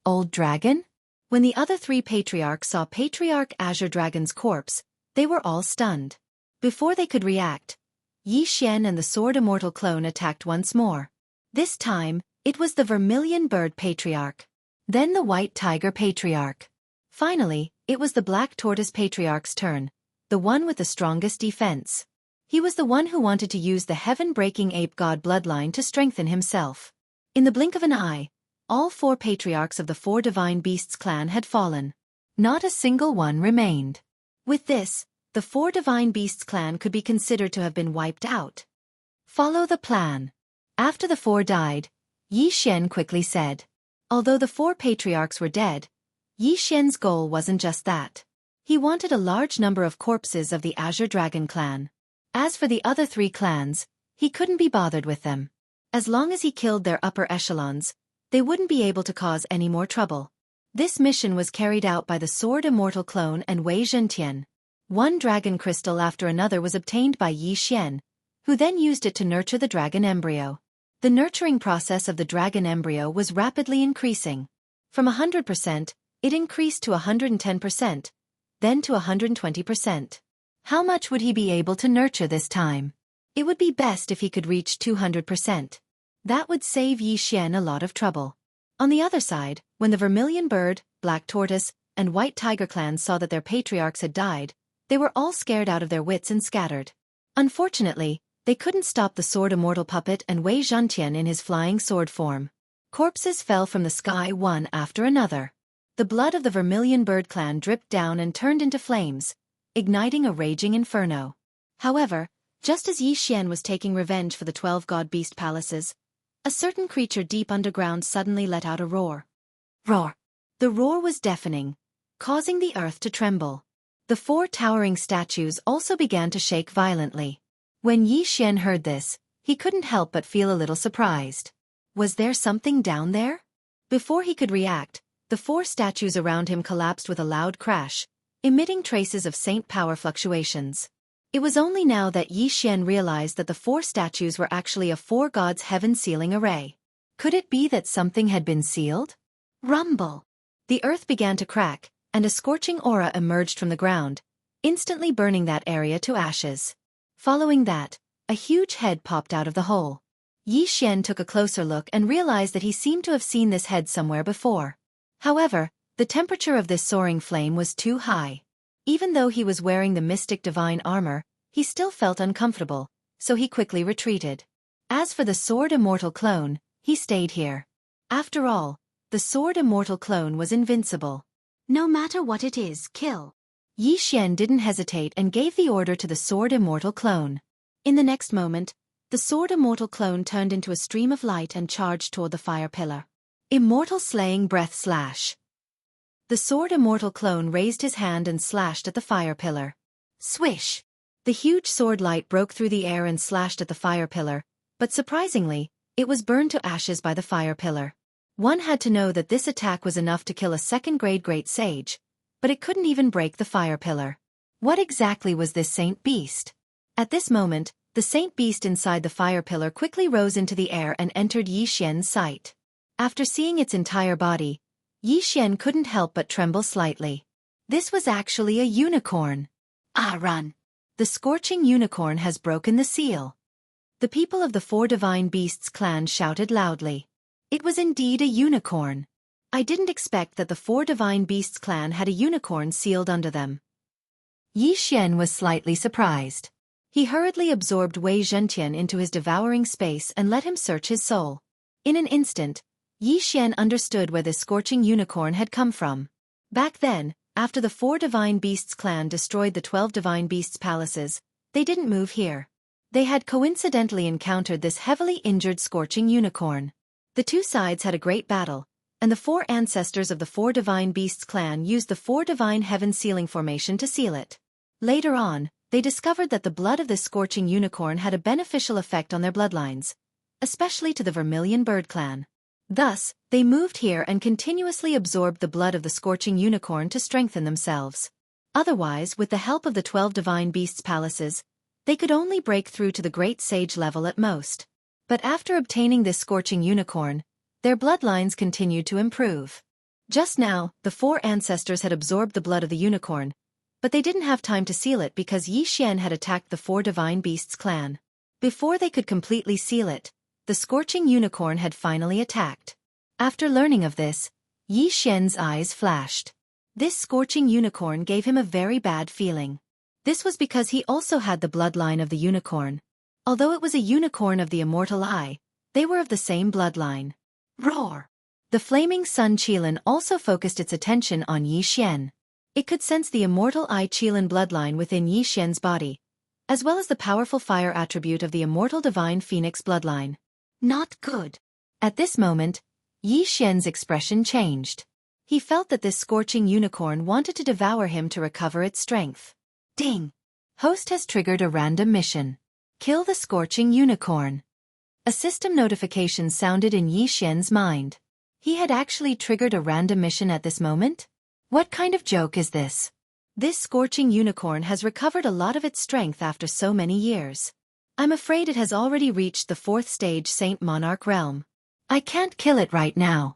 Old Dragon? When the other 3 patriarchs saw Patriarch Azure Dragon's corpse, they were all stunned. Before they could react, Yi Xian and the Sword Immortal clone attacked once more. This time, it was the Vermilion Bird Patriarch. Then the White Tiger Patriarch. Finally, it was the Black Tortoise Patriarch's turn, the one with the strongest defense. He was the one who wanted to use the heaven-breaking ape god bloodline to strengthen himself. In the blink of an eye, all 4 patriarchs of the Four Divine Beasts clan had fallen. Not a single one remained. With this, the Four Divine Beasts clan could be considered to have been wiped out. Follow the plan. After the 4 died, Yi Xian quickly said. Although the 4 patriarchs were dead, Yi Xian's goal wasn't just that. He wanted a large number of corpses of the Azure Dragon clan. As for the other 3 clans, he couldn't be bothered with them. As long as he killed their upper echelons, they wouldn't be able to cause any more trouble. This mission was carried out by the Sword Immortal clone and Wei Zhentian. One dragon crystal after another was obtained by Yi Xian, who then used it to nurture the dragon embryo. The nurturing process of the dragon embryo was rapidly increasing. From 100%, it increased to 110%, then to 120%. How much would he be able to nurture this time? It would be best if he could reach 200%. That would save Yi Xian a lot of trouble. On the other side, when the Vermilion Bird, Black Tortoise, and White Tiger clans saw that their patriarchs had died, they were all scared out of their wits and scattered. Unfortunately, they couldn't stop the Sword Immortal puppet and Wei Zhentian in his flying sword form. Corpses fell from the sky one after another. The blood of the Vermilion Bird clan dripped down and turned into flames, igniting a raging inferno. However, just as Yi Xian was taking revenge for the 12 god beast palaces, a certain creature deep underground suddenly let out a roar. Roar! The roar was deafening, causing the earth to tremble. The 4 towering statues also began to shake violently. When Yi Xian heard this, he couldn't help but feel a little surprised. Was there something down there? Before he could react, the 4 statues around him collapsed with a loud crash, emitting traces of saint power fluctuations. It was only now that Yi Xian realized that the 4 statues were actually a 4 gods heaven sealing array. Could it be that something had been sealed? Rumble! The earth began to crack, and a scorching aura emerged from the ground, instantly burning that area to ashes. Following that, a huge head popped out of the hole. Yi Xian took a closer look and realized that he seemed to have seen this head somewhere before. However, the temperature of this soaring flame was too high. Even though he was wearing the mystic divine armor, he still felt uncomfortable, so he quickly retreated. As for the Sword Immortal clone, he stayed here. After all, the Sword Immortal clone was invincible. No matter what it is, kill. Yi Xian didn't hesitate and gave the order to the Sword Immortal clone. In the next moment, the Sword Immortal clone turned into a stream of light and charged toward the fire pillar. Immortal Slaying Breath Slash. The sword immortal clone raised his hand and slashed at the fire pillar. Swish! The huge sword light broke through the air and slashed at the fire pillar, but surprisingly, it was burned to ashes by the fire pillar. One had to know that this attack was enough to kill a second-grade great sage, but it couldn't even break the fire pillar. What exactly was this saint beast? At this moment, the saint beast inside the fire pillar quickly rose into the air and entered Yi Xian's sight. After seeing its entire body, Yi Xian couldn't help but tremble slightly. This was actually a unicorn. Ah, run! The scorching unicorn has broken the seal. The people of the four divine beasts clan shouted loudly. It was indeed a unicorn. I didn't expect that the four divine beasts clan had a unicorn sealed under them. Yi Xian was slightly surprised. He hurriedly absorbed Wei Zhentian into his devouring space and let him search his soul. In an instant, Yi Xian understood where this scorching unicorn had come from. Back then, after the four divine beasts clan destroyed the 12 divine beasts palaces, they didn't move here. They had coincidentally encountered this heavily injured scorching unicorn. The two sides had a great battle, and the four ancestors of the four divine beasts clan used the four divine heaven sealing formation to seal it. Later on, they discovered that the blood of this scorching unicorn had a beneficial effect on their bloodlines, especially to the Vermilion Bird clan. Thus, they moved here and continuously absorbed the blood of the scorching unicorn to strengthen themselves. Otherwise, with the help of the 12 divine beasts palaces, they could only break through to the great sage level at most. But after obtaining this scorching unicorn, their bloodlines continued to improve. Just now, the four ancestors had absorbed the blood of the unicorn, but they didn't have time to seal it because Yi Xian had attacked the four divine beasts clan. Before they could completely seal it, the scorching unicorn had finally attacked. After learning of this, Yi Xian's eyes flashed. This scorching unicorn gave him a very bad feeling. This was because he also had the bloodline of the unicorn. Although it was a unicorn of the immortal eye, they were of the same bloodline. Roar! The flaming sun Qilin also focused its attention on Yi Xian. It could sense the immortal eye Qilin bloodline within Yi Xian's body, as well as the powerful fire attribute of the immortal divine phoenix bloodline. Not good. At this moment, Yi Xian's expression changed. He felt that this scorching unicorn wanted to devour him to recover its strength. Ding! Host has triggered a random mission. Kill the scorching unicorn. A system notification sounded in Yi Xian's mind. He had actually triggered a random mission at this moment? What kind of joke is this? This scorching unicorn has recovered a lot of its strength after so many years. I'm afraid it has already reached the 4th stage Saint Monarch realm. I can't kill it right now.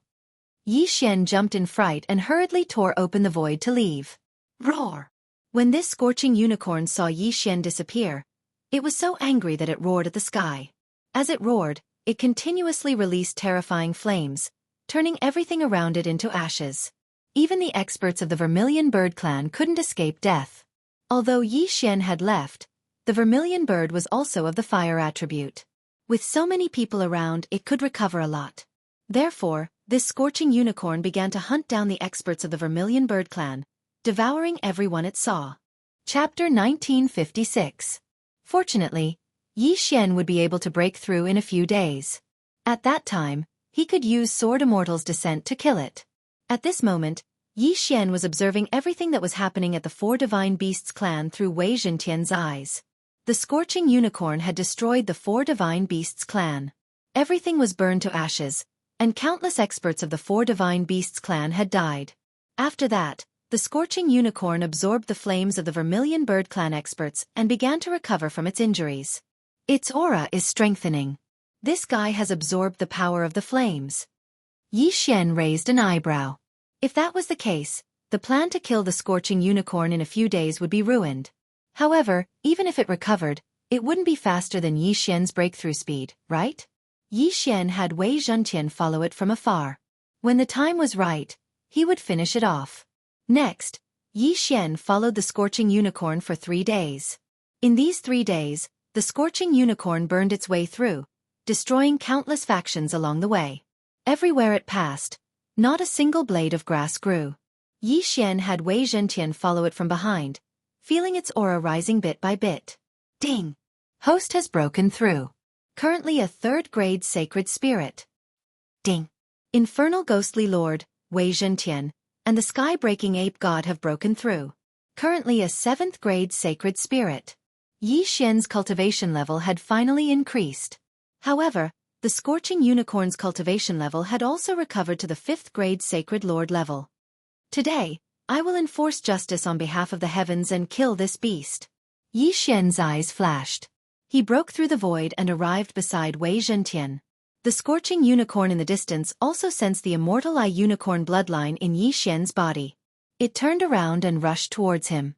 Yi Xian jumped in fright and hurriedly tore open the void to leave. Roar! When this scorching unicorn saw Yi Xian disappear, it was so angry that it roared at the sky. As it roared, it continuously released terrifying flames, turning everything around it into ashes. Even the experts of the Vermilion Bird clan couldn't escape death. Although Yi Xian had left, the Vermilion Bird was also of the fire attribute. With so many people around, it could recover a lot. Therefore, this scorching unicorn began to hunt down the experts of the Vermilion Bird clan, devouring everyone it saw. Chapter 1956. Fortunately, Yi Xian would be able to break through in a few days. At that time, he could use Sword Immortal's descent to kill it. At this moment, Yi Xian was observing everything that was happening at the Four Divine Beasts clan through Wei Zhentian's eyes. The scorching unicorn had destroyed the Four Divine Beasts clan. Everything was burned to ashes, and countless experts of the Four Divine Beasts clan had died. After that, the scorching unicorn absorbed the flames of the Vermilion Bird clan experts and began to recover from its injuries. Its aura is strengthening. This guy has absorbed the power of the flames. Yi Xian raised an eyebrow. If that was the case, the plan to kill the scorching unicorn in a few days would be ruined. However, even if it recovered, it wouldn't be faster than Yi Xian's breakthrough speed, right? Yi Xian had Wei Zhentian follow it from afar. When the time was right, he would finish it off. Next, Yi Xian followed the scorching unicorn for 3 days. In these 3 days, the scorching unicorn burned its way through, destroying countless factions along the way. Everywhere it passed, not a single blade of grass grew. Yi Xian had Wei Zhentian follow it from behind, feeling its aura rising bit by bit. Ding! Host has broken through. Currently a 3rd-grade sacred spirit. Ding! Infernal ghostly lord, Wei Zhentian, and the sky-breaking ape god have broken through. Currently a 7th grade sacred spirit. Yi Xian's cultivation level had finally increased. However, the scorching unicorn's cultivation level had also recovered to the 5th grade sacred lord level. Today, I will enforce justice on behalf of the heavens and kill this beast. Yi Xian's eyes flashed. He broke through the void and arrived beside Wei Zhentian. The scorching unicorn in the distance also sensed the immortal eye unicorn bloodline in Yi Xian's body. It turned around and rushed towards him.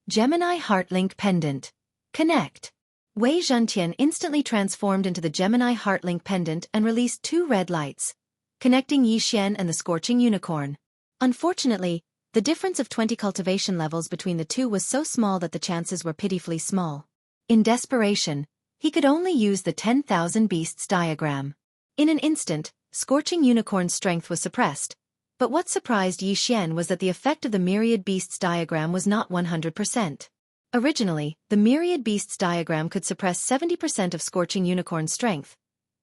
Gemini Heartlink Pendant. Connect. Wei Zhentian instantly transformed into the Gemini Heartlink Pendant and released 2 red lights, connecting Yi Xian and the scorching unicorn. Unfortunately, the difference of 20 cultivation levels between the two was so small that the chances were pitifully small. In desperation, he could only use the 10,000 beasts diagram. In an instant, scorching unicorn's strength was suppressed, but what surprised Yi Xian was that the effect of the myriad beasts diagram was not 100%. Originally, the myriad beasts diagram could suppress 70% of scorching unicorn's strength,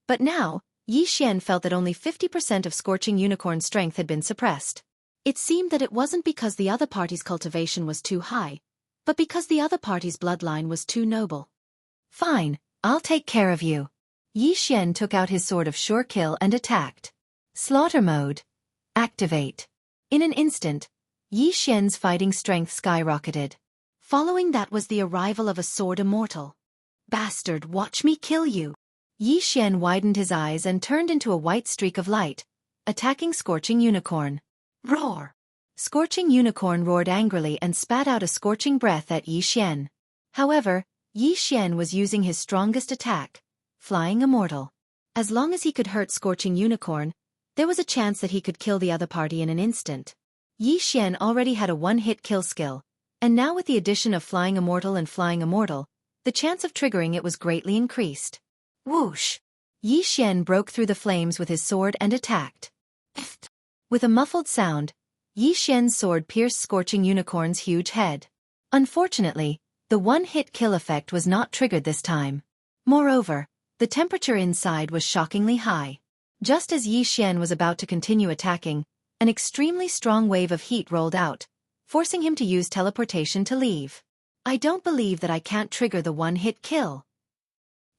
but now, Yi Xian felt that only 50% of scorching unicorn's strength had been suppressed. It seemed that it wasn't because the other party's cultivation was too high, but because the other party's bloodline was too noble. Fine, I'll take care of you. Yi Xian took out his sword of sure kill and attacked. Slaughter mode. Activate. In an instant, Yi Xian's fighting strength skyrocketed. Following that was the arrival of a sword immortal. Bastard, watch me kill you. Yi Xian widened his eyes and turned into a white streak of light, attacking scorching unicorn. Roar! Scorching unicorn roared angrily and spat out a scorching breath at Yi Xian. However, Yi Xian was using his strongest attack, Flying Immortal. As long as he could hurt scorching unicorn, there was a chance that he could kill the other party in an instant. Yi Xian already had a one-hit kill skill, and now with the addition of Flying Immortal and Flying Immortal, the chance of triggering it was greatly increased. Whoosh! Yi Xian broke through the flames with his sword and attacked. With a muffled sound, Yi Xian's sword pierced scorching unicorn's huge head. Unfortunately, the one-hit kill effect was not triggered this time. Moreover, the temperature inside was shockingly high. Just as Yi Xian was about to continue attacking, an extremely strong wave of heat rolled out, forcing him to use teleportation to leave. I don't believe that I can't trigger the one-hit kill.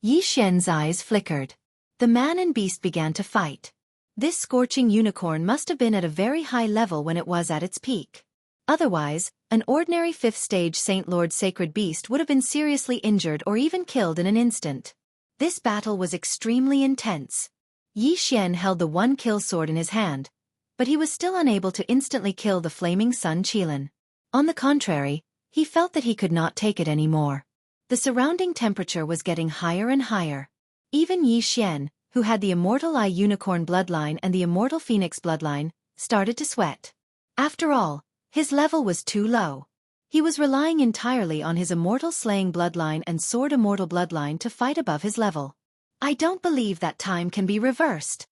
Yi Xian's eyes flickered. The man and beast began to fight. This scorching unicorn must have been at a very high level when it was at its peak. Otherwise, an ordinary 5th stage Saint Lord Sacred Beast would have been seriously injured or even killed in an instant. This battle was extremely intense. Yi Xian held the one-kill sword in his hand, but he was still unable to instantly kill the flaming Sun Qilin. On the contrary, he felt that he could not take it anymore. The surrounding temperature was getting higher and higher. Even Yi Xian, who had the Immortal Eye Unicorn bloodline and the Immortal Phoenix bloodline, started to sweat. After all, his level was too low. He was relying entirely on his Immortal Slaying bloodline and Sword Immortal bloodline to fight above his level. I don't believe that time can be reversed.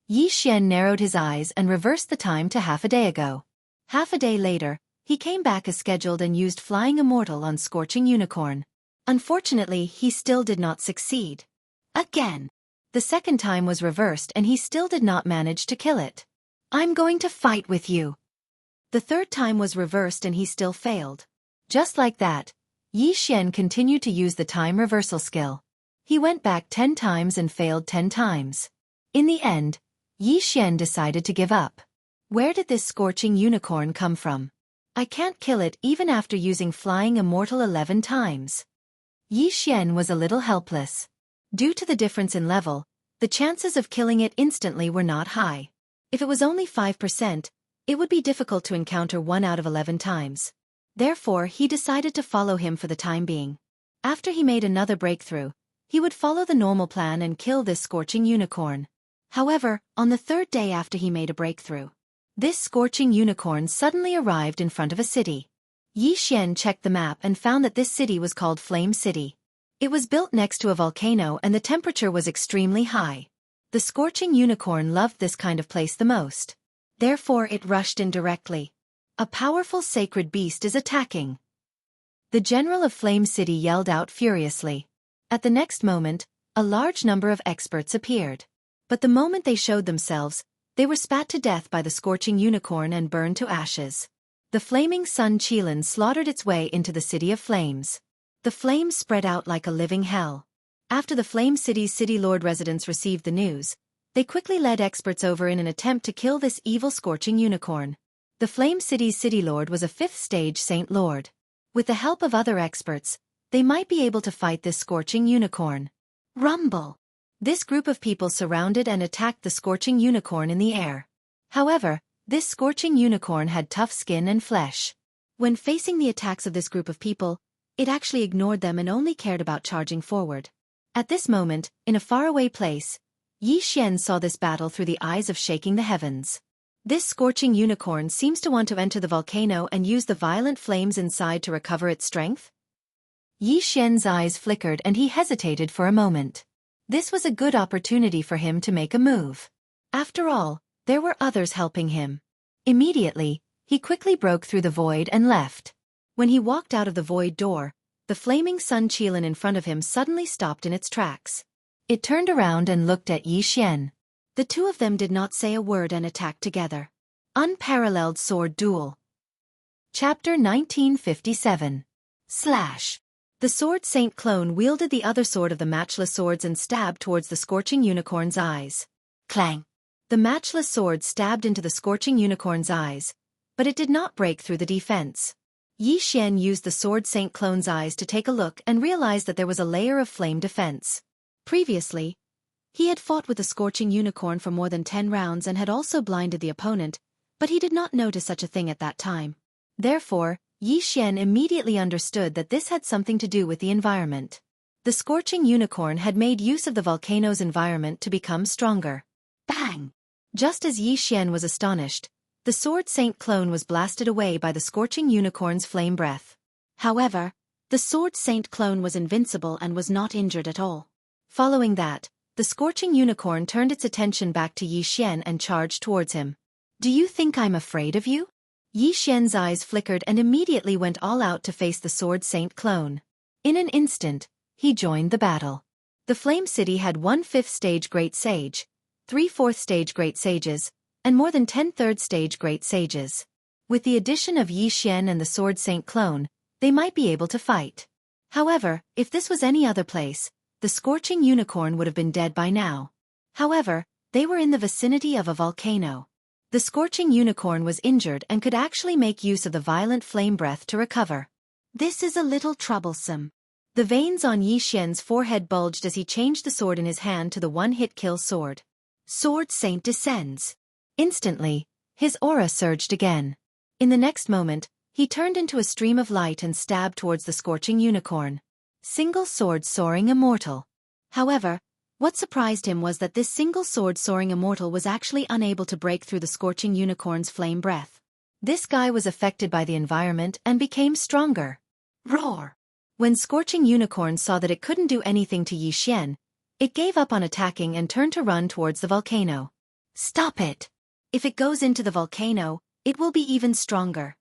Yi Xian narrowed his eyes and reversed the time to half a day ago. Half a day later, he came back as scheduled and used Flying Immortal on Scorching Unicorn. Unfortunately, he still did not succeed. Again. The second time was reversed and he still did not manage to kill it. I'm going to fight with you. The third time was reversed and he still failed. Just like that, Yi Xian continued to use the time reversal skill. He went back 10 times and failed 10 times. In the end, Yi Xian decided to give up. Where did this scorching unicorn come from? I can't kill it even after using Flying Immortal 11 times. Yi Xian was a little helpless. Due to the difference in level, the chances of killing it instantly were not high. If it was only 5%, it would be difficult to encounter 1 out of 11 times. Therefore, he decided to follow him for the time being. After he made another breakthrough, he would follow the normal plan and kill this scorching unicorn. However, on the third day after he made a breakthrough, this scorching unicorn suddenly arrived in front of a city. Yi Xian checked the map and found that this city was called Flame City. It was built next to a volcano and the temperature was extremely high. The scorching unicorn loved this kind of place the most. Therefore it rushed in directly. A powerful sacred beast is attacking. The general of Flame City yelled out furiously. At the next moment, a large number of experts appeared. But the moment they showed themselves, They were spat to death by the scorching unicorn and burned to ashes. The flaming sun Qilin slaughtered its way into the city of flames. The flames spread out like a living hell. After the Flame City's city lord residents received the news, they quickly led experts over in an attempt to kill this evil scorching unicorn. The Flame City's city lord was a 5th stage Saint Lord. With the help of other experts, they might be able to fight this scorching unicorn. Rumble! This group of people surrounded and attacked the scorching unicorn in the air. However, this scorching unicorn had tough skin and flesh. When facing the attacks of this group of people, it actually ignored them and only cared about charging forward. At this moment, in a faraway place, Xianxia saw this battle through the eyes of shaking the heavens. This scorching unicorn seems to want to enter the volcano and use the violent flames inside to recover its strength. Xianxia's eyes flickered and he hesitated for a moment. This was a good opportunity for him to make a move. After all, there were others helping him. Immediately, he quickly broke through the void and left. When he walked out of the void door, the flaming sun Qilin in front of him suddenly stopped in its tracks. It turned around and looked at Xianxia. The two of them did not say a word and attacked together. Unparalleled Sword Duel. Chapter 1957. Slash. The sword Saint Clone wielded the other sword of the matchless swords and stabbed towards the scorching unicorn's eyes. Clang! The matchless sword stabbed into the scorching unicorn's eyes, but it did not break through the defense. Xianxia used the sword Saint Clone's eyes to take a look and realized that there was a layer of flame defense. Previously, he had fought with the scorching unicorn for more than 10 rounds and had also blinded the opponent, but he did not notice such a thing at that time. Therefore, Xianxia immediately understood that this had something to do with the environment. The scorching unicorn had made use of the volcano's environment to become stronger. Bang! Just as Xianxia was astonished, the sword Saint Clone was blasted away by the scorching unicorn's flame breath. However, the sword Saint Clone was invincible and was not injured at all. Following that, the scorching unicorn turned its attention back to Xianxia and charged towards him. Do you think I'm afraid of you? Xianxia's eyes flickered and immediately went all out to face the sword Saint Clone. In an instant, he joined the battle. The Flame City had 1/5 stage Great Sage, 3/4 stage Great Sages, and more than 10 3rd stage Great Sages. With the addition of Xianxia and the sword Saint Clone, they might be able to fight. However, if this was any other place, the scorching unicorn would have been dead by now. However, they were in the vicinity of a volcano. The scorching unicorn was injured and could actually make use of the violent flame breath to recover. This is a little troublesome. The veins on Xianxia's forehead bulged as he changed the sword in his hand to the one-hit kill sword. Sword Saint descends. Instantly, his aura surged again. In the next moment, he turned into a stream of light and stabbed towards the scorching unicorn. Single sword soaring immortal. However, what surprised him was that this single sword soaring immortal was actually unable to break through the scorching unicorn's flame breath. This guy was affected by the environment and became stronger. Roar! When scorching unicorn saw that it couldn't do anything to Xianxia, it gave up on attacking and turned to run towards the volcano. Stop it! If it goes into the volcano, it will be even stronger.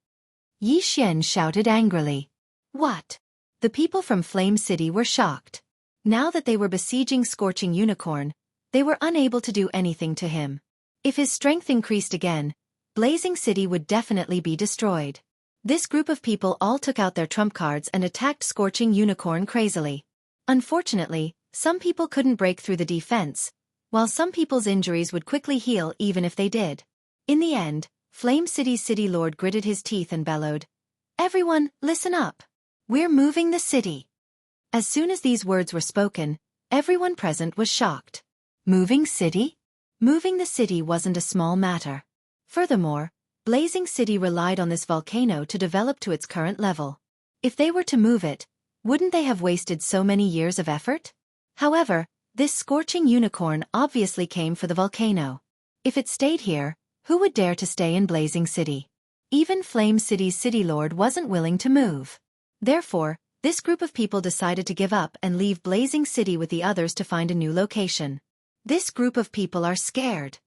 Xianxia shouted angrily. What? The people from Flame City were shocked. Now that they were besieging Scorching Unicorn, they were unable to do anything to him. If his strength increased again, Blazing City would definitely be destroyed. This group of people all took out their trump cards and attacked Scorching Unicorn crazily. Unfortunately, some people couldn't break through the defense, while some people's injuries would quickly heal even if they did. In the end, Flame City's city lord gritted his teeth and bellowed, "Everyone, listen up. We're moving the city." As soon as these words were spoken, everyone present was shocked. Moving city? Moving the city wasn't a small matter. Furthermore, Blazing City relied on this volcano to develop to its current level. If they were to move it, wouldn't they have wasted so many years of effort? However, this Scorching Unicorn obviously came for the volcano. If it stayed here, who would dare to stay in Blazing City? Even Flame City's city lord wasn't willing to move. Therefore, this group of people decided to give up and leave Blazing City with the others to find a new location. This group of people are scared.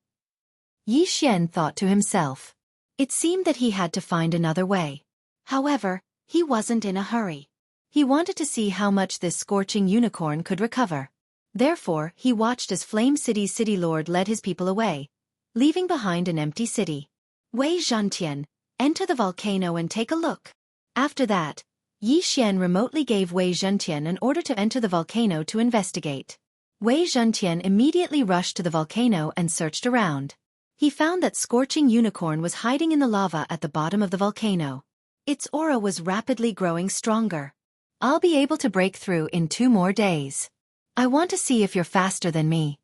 Xianxia thought to himself. It seemed that he had to find another way. However, he wasn't in a hurry. He wanted to see how much this Scorching Unicorn could recover. Therefore, he watched as Flame City's city lord led his people away, leaving behind an empty city. Wei Zhentian, enter the volcano and take a look. After that, Yi Xian remotely gave Wei Zhentian an order to enter the volcano to investigate. Wei Zhentian immediately rushed to the volcano and searched around. He found that Scorching Unicorn was hiding in the lava at the bottom of the volcano. Its aura was rapidly growing stronger. I'll be able to break through in 2 more days. I want to see if you're faster than me.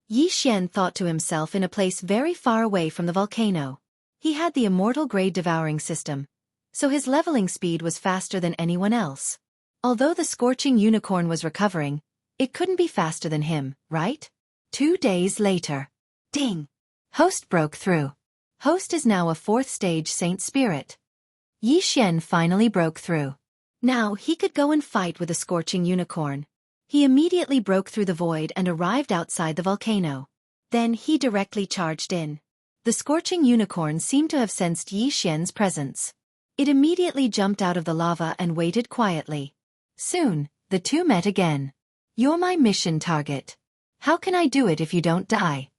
Yi Xian thought to himself in a place very far away from the volcano. He had the immortal grade devouring system, so his leveling speed was faster than anyone else. Although the Scorching Unicorn was recovering, it couldn't be faster than him, right? 2 days later. Ding! Host broke through. Host is now a 4th stage Saint Spirit. Yi Xian finally broke through. Now he could go and fight with the Scorching Unicorn. He immediately broke through the void and arrived outside the volcano. Then he directly charged in. The Scorching Unicorn seemed to have sensed Yi Xian's presence. It immediately jumped out of the lava and waited quietly. Soon, the two met again. You're my mission target. How can I do it if you don't die?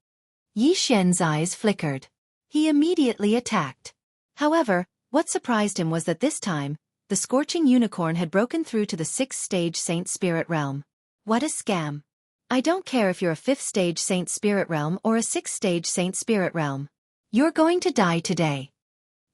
Yi Xian's eyes flickered. He immediately attacked. However, what surprised him was that this time, the Scorching Unicorn had broken through to the 6th stage Saint Spirit realm. What a scam. I don't care if you're a 5th stage Saint Spirit realm or a 6th stage Saint Spirit realm. You're going to die today.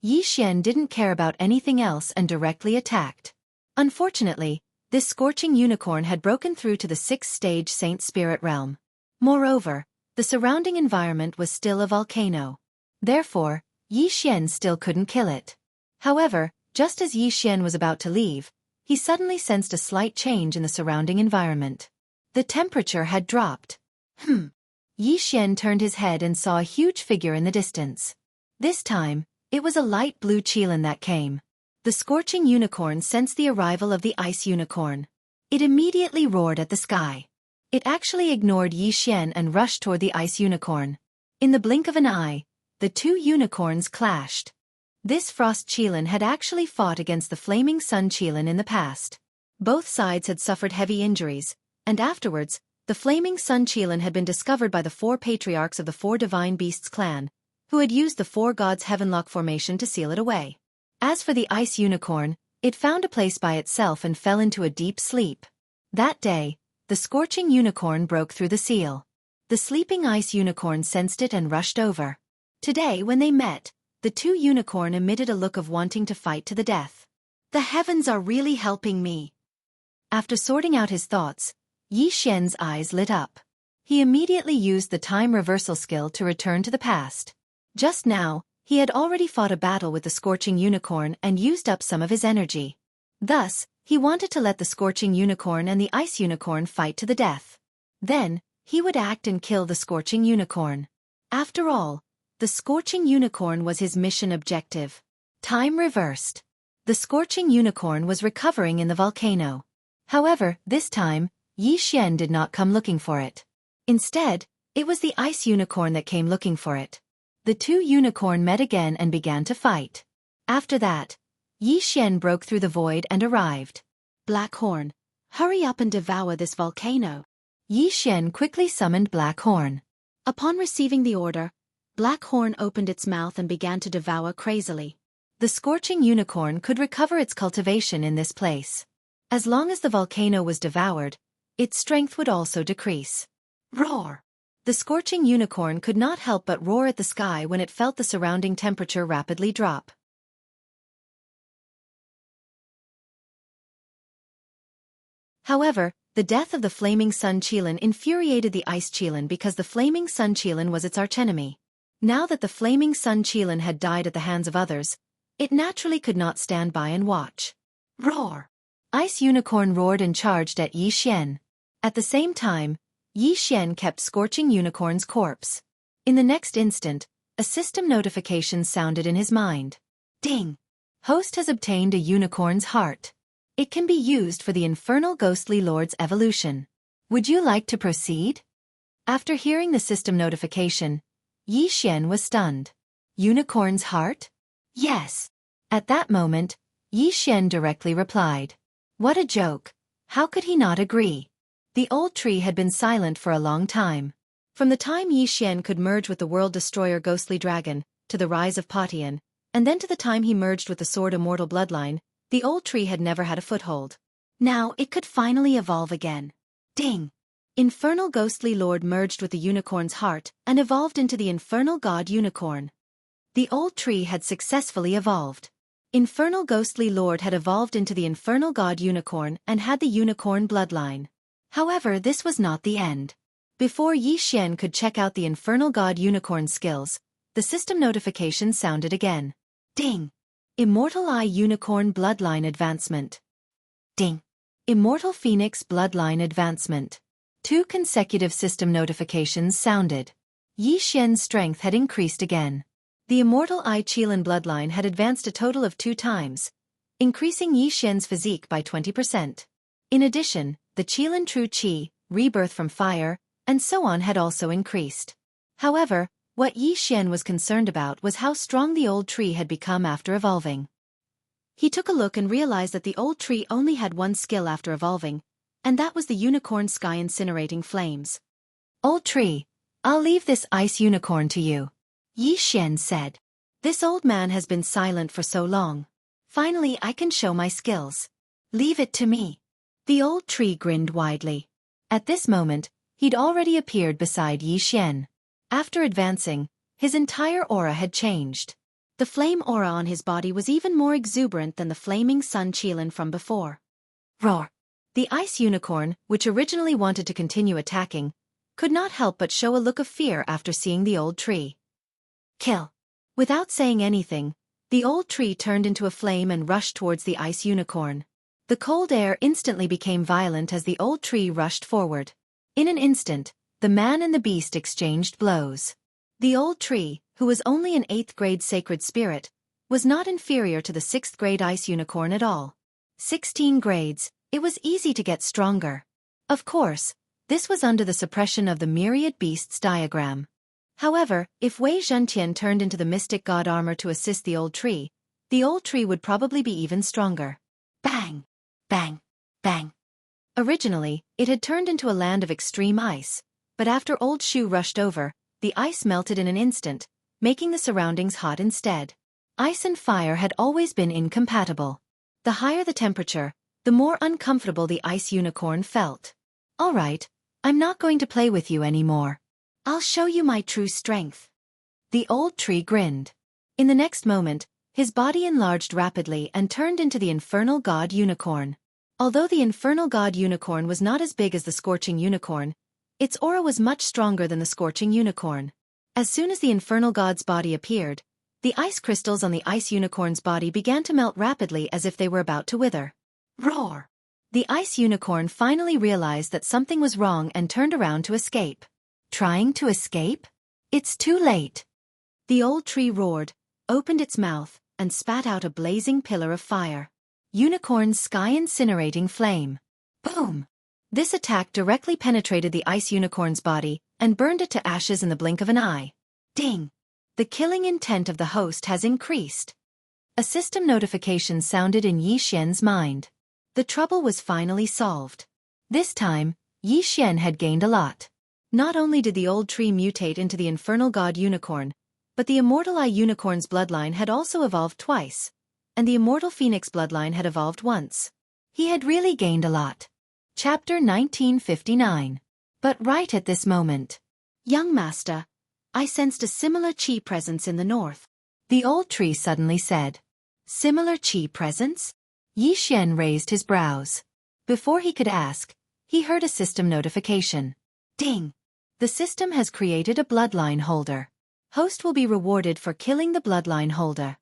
Yi Xian didn't care about anything else and directly attacked. Unfortunately, this Scorching Unicorn had broken through to the 6th stage Saint Spirit realm. Moreover, the surrounding environment was still a volcano. Therefore, Yi Xian still couldn't kill it. However, just as Yi Xian was about to leave, he suddenly sensed a slight change in the surrounding environment. The temperature had dropped. Yi Xian turned his head and saw a huge figure in the distance. This time, it was a light blue qilin that came. The Scorching Unicorn sensed the arrival of the Ice Unicorn. It immediately roared at the sky. It actually ignored Yi Xian and rushed toward the Ice Unicorn. In the blink of an eye, the 2 unicorns clashed. This Frost qilin had actually fought against the Flaming Sun qilin in the past. Both sides had suffered heavy injuries, and afterwards, the Flaming Sun qilin had been discovered by the 4 patriarchs of the 4 Divine Beasts clan, who had used the 4 gods' heavenlock formation to seal it away. As for the Ice Unicorn, it found a place by itself and fell into a deep sleep. That day, the Scorching Unicorn broke through the seal. The sleeping Ice Unicorn sensed it and rushed over. Today, when they met, the 2 unicorn emitted a look of wanting to fight to the death. The heavens are really helping me. After sorting out his thoughts, Yi Xian's eyes lit up. He immediately used the time reversal skill to return to the past. Just now, he had already fought a battle with the Scorching Unicorn and used up some of his energy. Thus, he wanted to let the Scorching Unicorn and the Ice Unicorn fight to the death. Then, he would act and kill the Scorching Unicorn. After all, the Scorching Unicorn was his mission objective. Time reversed. The Scorching Unicorn was recovering in the volcano. However, this time, Yi Xian did not come looking for it. Instead, it was the Ice Unicorn that came looking for it. The 2 unicorn met again and began to fight. After that, Yi Xian broke through the void and arrived. Black Horn, hurry up and devour this volcano. Yi Xian quickly summoned Black Horn. Upon receiving the order, Black Horn opened its mouth and began to devour crazily. The Scorching Unicorn could recover its cultivation in this place. As long as the volcano was devoured, its strength would also decrease. Roar! The Scorching Unicorn could not help but roar at the sky when it felt the surrounding temperature rapidly drop. However, the death of the Flaming Sun qilin infuriated the Ice qilin because the Flaming Sun qilin was its archenemy. Now that the Flaming Sun qilin had died at the hands of others, it naturally could not stand by and watch. Roar! Ice Unicorn roared and charged at Yi Xian. At the same time, Yi Xian kept Scorching Unicorn's corpse. In the next instant, a system notification sounded in his mind. Ding! Host has obtained a unicorn's heart. It can be used for the Infernal Ghostly Lord's evolution. Would you like to proceed? After hearing the system notification, Yi Xian was stunned. Unicorn's heart? Yes. At that moment, Yi Xian directly replied. What a joke! How could he not agree? The old tree had been silent for a long time. From the time Yi Xian could merge with the world destroyer ghostly dragon, to the rise of Patian, and then to the time he merged with the sword immortal bloodline, the old tree had never had a foothold. Now it could finally evolve again. Ding! Infernal ghostly lord merged with the unicorn's heart and evolved into the infernal god unicorn. The old tree had successfully evolved. Infernal ghostly lord had evolved into the infernal god unicorn and had the unicorn bloodline. However, this was not the end. Before Yi Xian could check out the infernal god unicorn skills, the system notification sounded again. Ding! Immortal Eye Unicorn Bloodline Advancement. Ding! Immortal Phoenix Bloodline Advancement. 2 consecutive system notifications sounded. Yi Xian's strength had increased again. The Immortal Eye Qilin bloodline had advanced a total of 2 times, increasing Yi Xian's physique by 20%. In addition, the Qilin True Qi, rebirth from fire, and so on had also increased. However, what Yi Xian was concerned about was how strong the old tree had become after evolving. He took a look and realized that the old tree only had 1 skill after evolving, and that was the unicorn sky incinerating flames. Old tree, I'll leave this ice unicorn to you, Yi Xian said. This old man has been silent for so long. Finally I can show my skills. Leave it to me. The old tree grinned widely. At this moment, he'd already appeared beside Yi Xian. After advancing, his entire aura had changed. The flame aura on his body was even more exuberant than the flaming sun Qilin from before. Roar! The ice unicorn, which originally wanted to continue attacking, could not help but show a look of fear after seeing the old tree. Kill! Without saying anything, the old tree turned into a flame and rushed towards the ice unicorn. The cold air instantly became violent as the old tree rushed forward. In an instant, the man and the beast exchanged blows. The old tree, who was only an 8th grade sacred spirit, was not inferior to the 6th grade ice unicorn at all. 16 grades, it was easy to get stronger. Of course, this was under the suppression of the myriad beasts diagram. However, if Wei Zhentian turned into the mystic god armor to assist the old tree would probably be even stronger. Bang! Bang! Bang! Originally, it had turned into a land of extreme ice, but after old Shu rushed over, the ice melted in an instant, making the surroundings hot instead. Ice and fire had always been incompatible. The higher the temperature, the more uncomfortable the ice unicorn felt. All right, I'm not going to play with you anymore. I'll show you my true strength. The old tree grinned. In the next moment, his body enlarged rapidly and turned into the infernal god unicorn. Although the infernal god unicorn was not as big as the scorching unicorn, its aura was much stronger than the scorching unicorn. As soon as the infernal god's body appeared, the ice crystals on the ice unicorn's body began to melt rapidly as if they were about to wither. Roar! The ice unicorn finally realized that something was wrong and turned around to escape. Trying to escape? It's too late. The old tree roared, opened its mouth, and spat out a blazing pillar of fire. Unicorn's sky incinerating flame. Boom! This attack directly penetrated the ice unicorn's body and burned it to ashes in the blink of an eye. Ding! The killing intent of the host has increased. A system notification sounded in Yi Xian's mind. The trouble was finally solved. This time, Yi Xian had gained a lot. Not only did the old tree mutate into the infernal god unicorn, but the immortal eye unicorn's bloodline had also evolved twice, and the immortal phoenix bloodline had evolved once. He had really gained a lot. Chapter 1959. But right at this moment, young master, I sensed a similar qi presence in the north. The old tree suddenly said. Similar qi presence? Yi Xian raised his brows. Before he could ask, he heard a system notification. Ding! The system has created a bloodline holder. Host will be rewarded for killing the bloodline holder.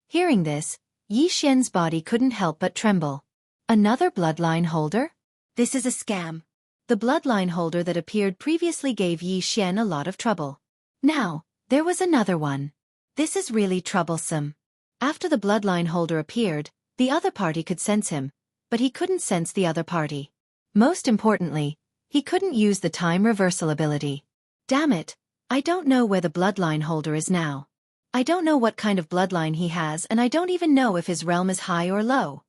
Hearing this, Yi Xian's body couldn't help but tremble. Another bloodline holder? This is a scam. The bloodline holder that appeared previously gave Yi Xian a lot of trouble. Now, there was another one. This is really troublesome. After the bloodline holder appeared, the other party could sense him, but he couldn't sense the other party. Most importantly, he couldn't use the time reversal ability. Damn it, I don't know where the bloodline holder is now. I don't know what kind of bloodline he has and I don't even know if his realm is high or low.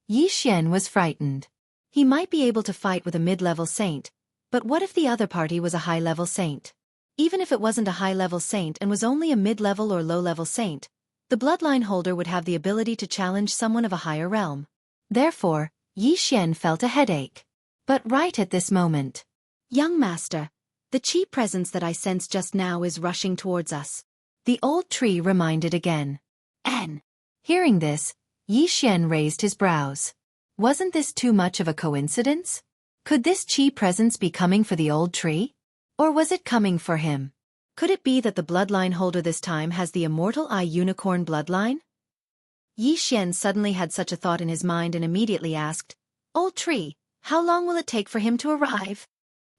Yi Xian was frightened. He might be able to fight with a mid-level saint, But what if the other party was a high-level saint? Even if it wasn't a high-level saint and was only a mid-level or low-level saint, the bloodline holder would have the ability to challenge someone of a higher realm. Therefore, Yi Xian felt a headache. But right at this moment, "Young master, the chi presence that I sense just now is rushing towards us," the old tree reminded again. "N." Hearing this, Yi Xian raised his brows. Wasn't this too much of a coincidence? Could this chi presence be coming for the old tree? Or was it coming for him? Could it be that the bloodline holder this time has the immortal eye unicorn bloodline? Yi Xian suddenly had such a thought in his mind and immediately asked, "Old tree, how long will it take for him to arrive?"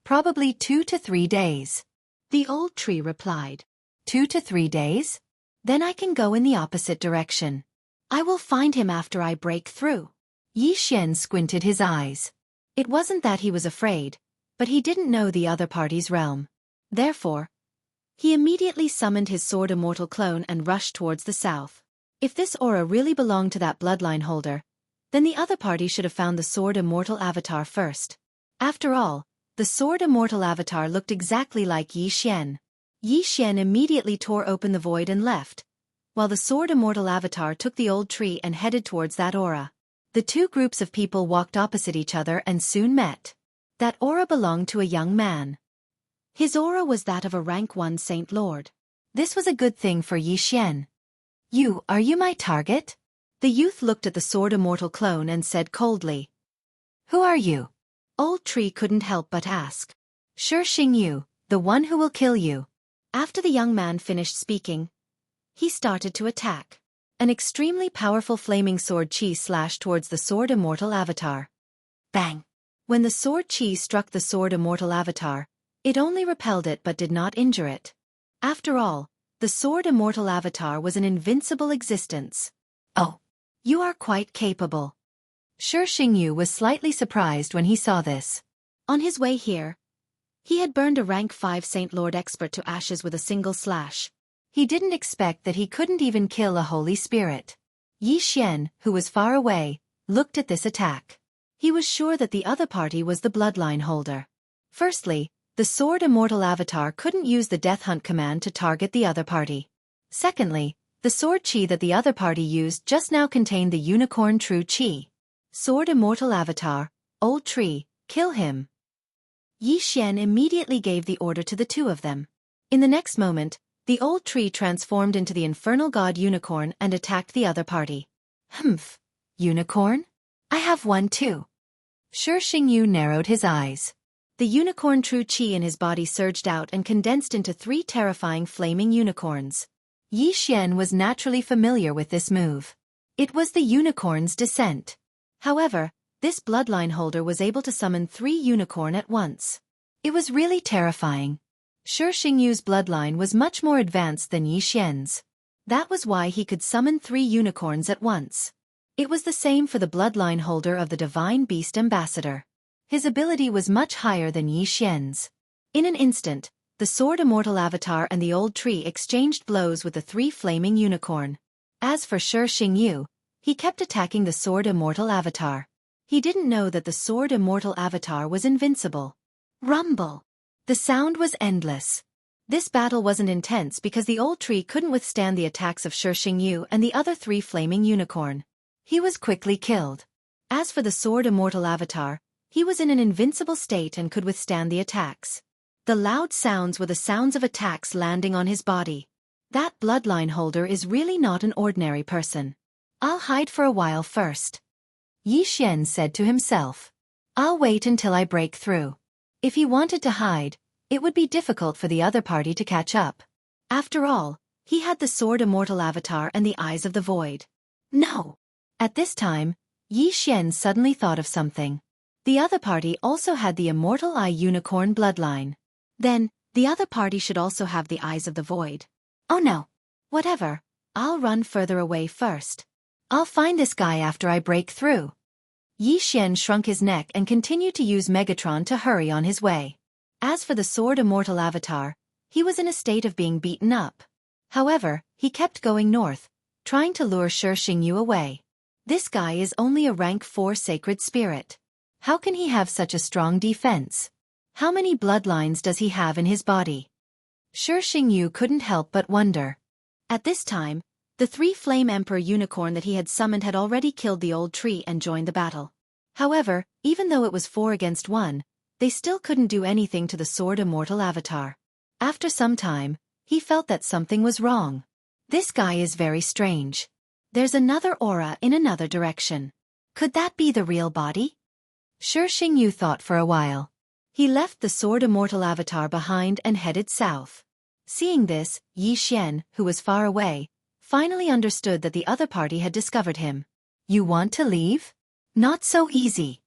"Probably 2 to 3 days. The old tree replied. 2 to 3 days? Then I can go in the opposite direction. I will find him after I break through." Yi Xian squinted his eyes. It wasn't that he was afraid, but he didn't know the other party's realm. Therefore, he immediately summoned his sword immortal clone and rushed towards the south. If this aura really belonged to that bloodline holder, then the other party should have found the sword immortal avatar first. After all, the sword immortal avatar looked exactly like Yi Xian. Yi Xian immediately tore open the void and left, while the sword immortal avatar took the old tree and headed towards that aura. The two groups of people walked opposite each other and soon met. That aura belonged to a young man. His aura was that of a rank 1 Saint Lord. This was a good thing for Yi Xian. Are you my target?" The youth looked at the sword immortal clone and said coldly. "Who are you?" Old tree couldn't help but ask. "Xianxia, the one who will kill you." After the young man finished speaking, he started to attack. An extremely powerful flaming sword chi slashed towards the sword immortal avatar. Bang! When the sword chi struck the sword immortal avatar, it only repelled it but did not injure it. After all, the sword immortal avatar was an invincible existence. "Oh, you are quite capable." Xianxia was slightly surprised when he saw this. On his way here, he had burned a rank 5 Saint Lord expert to ashes with a single slash. He didn't expect that he couldn't even kill a holy spirit. Yi Xian, who was far away, looked at this attack. He was sure that the other party was the bloodline holder. Firstly, the sword immortal avatar couldn't use the death hunt command to target the other party. Secondly, the sword chi that the other party used just now contained the unicorn true chi. Sword immortal avatar, old tree, kill him. Yi Xian immediately gave the order to the two of them. In the next moment, the old tree transformed into the infernal god unicorn and attacked the other party. "Humph, unicorn? I have one too." Xianxia narrowed his eyes. The unicorn true chi in his body surged out and condensed into 3 terrifying flaming unicorns. Yi Xian was naturally familiar with this move. It was the unicorn's descent. However, this bloodline holder was able to summon 3 unicorn at once. It was really terrifying. Xianxia's bloodline was much more advanced than Yi Xian's. That was why he could summon 3 unicorns at once. It was the same for the bloodline holder of the Divine Beast Ambassador. His ability was much higher than Yi Xian's. In an instant, the sword immortal avatar and the old tree exchanged blows with the 3 flaming unicorn. As for Xianxia, he kept attacking the sword immortal avatar. He didn't know that the sword immortal avatar was invincible. Rumble! The sound was endless. This battle wasn't intense because the old tree couldn't withstand the attacks of Xianxia and the other 3 flaming unicorn. He was quickly killed. As for the sword immortal avatar, he was in an invincible state and could withstand the attacks. The loud sounds were the sounds of attacks landing on his body. That bloodline holder is really not an ordinary person. "I'll hide for a while first," Yi Xian said to himself. "I'll wait until I break through." If he wanted to hide, it would be difficult for the other party to catch up. After all, he had the sword immortal avatar and the eyes of the void. No! At this time, Yi Xian suddenly thought of something. The other party also had the immortal eye unicorn bloodline. Then, the other party should also have the eyes of the void. Oh no! Whatever, I'll run further away first. I'll find this guy after I break through. Yi Xian shrunk his neck and continued to use Megatron to hurry on his way. As for the sword immortal avatar, he was in a state of being beaten up. However, he kept going north, trying to lure Xianxia away. This guy is only a rank 4 sacred spirit. How can he have such a strong defense? How many bloodlines does he have in his body? Xianxia couldn't help but wonder. At this time, the 3 Flame Emperor unicorn that he had summoned had already killed the old tree and joined the battle. However, even though it was 4 against 1, they still couldn't do anything to the Sword Immortal Avatar. After some time, he felt that something was wrong. This guy is very strange. There's another aura in another direction. Could that be the real body? Xianxia thought for a while. He left the Sword Immortal Avatar behind and headed south. Seeing this, Xianxia, who was far away, finally understood that the other party had discovered him. You want to leave? Not so easy.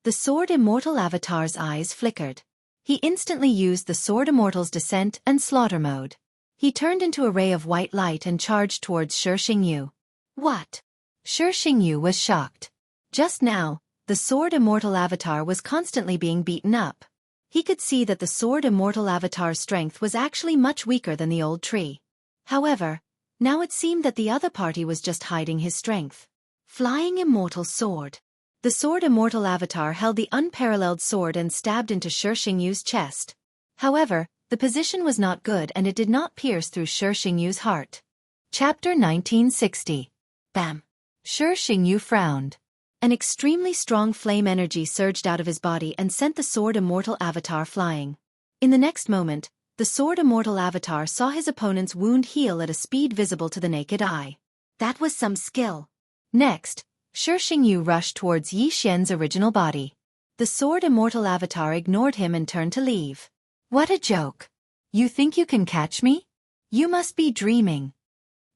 The Sword Immortal Avatar's eyes flickered. He instantly used the Sword Immortal's Descent and Slaughter mode. He turned into a ray of white light and charged towards Xianxia. What? Xianxia was shocked. Just now, the Sword Immortal Avatar was constantly being beaten up. He could see that the Sword Immortal Avatar's strength was actually much weaker than the old tree. However, now it seemed that the other party was just hiding his strength. Flying Immortal Sword. The Sword Immortal Avatar held the unparalleled sword and stabbed into Xianxia's chest. However, the position was not good and it did not pierce through Xianxia's heart. Chapter 1960. Bam! Xianxia frowned. An extremely strong flame energy surged out of his body and sent the Sword Immortal Avatar flying. In the next moment, the Sword Immortal Avatar saw his opponent's wound heal at a speed visible to the naked eye. That was some skill. Next, Xianxia rushed towards Xianxia's original body. The Sword Immortal Avatar ignored him and turned to leave. What a joke! You think you can catch me? You must be dreaming.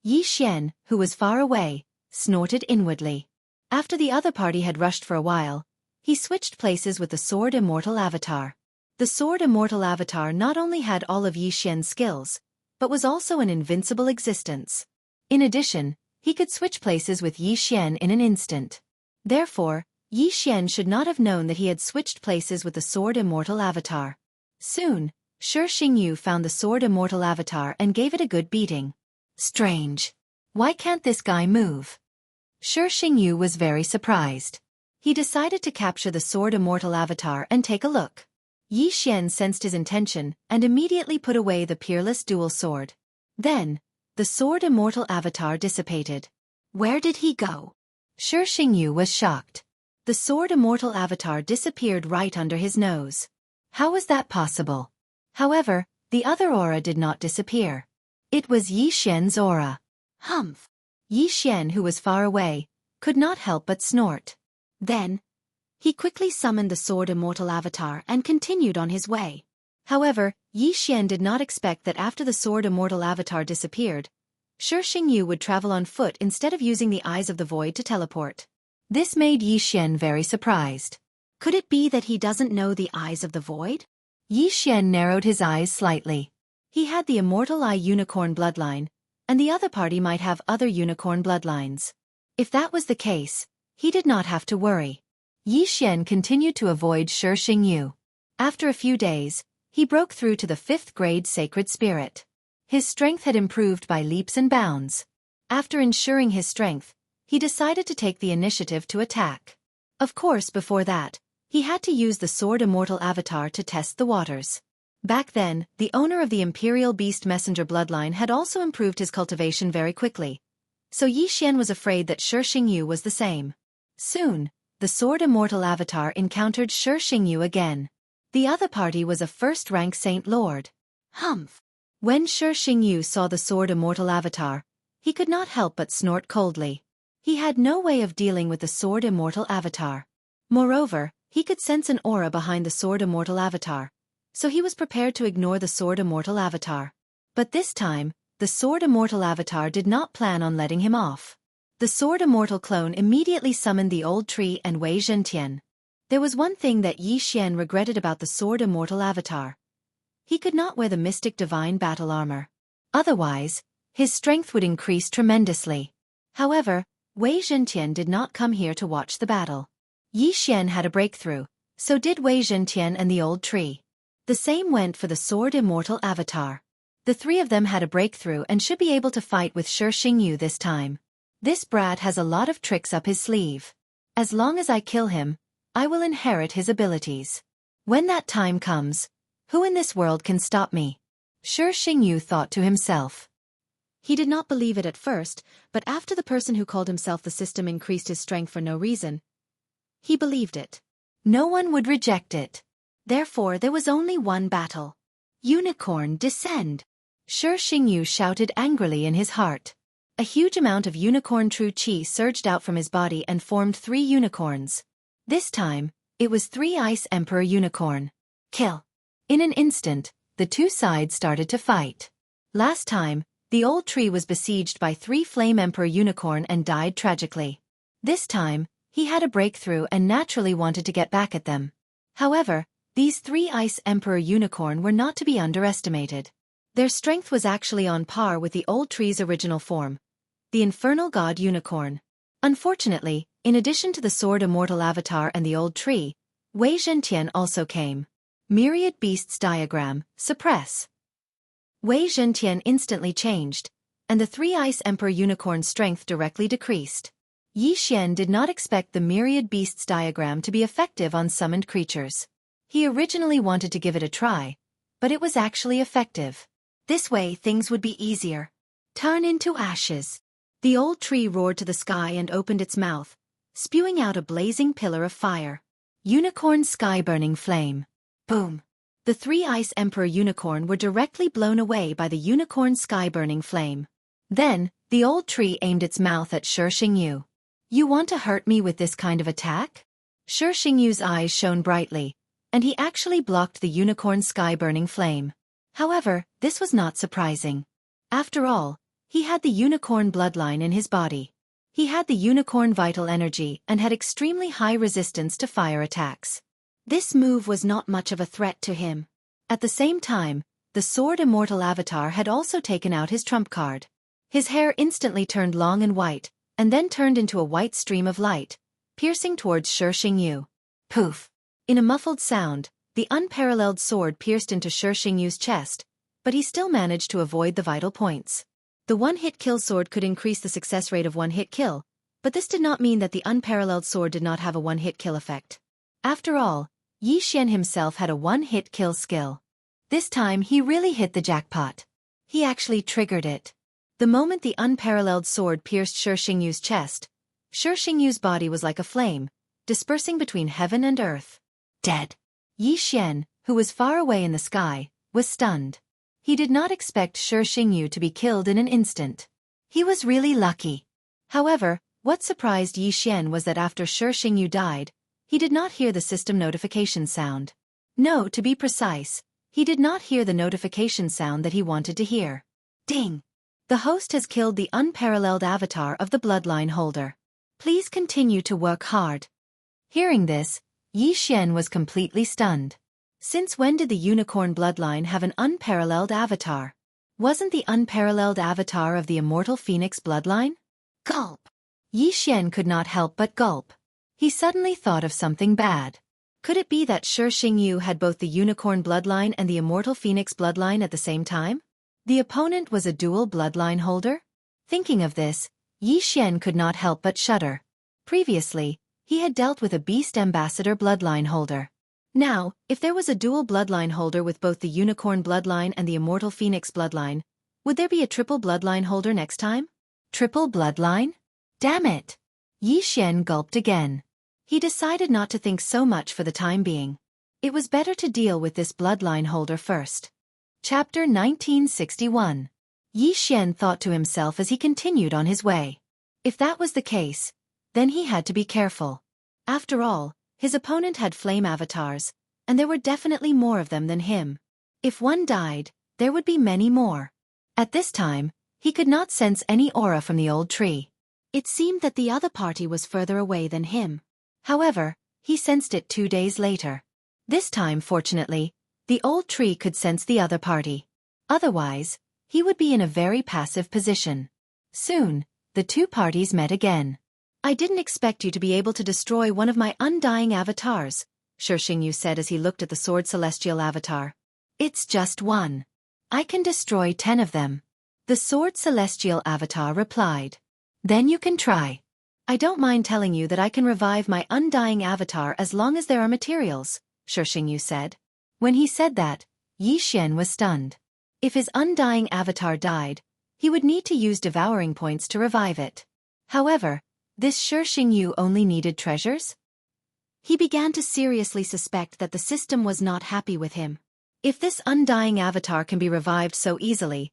Xianxia, who was far away, snorted inwardly. After the other party had rushed for a while, he switched places with the Sword Immortal Avatar. The Sword Immortal Avatar not only had all of Xianxia's skills, but was also an invincible existence. In addition, he could switch places with Xianxia in an instant. Therefore, Xianxia should not have known that he had switched places with the Sword Immortal Avatar. Soon, Xianxia found the Sword Immortal Avatar and gave it a good beating. Strange. Why can't this guy move? Xianxia was very surprised. He decided to capture the Sword Immortal Avatar and take a look. Xianxia sensed his intention and immediately put away the peerless dual sword. Then, the Sword Immortal Avatar dissipated. Where did he go? Xianxia was shocked. The Sword Immortal Avatar disappeared right under his nose. How was that possible? However, the other aura did not disappear. It was Xianxia's aura. Humph! Xianxia, who was far away, could not help but snort. Then, he quickly summoned the Sword Immortal Avatar and continued on his way. However, Xianxia did not expect that after the Sword Immortal Avatar disappeared, Xianxia would travel on foot instead of using the Eyes of the Void to teleport. This made Xianxia very surprised. Could it be that he doesn't know the Eyes of the Void? Xianxia narrowed his eyes slightly. He had the Immortal Eye Unicorn bloodline, and the other party might have other unicorn bloodlines. If that was the case, he did not have to worry. Xianxia continued to avoid Xianxia. After a few days, he broke through to the 5th grade Sacred Spirit. His strength had improved by leaps and bounds. After ensuring his strength, he decided to take the initiative to attack. Of course, before that, he had to use the Sword Immortal Avatar to test the waters. Back then, the owner of the Imperial Beast Messenger bloodline had also improved his cultivation very quickly. So Xianxia was afraid that Xianxia was the same. Soon, the Sword Immortal Avatar encountered Xianxia again. The other party was a first-rank Saint Lord. Humph! When Xianxia saw the Sword Immortal Avatar, he could not help but snort coldly. He had no way of dealing with the Sword Immortal Avatar. Moreover, he could sense an aura behind the Sword Immortal Avatar, so he was prepared to ignore the Sword Immortal Avatar. But this time, the Sword Immortal Avatar did not plan on letting him off. The Sword Immortal clone immediately summoned the old tree and Wei Zhentian. There was one thing that Xianxia regretted about the Sword Immortal Avatar. He could not wear the Mystic Divine Battle Armor. Otherwise, his strength would increase tremendously. However, Wei Zhentian did not come here to watch the battle. Xianxia had a breakthrough, so did Wei Zhentian and the old tree. The same went for the Sword Immortal Avatar. The 3 of them had a breakthrough and should be able to fight with Xianxia this time. This brat has a lot of tricks up his sleeve. As long as I kill him, I will inherit his abilities. When that time comes, who in this world can stop me? Xianxia thought to himself. He did not believe it at first, but after the person who called himself the system increased his strength for no reason, he believed it. No one would reject it. Therefore there was only one battle. Unicorn, descend! Xianxia shouted angrily in his heart. A huge amount of unicorn true qi surged out from his body and formed 3 unicorns. This time, it was 3 Ice Emperor Unicorn. Kill! In an instant, the 2 sides started to fight. Last time, the old tree was besieged by 3 Flame Emperor Unicorn and died tragically. This time, he had a breakthrough and naturally wanted to get back at them. However, these 3 Ice Emperor Unicorn were not to be underestimated. Their strength was actually on par with the old tree's original form, the Infernal God Unicorn. Unfortunately, in addition to the Sword Immortal Avatar and the old tree, Wei Zhentian also came. Myriad Beasts Diagram, suppress. Wei Zhentian instantly changed, and the 3 Ice Emperor Unicorn's strength directly decreased. Yi Xian did not expect the Myriad Beasts Diagram to be effective on summoned creatures. He originally wanted to give it a try, but it was actually effective. This way things would be easier. Turn into ashes. The old tree roared to the sky and opened its mouth, spewing out a blazing pillar of fire. Unicorn Sky Burning Flame. Boom! The 3 Ice Emperor Unicorn were directly blown away by the Unicorn Sky Burning Flame. Then, the old tree aimed its mouth at Xianxia. You want to hurt me with this kind of attack? Xianxia's eyes shone brightly, and he actually blocked the Unicorn Sky Burning Flame. However, this was not surprising. After all, he had the unicorn bloodline in his body. He had the unicorn vital energy and had extremely high resistance to fire attacks. This move was not much of a threat to him. At the same time, the Sword Immortal Avatar had also taken out his trump card. His hair instantly turned long and white, and then turned into a white stream of light, piercing towards Xianxia. Poof! In a muffled sound, the unparalleled sword pierced into Xianxia's chest, but he still managed to avoid the vital points. The one-hit kill sword could increase the success rate of one-hit kill, but this did not mean that the unparalleled sword did not have a one-hit kill effect. After all, Yi Xian himself had a one-hit kill skill. This time he really hit the jackpot. He actually triggered it. The moment the unparalleled sword pierced Xianxia's chest, Xianxia's body was like a flame, dispersing between heaven and earth. Dead. Yi Xian, who was far away in the sky, was stunned. He did not expect Xianxia to be killed in an instant. He was really lucky. However, what surprised Yi Xian was that after Xianxia died, he did not hear the system notification sound. No, to be precise, he did not hear the notification sound that he wanted to hear. Ding! The host has killed the unparalleled avatar of the bloodline holder. Please continue to work hard. Hearing this, Yi Xian was completely stunned. Since when did the unicorn bloodline have an unparalleled avatar? Wasn't the unparalleled avatar of the immortal phoenix bloodline? Gulp! Yi Xian could not help but gulp. He suddenly thought of something bad. Could it be that Xianxia had both the unicorn bloodline and the immortal phoenix bloodline at the same time? The opponent was a dual bloodline holder? Thinking of this, Yi Xian could not help but shudder. Previously, he had dealt with a beast ambassador bloodline holder. Now, if there was a dual bloodline holder with both the unicorn bloodline and the immortal phoenix bloodline, would there be a triple bloodline holder next time? Triple bloodline? Damn it! Yi Xian gulped again. He decided not to think so much for the time being. It was better to deal with this bloodline holder first. Chapter 1961. Yi Xian thought to himself as he continued on his way. If that was the case, then he had to be careful. After all, his opponent had flame avatars, and there were definitely more of them than him. If one died, there would be many more. At this time, he could not sense any aura from the old tree. It seemed that the other party was further away than him. However, he sensed it 2 days later. This time, fortunately, the old tree could sense the other party. Otherwise, he would be in a very passive position. Soon, the 2 parties met again. I didn't expect you to be able to destroy one of my undying avatars, Xianxia said as he looked at the Sword Celestial avatar. It's just one. I can destroy 10 of them. The Sword Celestial avatar replied. Then you can try. I don't mind telling you that I can revive my undying avatar as long as there are materials, Xianxia said. When he said that, Xian was stunned. If his undying avatar died, he would need to use devouring points to revive it. However, this Xianxia only needed treasures? He began to seriously suspect that the system was not happy with him. If this undying avatar can be revived so easily,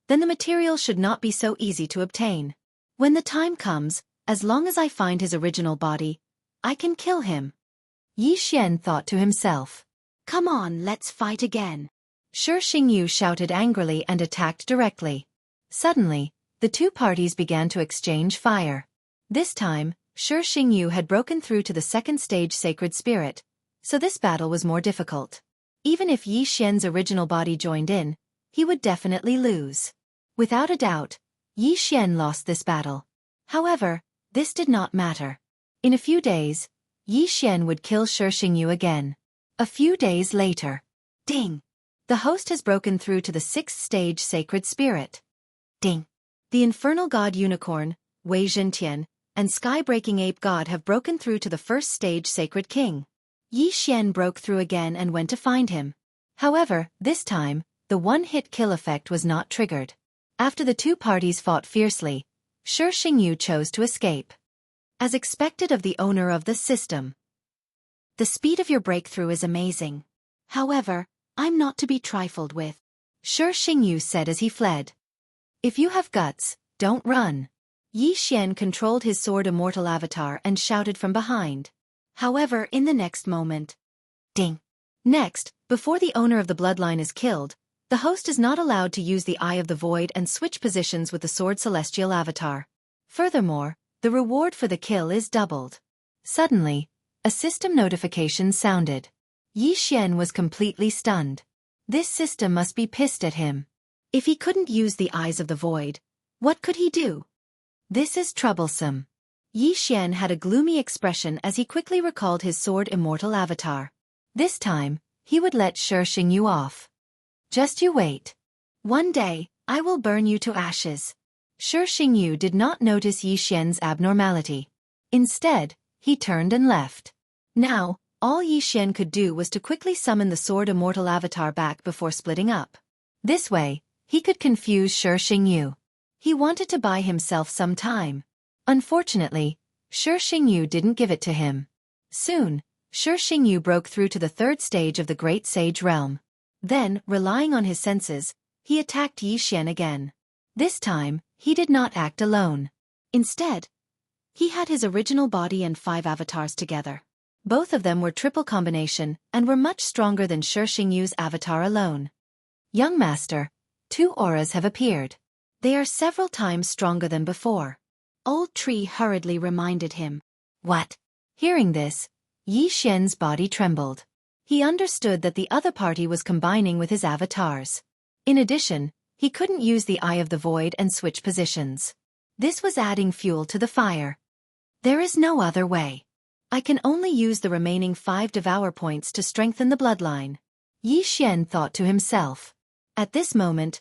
then the material should not be so easy to obtain. When the time comes, as long as I find his original body, I can kill him. Xian thought to himself. Come on, let's fight again. Xianxia shouted angrily and attacked directly. Suddenly, the two parties began to exchange fire. This time, Xianxia had broken through to the second stage sacred spirit, so this battle was more difficult. Even if Xian's original body joined in, he would definitely lose. Without a doubt, Xian lost this battle. However, this did not matter. In a few days, Xian would kill Xianxia again. A few days later. Ding! The host has broken through to the sixth stage sacred spirit. Ding! The infernal god unicorn, Wei Zhentian, and sky-breaking ape god have broken through to the first stage sacred king. Xian broke through again and went to find him. However, this time, the one-hit kill effect was not triggered. After the two parties fought fiercely, Xianxia chose to escape. As expected of the owner of the system. The speed of your breakthrough is amazing. However, I'm not to be trifled with, Xianxia said as he fled. If you have guts, don't run. Xian controlled his sword immortal avatar and shouted from behind. However, in the next moment. Ding! Next, before the owner of the bloodline is killed, the host is not allowed to use the Eye of the Void and switch positions with the sword celestial avatar. Furthermore, the reward for the kill is doubled. Suddenly, a system notification sounded. Xian was completely stunned. This system must be pissed at him. If he couldn't use the Eyes of the Void, what could he do? This is troublesome. Xian had a gloomy expression as he quickly recalled his sword immortal avatar. This time, he would let Xianxia off. Just you wait. One day, I will burn you to ashes. Xianxia did not notice Xian's abnormality. Instead, he turned and left. Now, all Xian could do was to quickly summon the sword immortal avatar back before splitting up. This way, he could confuse Xianxia. He wanted to buy himself some time. Unfortunately, Xianxia didn't give it to him. Soon, Xianxia broke through to the third stage of the Great Sage Realm. Then, relying on his senses, he attacked Xian again. This time, he did not act alone. Instead, he had his original body and 5 avatars together. Both of them were triple combination and were much stronger than Xianxia's avatar alone. Young master, 2 auras have appeared. They are several times stronger than before. Old Tree hurriedly reminded him. What? Hearing this, Xian's body trembled. He understood that the other party was combining with his avatars. In addition, he couldn't use the Eye of the Void and switch positions. This was adding fuel to the fire. There is no other way. I can only use the remaining 5 devour points to strengthen the bloodline. Xian thought to himself. At this moment,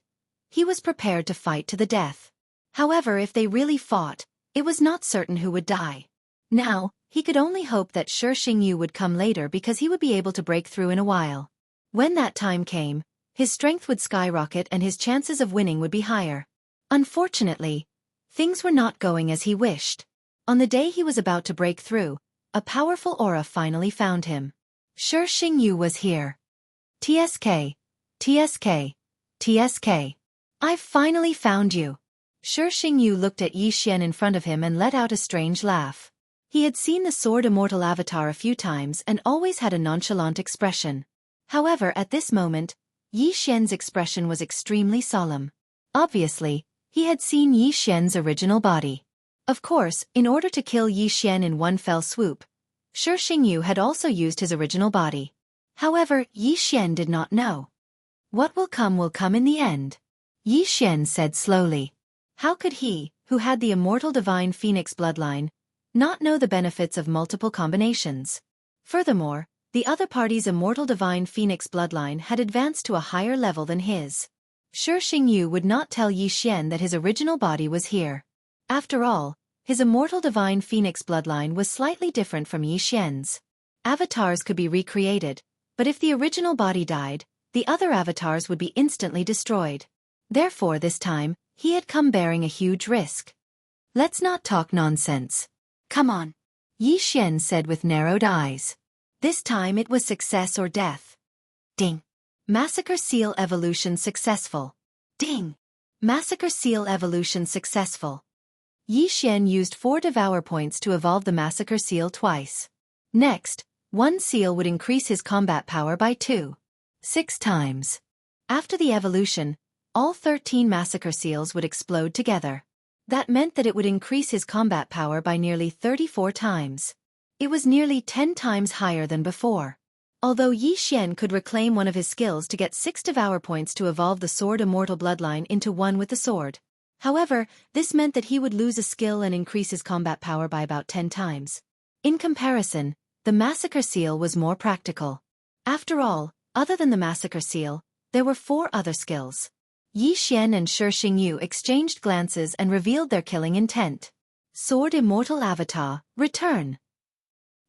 he was prepared to fight to the death. However, if they really fought, it was not certain who would die. Now, he could only hope that Xianxia would come later because he would be able to break through in a while. When that time came, his strength would skyrocket and his chances of winning would be higher. Unfortunately, things were not going as he wished. On the day he was about to break through, a powerful aura finally found him. Xianxia was here. TSK, TSK, TSK. I've finally found you. Xianxia looked at Xian in front of him and let out a strange laugh. He had seen the sword immortal avatar a few times and always had a nonchalant expression. However, at this moment, Xian's expression was extremely solemn. Obviously, he had seen Xian's original body. Of course, in order to kill Xian in one fell swoop, Xianxia had also used his original body. However, Xian did not know. What will come in the end. Xian said slowly. How could he, who had the immortal divine phoenix bloodline, not know the benefits of multiple combinations? Furthermore, the other party's immortal divine phoenix bloodline had advanced to a higher level than his. Xianxia would not tell Xian that his original body was here. After all, his immortal divine phoenix bloodline was slightly different from Xian's. Avatars could be recreated, But if the original body died, the other avatars would be instantly destroyed. Therefore this time, he had come bearing a huge risk. Let's not talk nonsense. Come on. Yi Xian said with narrowed eyes. This time it was success or death. Ding. Massacre Seal Evolution successful. Ding. Massacre Seal Evolution successful. Yi Xian used 4 Devour points to evolve the Massacre Seal twice. Next, one seal would increase his combat power by 6 times. After the evolution, all 13 Massacre Seals would explode together. That meant that it would increase his combat power by nearly 34 times. It was nearly 10 times higher than before. Although Yi Xian could reclaim one of his skills to get 6 Devour points to evolve the Sword Immortal Bloodline into one with the sword. However, this meant that he would lose a skill and increase his combat power by about 10 times. In comparison, the Massacre Seal was more practical. After all, other than the Massacre Seal, there were 4 other skills. Yi Xian and Xianxia exchanged glances and revealed their killing intent. Sword Immortal Avatar, return.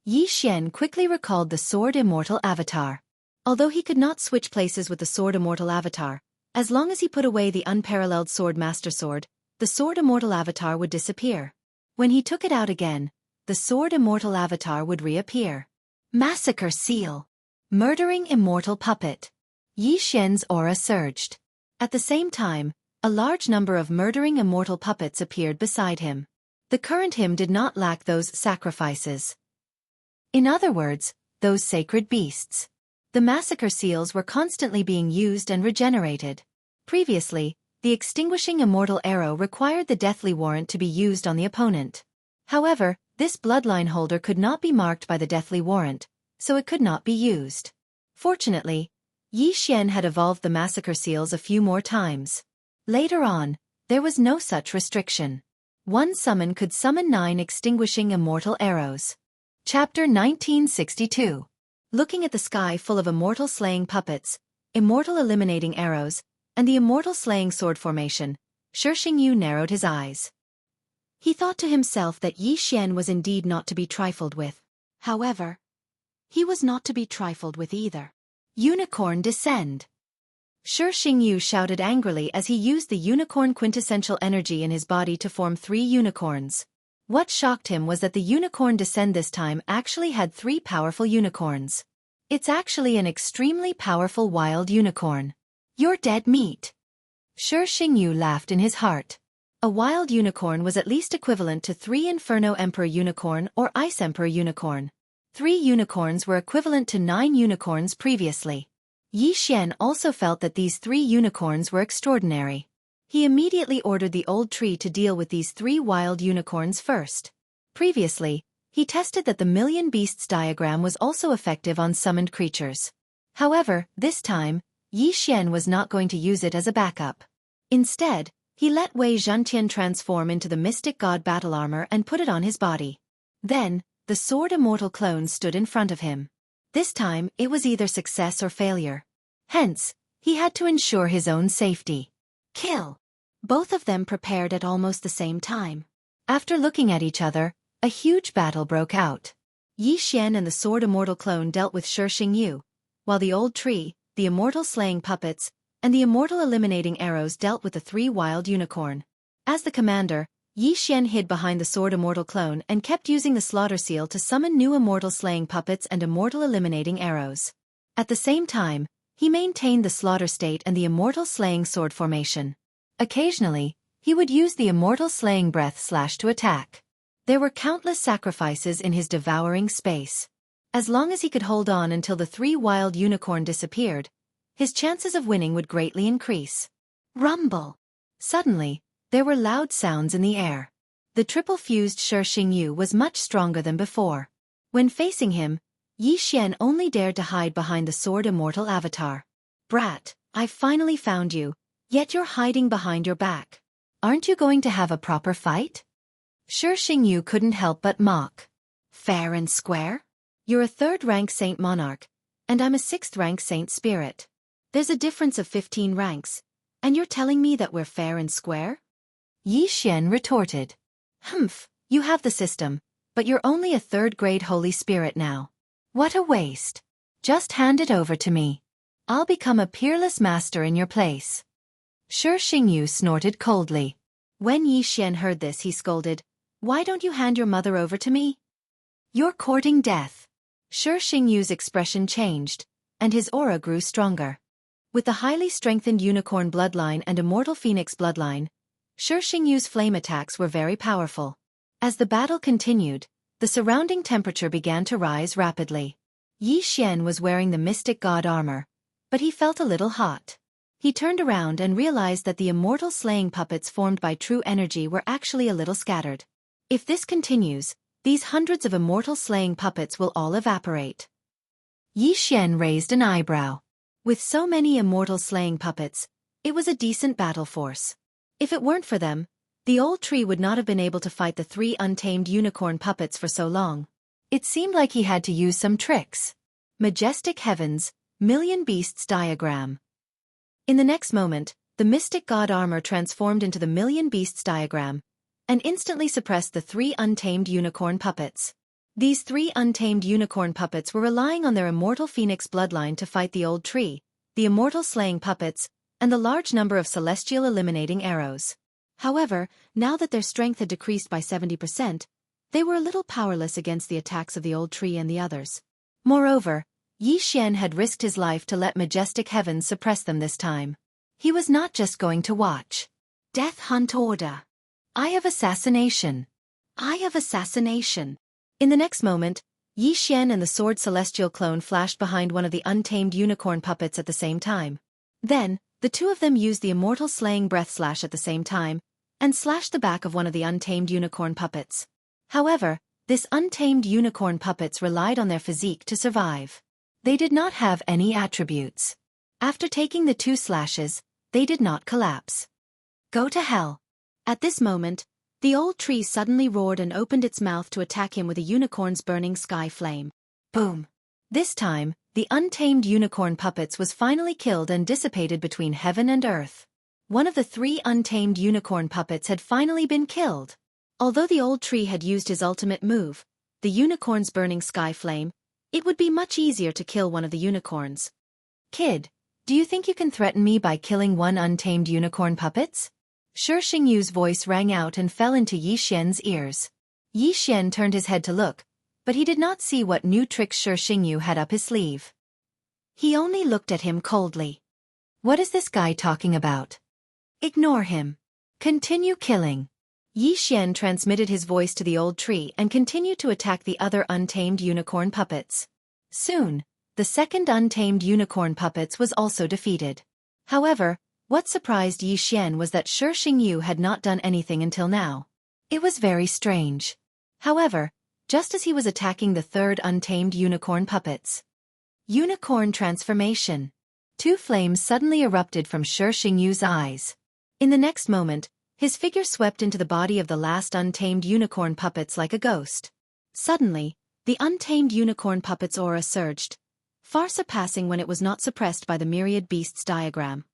Yi Xian quickly recalled the Sword Immortal Avatar. Although he could not switch places with the Sword Immortal Avatar, as long as he put away the unparalleled Sword Master Sword, the Sword Immortal Avatar would disappear. When he took it out again, the Sword Immortal Avatar would reappear. Massacre Seal. Murdering Immortal Puppet. Yi Xian's aura surged. At the same time, a large number of murdering immortal puppets appeared beside him. The current him did not lack those sacrifices. In other words, those sacred beasts. The Massacre Seals were constantly being used and regenerated. Previously, the extinguishing immortal arrow required the deathly warrant to be used on the opponent. However, this bloodline holder could not be marked by the deathly warrant, so it could not be used. Fortunately, Yi Xian had evolved the Massacre Seals a few more times. Later on, there was no such restriction. One summon could summon 9 extinguishing immortal arrows. Chapter 1962. Looking at the sky full of immortal slaying puppets, immortal eliminating arrows, and the immortal slaying sword formation, Xianxia narrowed his eyes. He thought to himself that Yi Xian was indeed not to be trifled with. However, he was not to be trifled with either. Unicorn descend. Xianxia shouted angrily as he used the unicorn quintessential energy in his body to form 3 unicorns. What shocked him was that the unicorn descend this time actually had 3 powerful unicorns. It's actually an extremely powerful wild unicorn. You're dead meat. Xianxia laughed in his heart. A wild unicorn was at least equivalent to 3 Inferno Emperor unicorn or Ice Emperor unicorn. 3 unicorns were equivalent to 9 unicorns previously. Yi Xian also felt that these 3 unicorns were extraordinary. He immediately ordered the old tree to deal with these 3 wild unicorns first. Previously, he tested that the Million Beasts diagram was also effective on summoned creatures. However, this time, Yi Xian was not going to use it as a backup. Instead, he let Wei Zhentian transform into the Mystic God battle armor and put it on his body. Then, the Sword Immortal clone stood in front of him. This time, it was either success or failure. Hence, he had to ensure his own safety. Kill. Both of them prepared at almost the same time. After looking at each other, a huge battle broke out. Yi Xian and the Sword Immortal clone dealt with Xianxia, while the old tree, the immortal slaying puppets, and the immortal eliminating arrows dealt with the 3 wild unicorn. As the commander, Yi Xian hid behind the Sword Immortal clone and kept using the Slaughter Seal to summon new immortal slaying puppets and immortal eliminating arrows. At the same time, he maintained the Slaughter State and the immortal slaying sword formation. Occasionally, he would use the immortal slaying breath slash to attack. There were countless sacrifices in his devouring space. As long as he could hold on until the 3 wild unicorn disappeared, his chances of winning would greatly increase. Rumble! Suddenly, there were loud sounds in the air. The triple-fused Xianxia was much stronger than before. When facing him, Yi Xian only dared to hide behind the Sword Immortal Avatar. Brat, I've finally found you, yet you're hiding behind your back. Aren't you going to have a proper fight? Xianxia couldn't help but mock. Fair and square? You're a 3rd-rank Saint Monarch, and I'm a 6th-rank Saint Spirit. There's a difference of 15 ranks, and you're telling me that we're fair and square? Yi Xian retorted. Humph, you have the system, but you're only a 3rd-grade Holy Spirit now. What a waste. Just hand it over to me. I'll become a peerless master in your place. Xingyu snorted coldly. When Yi Xian heard this, he scolded, "Why don't you hand your mother over to me? You're courting death." Xingyu's expression changed, and his aura grew stronger. With the highly strengthened unicorn bloodline and immortal phoenix bloodline, Xingyu's flame attacks were very powerful. As the battle continued, the surrounding temperature began to rise rapidly. Yi Xian was wearing the mystic god armor, but he felt a little hot. He turned around and realized that the immortal slaying puppets formed by true energy were actually a little scattered. If this continues, these hundreds of immortal slaying puppets will all evaporate. Yi Xian raised an eyebrow. With so many immortal slaying puppets, it was a decent battle force. If it weren't for them, the old tree would not have been able to fight the 3 untamed unicorn puppets for so long. It seemed like he had to use some tricks. Majestic Heavens, Million Beasts diagram. In the next moment, the mystic god armor transformed into the Million Beasts diagram, and instantly suppressed the 3 untamed unicorn puppets. These 3 untamed unicorn puppets were relying on their immortal phoenix bloodline to fight the old tree, the immortal slaying puppets, and the large number of celestial eliminating arrows. However, now that their strength had decreased by 70%, they were a little powerless against the attacks of the old tree and the others. Moreover, Yi Xian had risked his life to let Majestic Heavens suppress them this time. He was not just going to watch. Death Hunt Order. Eye of Assassination. Eye of Assassination. In the next moment, Yi Xian and the sword celestial clone flashed behind one of the untamed unicorn puppets at the same time. Then, the two of them used the immortal slaying breath slash at the same time, and slashed the back of one of the untamed unicorn puppets. However, this untamed unicorn puppets relied on their physique to survive. They did not have any attributes. After taking the 2 slashes, they did not collapse. Go to hell. At this moment, the old tree suddenly roared and opened its mouth to attack him with a unicorn's burning sky flame. Boom! This time, the untamed unicorn puppets was finally killed and dissipated between heaven and earth. One of the 3 untamed unicorn puppets had finally been killed. Although the old tree had used his ultimate move, the unicorn's burning sky flame, it would be much easier to kill one of the unicorns. Kid, do you think you can threaten me by killing 1 untamed unicorn puppets? Xingyu's voice rang out and fell into Yi Xian's ears. Yi Xian turned his head to look, but he did not see what new tricks Xingyu had up his sleeve. He only looked at him coldly. What is this guy talking about? Ignore him. Continue killing. Yi Xian transmitted his voice to the old tree and continued to attack the other untamed unicorn puppets. Soon, the second untamed unicorn puppets was also defeated. However, what surprised Yi Xian was that Xingyu had not done anything until now. It was very strange. However, just as he was attacking the third untamed unicorn puppets. Unicorn transformation. 2 flames suddenly erupted from Xingyu's eyes. In the next moment, his figure swept into the body of the last untamed unicorn puppets like a ghost. Suddenly, the untamed unicorn puppet's aura surged, far surpassing when it was not suppressed by the myriad beasts diagram.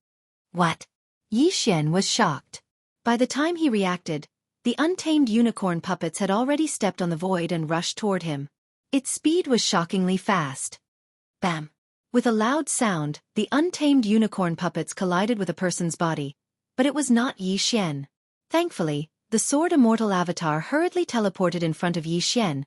What? Yi Xian was shocked. By the time he reacted, the untamed unicorn puppets had already stepped on the void and rushed toward him. Its speed was shockingly fast. Bam! With a loud sound, the untamed unicorn puppets collided with a person's body, but it was not Yi Xian. Thankfully, the sword immortal avatar hurriedly teleported in front of Yi Xian,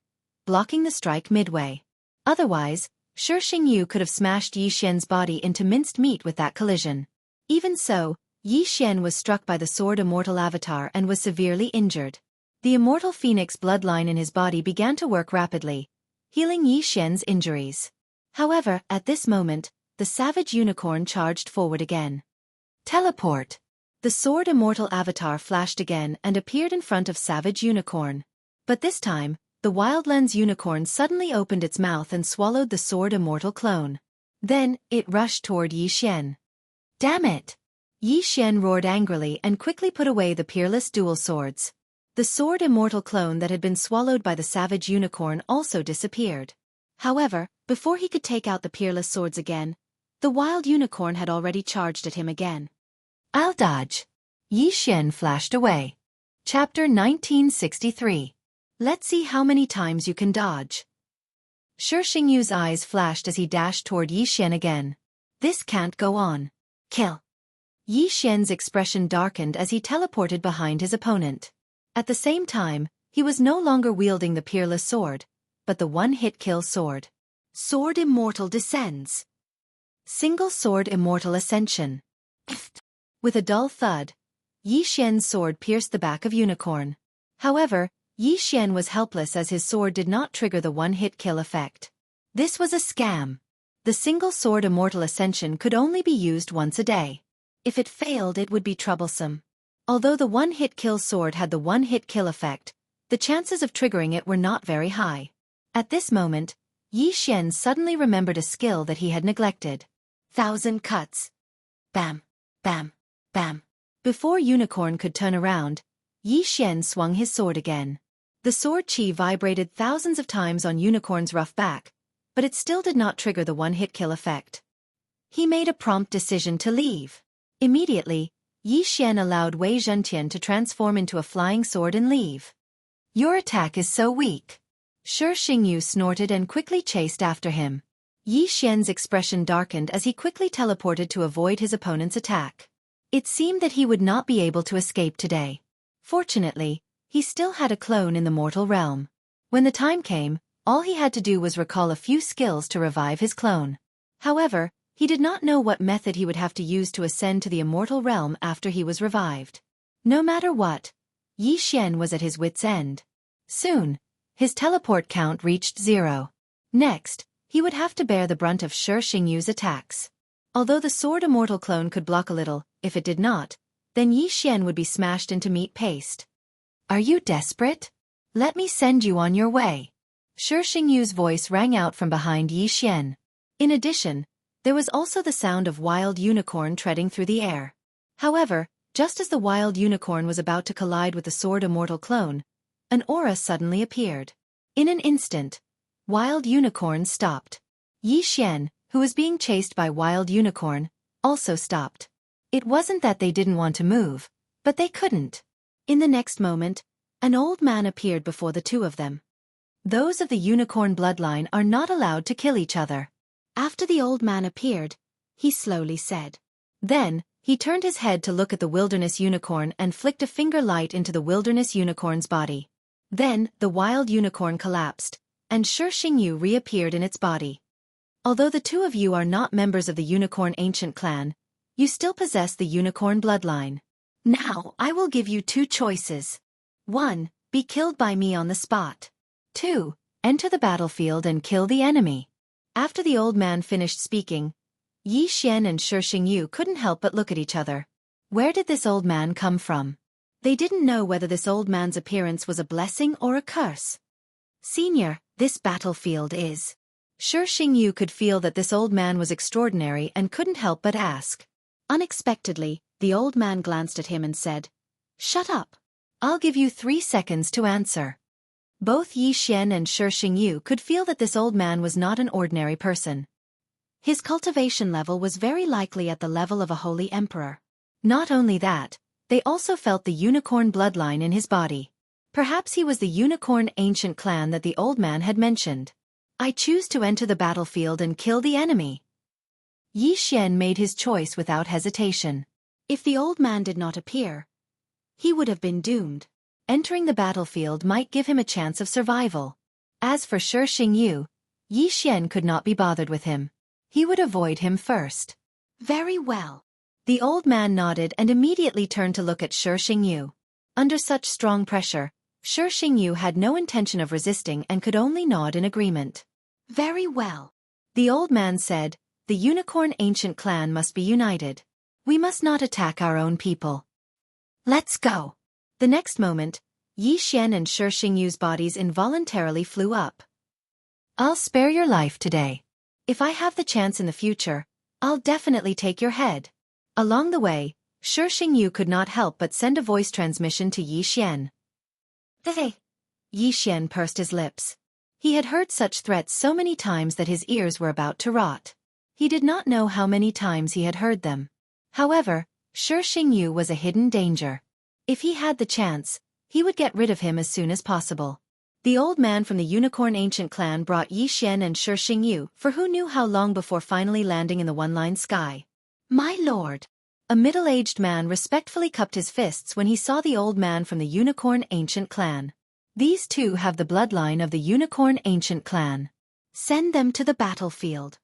blocking the strike midway. Otherwise, Xingyu could have smashed Yi Xian's body into minced meat with that collision. Even so, Yi Xian was struck by the sword immortal avatar and was severely injured. The immortal phoenix bloodline in his body began to work rapidly, healing Yi Xian's injuries. However, at this moment, the savage unicorn charged forward again. Teleport! The sword immortal avatar flashed again and appeared in front of savage unicorn. But this time, the wildlands unicorn suddenly opened its mouth and swallowed the sword immortal clone. Then, it rushed toward Yi Xian. Damn it! Yi Xian roared angrily and quickly put away the peerless dual swords. The sword immortal clone that had been swallowed by the savage unicorn also disappeared. However, before he could take out the peerless swords again, the wild unicorn had already charged at him again. I'll dodge. Yi Xian flashed away. Chapter 1963. Let's see how many times you can dodge. Xingyu's eyes flashed as he dashed toward Yi Xian again. This can't go on. Kill. Yi Xian's expression darkened as he teleported behind his opponent. At the same time, he was no longer wielding the peerless sword, but the one-hit kill sword. Sword Immortal descends. Single Sword Immortal Ascension. With a dull thud, Yi Xian's sword pierced the back of Unicorn. However, Yi Xian was helpless as his sword did not trigger the one-hit kill effect. This was a scam. The Single Sword Immortal Ascension could only be used once a day. If it failed, it would be troublesome. Although the one-hit kill sword had the one-hit kill effect, the chances of triggering it were not very high. At this moment, Yi Xian suddenly remembered a skill that he had neglected. 1,000 cuts. Bam, bam, bam. Before Unicorn could turn around, Yi Xian swung his sword again. The sword chi vibrated thousands of times on Unicorn's rough back, but it still did not trigger the one-hit kill effect. He made a prompt decision to leave. Immediately, Yi Xian allowed Wei Zhentian to transform into a flying sword and leave. Your attack is so weak. Xingyu snorted and quickly chased after him. Yi Xian's expression darkened as he quickly teleported to avoid his opponent's attack. It seemed that he would not be able to escape today. Fortunately, he still had a clone in the mortal realm. When the time came, all he had to do was recall a few skills to revive his clone. However, he did not know what method he would have to use to ascend to the immortal realm after he was revived. No matter what, Yi Xian was at his wit's end. Soon, his teleport count reached 0. Next, he would have to bear the brunt of Xingyu's attacks. Although the sword immortal clone could block a little, if it did not, then Yi Xian would be smashed into meat paste. Are you desperate? Let me send you on your way. Xingyu's voice rang out from behind Yi Xian. In addition, there was also the sound of wild unicorn treading through the air. However, just as the wild unicorn was about to collide with the sword immortal clone, an aura suddenly appeared. In an instant, wild unicorn stopped. Yi Xian, who was being chased by wild unicorn, also stopped. It wasn't that they didn't want to move, but they couldn't. In the next moment, an old man appeared before the two of them. Those of the unicorn bloodline are not allowed to kill each other. After the old man appeared, he slowly said. Then, he turned his head to look at the wilderness unicorn and flicked a finger light into the wilderness unicorn's body. Then, the wild unicorn collapsed, and Xingyu reappeared in its body. Although the two of you are not members of the unicorn ancient clan, you still possess the unicorn bloodline. Now, I will give you 2 choices. 1. Be killed by me on the spot. 2. Enter the battlefield and kill the enemy. After the old man finished speaking, Yi Xian and Xingyu couldn't help but look at each other. Where did this old man come from? They didn't know whether this old man's appearance was a blessing or a curse. Senior, this battlefield is. Xingyu could feel that this old man was extraordinary and couldn't help but ask. Unexpectedly, the old man glanced at him and said, "Shut up. I'll give you 3 seconds to answer." Both Yi Xian and Xingyu could feel that this old man was not an ordinary person. His cultivation level was very likely at the level of a holy emperor. Not only that, they also felt the unicorn bloodline in his body. Perhaps he was the unicorn ancient clan that the old man had mentioned. I choose to enter the battlefield and kill the enemy. Yi Xian made his choice without hesitation. If the old man did not appear, he would have been doomed. Entering the battlefield might give him a chance of survival. As for Xingyu, Yi Xian could not be bothered with him. He would avoid him first. Very well. The old man nodded and immediately turned to look at Xingyu. Under such strong pressure, Xingyu had no intention of resisting and could only nod in agreement. Very well. The old man said, the unicorn ancient clan must be united. We must not attack our own people. Let's go. The next moment, Yi Xian and Xingyu's bodies involuntarily flew up. I'll spare your life today. If I have the chance in the future, I'll definitely take your head. Along the way, Xingyu could not help but send a voice transmission to Yi Xian. Hey! Yi Xian pursed his lips. He had heard such threats so many times that his ears were about to rot. He did not know how many times he had heard them. However, Xingyu was a hidden danger. If he had the chance, he would get rid of him as soon as possible. The old man from the Unicorn Ancient clan brought Xian and Xianxia, for who knew how long before finally landing in the one-line sky. My lord! A middle-aged man respectfully cupped his fists when he saw the old man from the Unicorn Ancient clan. These two have the bloodline of the Unicorn Ancient clan. Send them to the battlefield.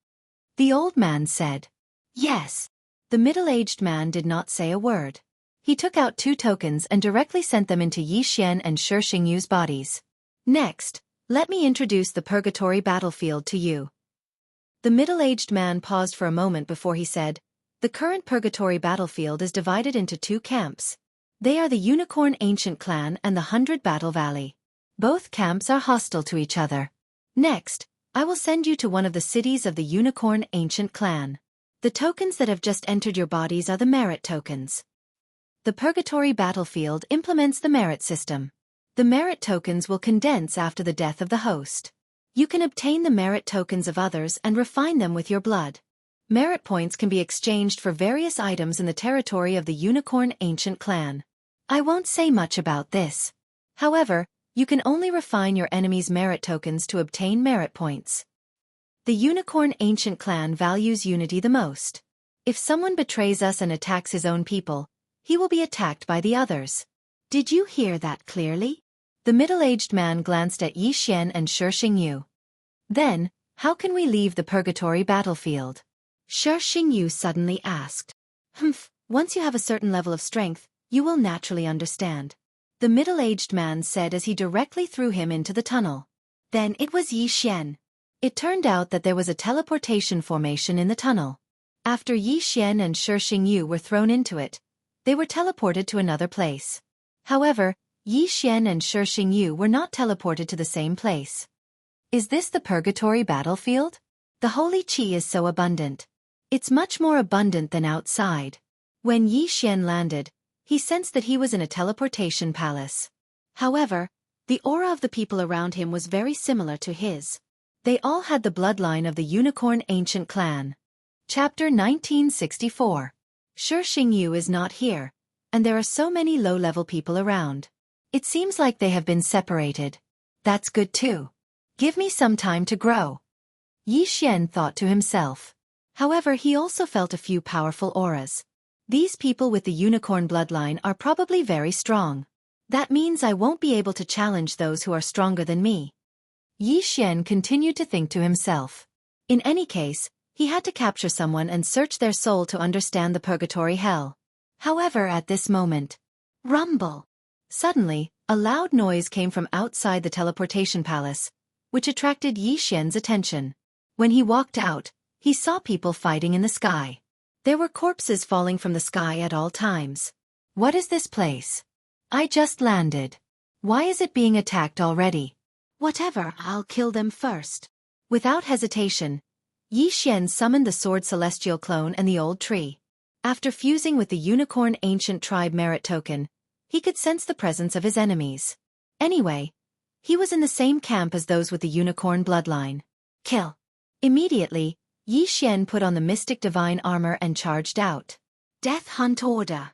The old man said. Yes. The middle-aged man did not say a word. He took out 2 tokens and directly sent them into Xian and Xianxia's bodies. Next, let me introduce the Purgatory battlefield to you. The middle-aged man paused for a moment before he said, the current Purgatory battlefield is divided into 2 camps. They are the Unicorn Ancient clan and the 100 Battle Valley. Both camps are hostile to each other. Next, I will send you to one of the cities of the Unicorn Ancient clan. The tokens that have just entered your bodies are the merit tokens. The Purgatory battlefield implements the merit system. The merit tokens will condense after the death of the host. You can obtain the merit tokens of others and refine them with your blood. Merit points can be exchanged for various items in the territory of the Unicorn Ancient clan. I won't say much about this. However, you can only refine your enemy's merit tokens to obtain merit points. The Unicorn Ancient clan values unity the most. If someone betrays us and attacks his own people, he will be attacked by the others. Did you hear that clearly? The middle-aged man glanced at Xian and Xianxia. Then, how can we leave the Purgatory battlefield? Xianxia suddenly asked. Once you have a certain level of strength, you will naturally understand. The middle-aged man said as he directly threw him into the tunnel. Then it was Xian. It turned out that there was a teleportation formation in the tunnel. After Xian and Xianxia were thrown into it, they were teleported to another place. However, Xian and Xianxia were not teleported to the same place. Is this the Purgatory battlefield? The holy qi is so abundant. It's much more abundant than outside. When Xian landed, he sensed that he was in a teleportation palace. However, the aura of the people around him was very similar to his. They all had the bloodline of the Unicorn Ancient clan. Chapter 1964. Xianxia is not here, and there are so many low-level people around. It seems like they have been separated. That's good too. Give me some time to grow. Xian thought to himself. However, he also felt a few powerful auras. These people with the unicorn bloodline are probably very strong. That means I won't be able to challenge those who are stronger than me. Xian continued to think to himself. In any case, he had to capture someone and search their soul to understand the purgatory hell. However, at this moment, rumble. Suddenly, a loud noise came from outside the teleportation palace, which attracted Xian's attention. When he walked out, he saw people fighting in the sky. There were corpses falling from the sky at all times. What is this place? I just landed. Why is it being attacked already? Whatever, I'll kill them first. Without hesitation, Xian summoned the sword celestial clone and the old tree. After fusing with the unicorn ancient tribe merit token, he could sense the presence of his enemies. Anyway, he was in the same camp as those with the unicorn bloodline. Kill. Immediately, Xian put on the mystic divine armor and charged out. Death Hunt Order.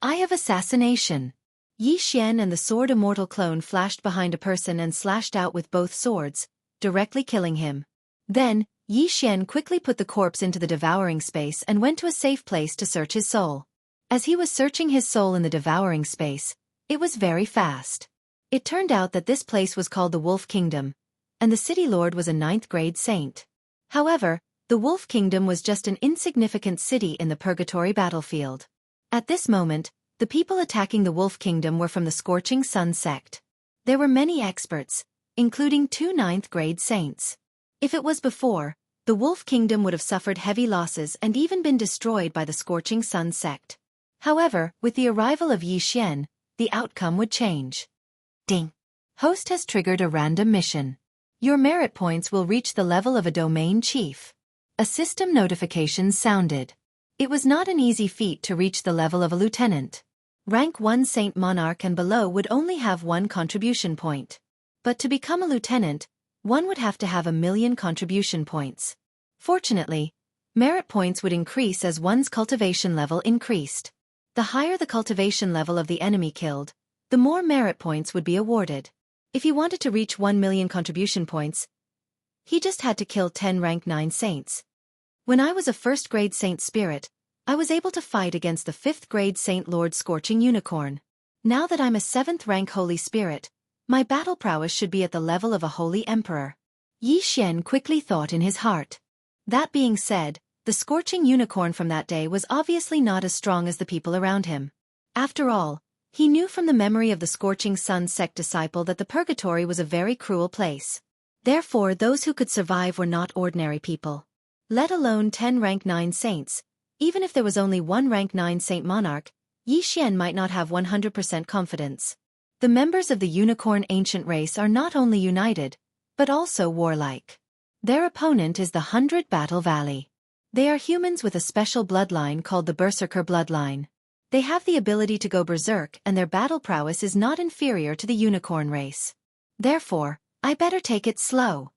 Eye of Assassination. Xian and the sword immortal clone flashed behind a person and slashed out with both swords, directly killing him. Then, Xian quickly put the corpse into the devouring space and went to a safe place to search his soul. As he was searching his soul in the devouring space, it was very fast. It turned out that this place was called the Wolf Kingdom, and the city lord was a 9th grade saint. However, the Wolf Kingdom was just an insignificant city in the purgatory battlefield. At this moment, the people attacking the Wolf Kingdom were from the Scorching Sun sect. There were many experts, including 2 9th grade saints. If it was before, the Wolf Kingdom would have suffered heavy losses and even been destroyed by the Scorching Sun sect. However, with the arrival of Xian, the outcome would change. Ding! Host has triggered a random mission. Your merit points will reach the level of a domain chief. A system notification sounded. It was not an easy feat to reach the level of a lieutenant. Rank 1 Saint Monarch and below would only have 1 contribution point. But to become a lieutenant, one would have to have 1,000,000 contribution points. Fortunately, merit points would increase as one's cultivation level increased. The higher the cultivation level of the enemy killed, the more merit points would be awarded. If he wanted to reach 1 million contribution points, he just had to kill 10 rank 9 saints. When I was a first-grade saint spirit, I was able to fight against the 5th-grade Saint Lord Scorching Unicorn. Now that I'm a 7th-rank Holy Spirit, my battle prowess should be at the level of a Holy Emperor. Yi Xian quickly thought in his heart. That being said, the Scorching Unicorn from that day was obviously not as strong as the people around him. After all, he knew from the memory of the Scorching Sun sect disciple that the purgatory was a very cruel place. Therefore, those who could survive were not ordinary people. Let alone 10 rank 9 saints. Even if there was only 1 rank 9 saint monarch, Yi Xian might not have 100% confidence. The members of the unicorn ancient race are not only united, but also warlike. Their opponent is the 100 Battle Valley. They are humans with a special bloodline called the Berserker bloodline. They have the ability to go berserk and their battle prowess is not inferior to the unicorn race. Therefore, I better take it slow.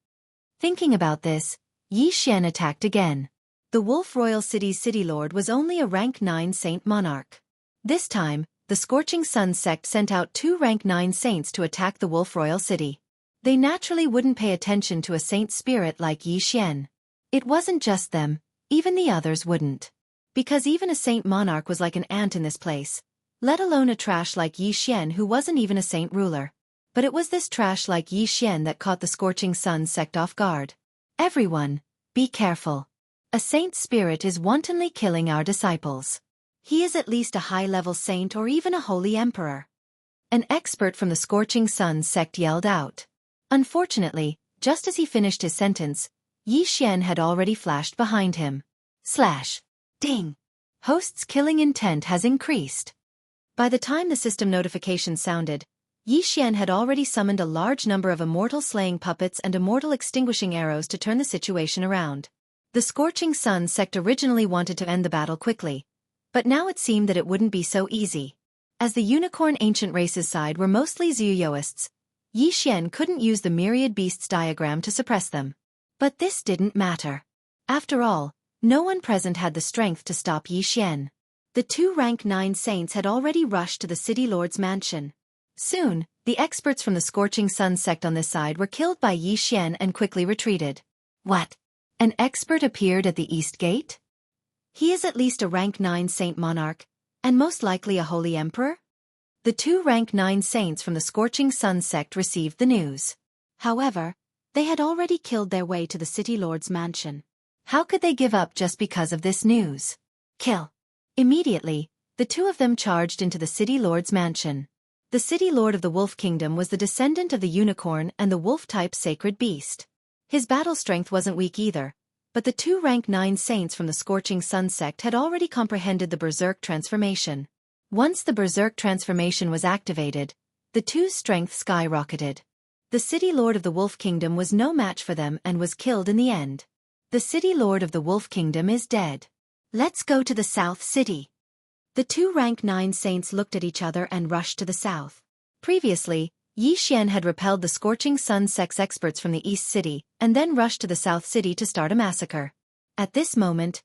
Thinking about this, Yi Xian attacked again. The Wolf Royal City's city lord was only a rank 9 saint monarch. This time, the Scorching Sun sect sent out 2 rank 9 saints to attack the Wolf Royal City. They naturally wouldn't pay attention to a saint spirit like Yi Xian. It wasn't just them, even the others wouldn't. Because even a saint monarch was like an ant in this place, let alone a trash like Yi Xian who wasn't even a saint ruler. But it was this trash like Yi Xian that caught the Scorching Sun sect off guard. Everyone, be careful. A saint spirit is wantonly killing our disciples. He is at least a high-level saint or even a holy emperor. An expert from the Scorching Sun sect yelled out. Unfortunately, just as he finished his sentence, Yi Xian had already flashed behind him. Slash. Ding. Host's killing intent has increased. By the time the system notification sounded, Yi Xian had already summoned a large number of immortal slaying puppets and immortal extinguishing arrows to turn the situation around. The Scorching Sun sect originally wanted to end the battle quickly, but now it seemed that it wouldn't be so easy. As the unicorn ancient races side were mostly Zhuyoists, Yi Xian couldn't use the myriad beasts diagram to suppress them. But this didn't matter. After all, no one present had the strength to stop Yi Xian. The 2 rank 9 saints had already rushed to the city lord's mansion. Soon, the experts from the Scorching Sun sect on this side were killed by Yi Xian and quickly retreated. What? An expert appeared at the East Gate? He is at least a rank 9 saint monarch, and most likely a holy emperor? The 2 rank 9 saints from the Scorching Sun sect received the news. However, they had already killed their way to the city lord's mansion. How could they give up just because of this news? Kill. Immediately, the 2 of them charged into the city lord's mansion. The city lord of the Wolf Kingdom was the descendant of the unicorn and the wolf-type sacred beast. His battle strength wasn't weak either, but the 2 rank 9 saints from the Scorching Sun sect had already comprehended the Berserk transformation. Once the Berserk transformation was activated, the 2's strength skyrocketed. The city lord of the Wolf Kingdom was no match for them and was killed in the end. The city lord of the Wolf Kingdom is dead. Let's go to the South City. The 2 rank 9 saints looked at each other and rushed to the south. Previously, Yi Xian had repelled the Scorching Sun sect's experts from the East City and then rushed to the South City to start a massacre. At this moment,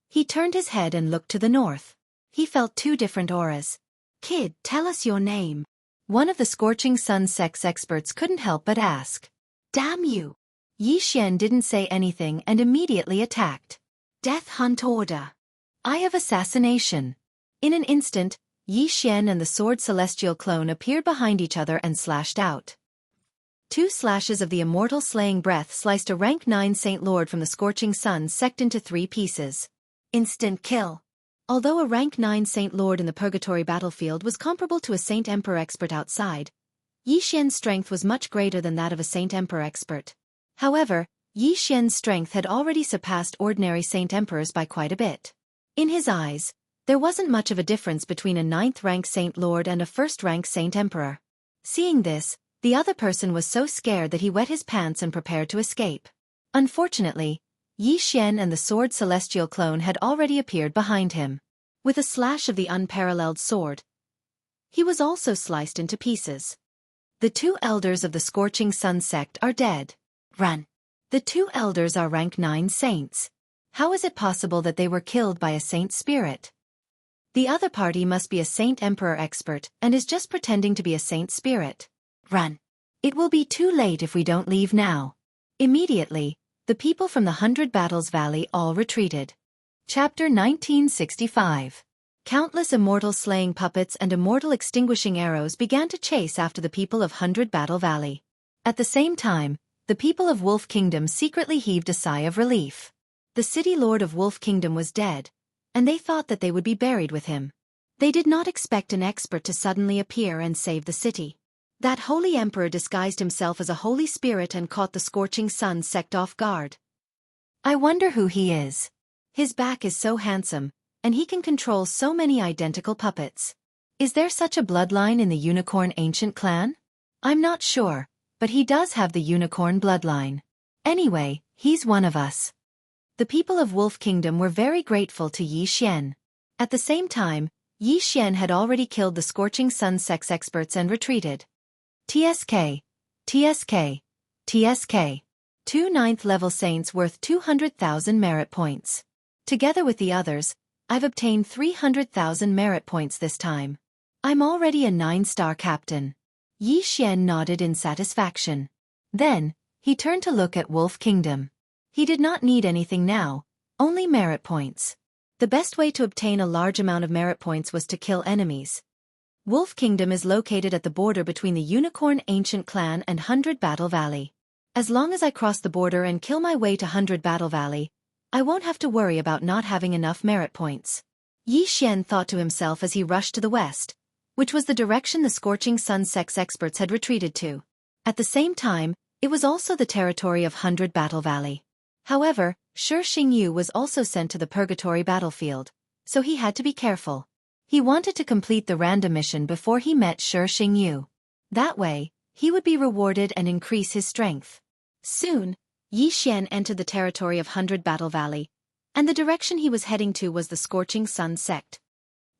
he turned his head and looked to the north. He felt 2 different auras. Kid, tell us your name. One of the Scorching Sun sect's experts couldn't help but ask. Damn you! Yi Xian didn't say anything and immediately attacked. Death Hunt Order. Eye of Assassination. In an instant, Yi Xian and the sword celestial clone appeared behind each other and slashed out. 2 slashes of the immortal slaying breath sliced a rank 9 saint lord from the Scorching Sun sect into 3 pieces. Instant kill. Although a rank 9 saint lord in the purgatory battlefield was comparable to a saint emperor expert outside, Yi Xian's strength was much greater than that of a saint emperor expert. However, Yi Xian's strength had already surpassed ordinary saint emperors by quite a bit. In his eyes, there wasn't much of a difference between a 9th rank saint lord and a 1st rank saint emperor. Seeing this, the other person was so scared that he wet his pants and prepared to escape. Unfortunately, Yi Xian and the sword celestial clone had already appeared behind him. With a slash of the unparalleled sword, he was also sliced into pieces. The 2 elders of the Scorching Sun sect are dead. Run. The 2 elders are rank 9 saints. How is it possible that they were killed by a saint spirit? The other party must be a saint emperor expert and is just pretending to be a saint spirit. Run. It will be too late if we don't leave now. Immediately, the people from the 100 Battles Valley all retreated. Chapter 1965. Countless immortal slaying puppets and immortal extinguishing arrows began to chase after the people of 100 Battle Valley. At the same time, the people of Wolf Kingdom secretly heaved a sigh of relief. The city lord of Wolf Kingdom was dead, and they thought that they would be buried with him. They did not expect an expert to suddenly appear and save the city. That holy emperor disguised himself as a holy spirit and caught the Scorching Sun sect off guard. I wonder who he is. His back is so handsome, and he can control so many identical puppets. Is there such a bloodline in the Unicorn Ancient clan? I'm not sure, but he does have the unicorn bloodline. Anyway, he's one of us. The people of Wolf Kingdom were very grateful to Yi Xian. At the same time, Yi Xian had already killed the Scorching Sun sect's experts and retreated. TSK, TSK, TSK. 2 9th level saints worth 200,000 merit points. Together with the others, I've obtained 300,000 merit points this time. I'm already a 9-star captain. Yi Xian nodded in satisfaction. Then, he turned to look at Wolf Kingdom. He did not need anything now, only merit points. The best way to obtain a large amount of merit points was to kill enemies. Wolf Kingdom is located at the border between the Unicorn Ancient Clan and 100 Battle Valley. As long as I cross the border and kill my way to 100 Battle Valley, I won't have to worry about not having enough merit points. Yi Xian thought to himself as he rushed to the west, which was the direction the Scorching Sun sect's experts had retreated to. At the same time, it was also the territory of 100 Battle Valley. However, Xianxia was also sent to the Purgatory battlefield, so he had to be careful. He wanted to complete the random mission before he met Xianxia. That way, he would be rewarded and increase his strength. Soon, Yi Xian entered the territory of 100 Battle Valley, and the direction he was heading to was the Scorching Sun sect.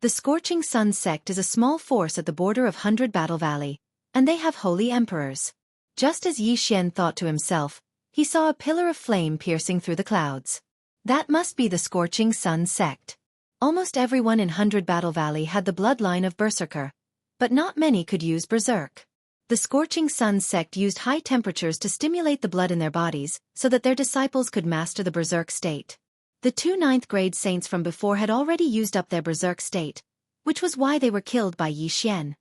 The Scorching Sun sect is a small force at the border of 100 Battle Valley, and they have holy emperors. Just as Yi Xian thought to himself, he saw a pillar of flame piercing through the clouds. That must be the Scorching Sun sect. Almost everyone in 100 Battle Valley had the bloodline of Berserker, but not many could use Berserk. The Scorching Sun sect used high temperatures to stimulate the blood in their bodies so that their disciples could master the Berserk state. The 2 9th grade saints from before had already used up their Berserk state, which was why they were killed by Yi Xian.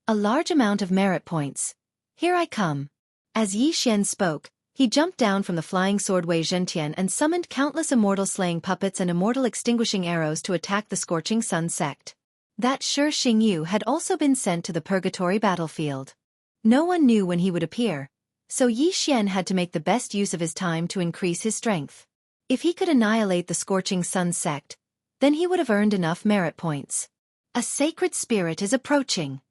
A large amount of merit points. Here I come. As Yi Xian spoke, he jumped down from the flying sword Wei Zhentian and summoned countless immortal slaying puppets and immortal extinguishing arrows to attack the Scorching Sun sect. That Xianxia had also been sent to the Purgatory battlefield. No one knew when he would appear, so Yi Xian had to make the best use of his time to increase his strength. If he could annihilate the Scorching Sun sect, then he would have earned enough merit points. A sacred spirit is approaching.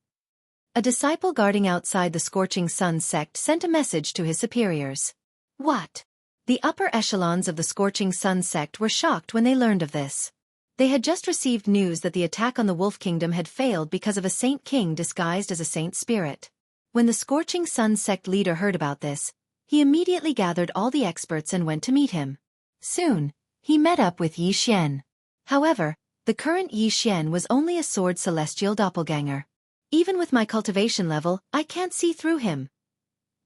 A disciple guarding outside the Scorching Sun sect sent a message to his superiors. What? The upper echelons of the Scorching Sun sect were shocked when they learned of this. They had just received news that the attack on the Wolf Kingdom had failed because of a Saint King disguised as a Saint Spirit. When the Scorching Sun sect leader heard about this, he immediately gathered all the experts and went to meet him. Soon, he met up with Yi Xian. However, the current Yi Xian was only a sword celestial doppelganger. Even with my cultivation level, I can't see through him.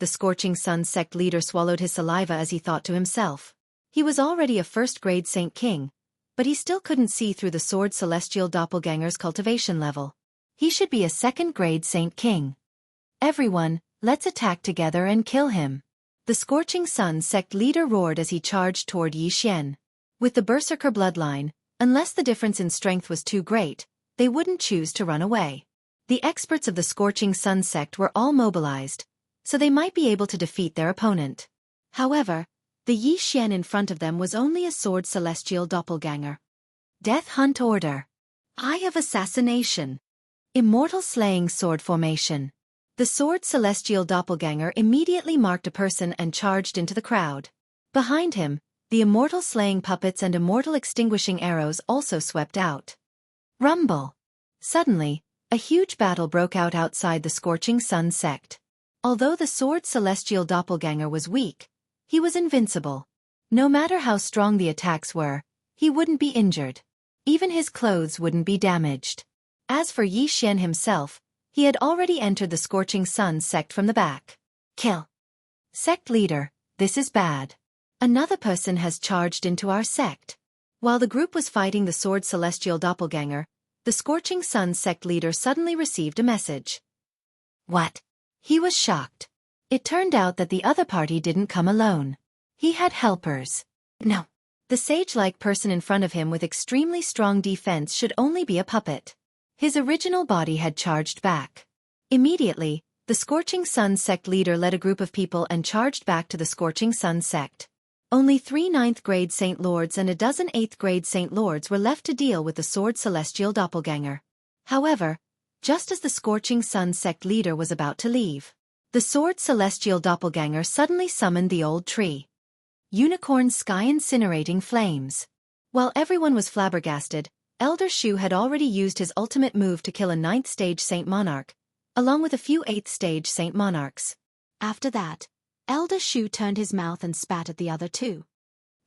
The Scorching Sun sect leader swallowed his saliva as he thought to himself. He was already a first-grade Saint King, but he still couldn't see through the sword celestial doppelganger's cultivation level. He should be a second-grade Saint King. Everyone, let's attack together and kill him. The Scorching Sun sect leader roared as he charged toward Yi Xian. With the Berserker bloodline, unless the difference in strength was too great, they wouldn't choose to run away. The experts of the Scorching Sun sect were all mobilized, so they might be able to defeat their opponent. However, the Yi Xian in front of them was only a sword celestial doppelganger. Death Hunt Order. Eye of Assassination. Immortal Slaying Sword Formation. The sword celestial doppelganger immediately marked a person and charged into the crowd. Behind him, the immortal slaying puppets and immortal extinguishing arrows also swept out. Rumble. Suddenly, a huge battle broke out outside the Scorching Sun sect. Although the sword celestial doppelganger was weak, he was invincible. No matter how strong the attacks were, he wouldn't be injured. Even his clothes wouldn't be damaged. As for Yi Xian himself, he had already entered the Scorching Sun sect from the back. Kill. Sect leader, this is bad. Another person has charged into our sect. While the group was fighting the sword celestial doppelganger, the Scorching Sun sect leader suddenly received a message. What? He was shocked. It turned out that the other party didn't come alone. He had helpers. No. The sage-like person in front of him with extremely strong defense should only be a puppet. His original body had charged back. Immediately, the Scorching Sun sect leader led a group of people and charged back to the Scorching Sun sect. Only 3 9th-grade Saint Lords and a dozen 8th-grade Saint Lords were left to deal with the sword celestial doppelganger. However, just as the Scorching Sun sect leader was about to leave, the sword celestial doppelganger suddenly summoned the old tree. Unicorn sky incinerating flames. While everyone was flabbergasted, Elder Shu had already used his ultimate move to kill a 9th-stage Saint Monarch, along with a few 8th-stage Saint Monarchs. After that, Elder Shu turned his mouth and spat at the other two.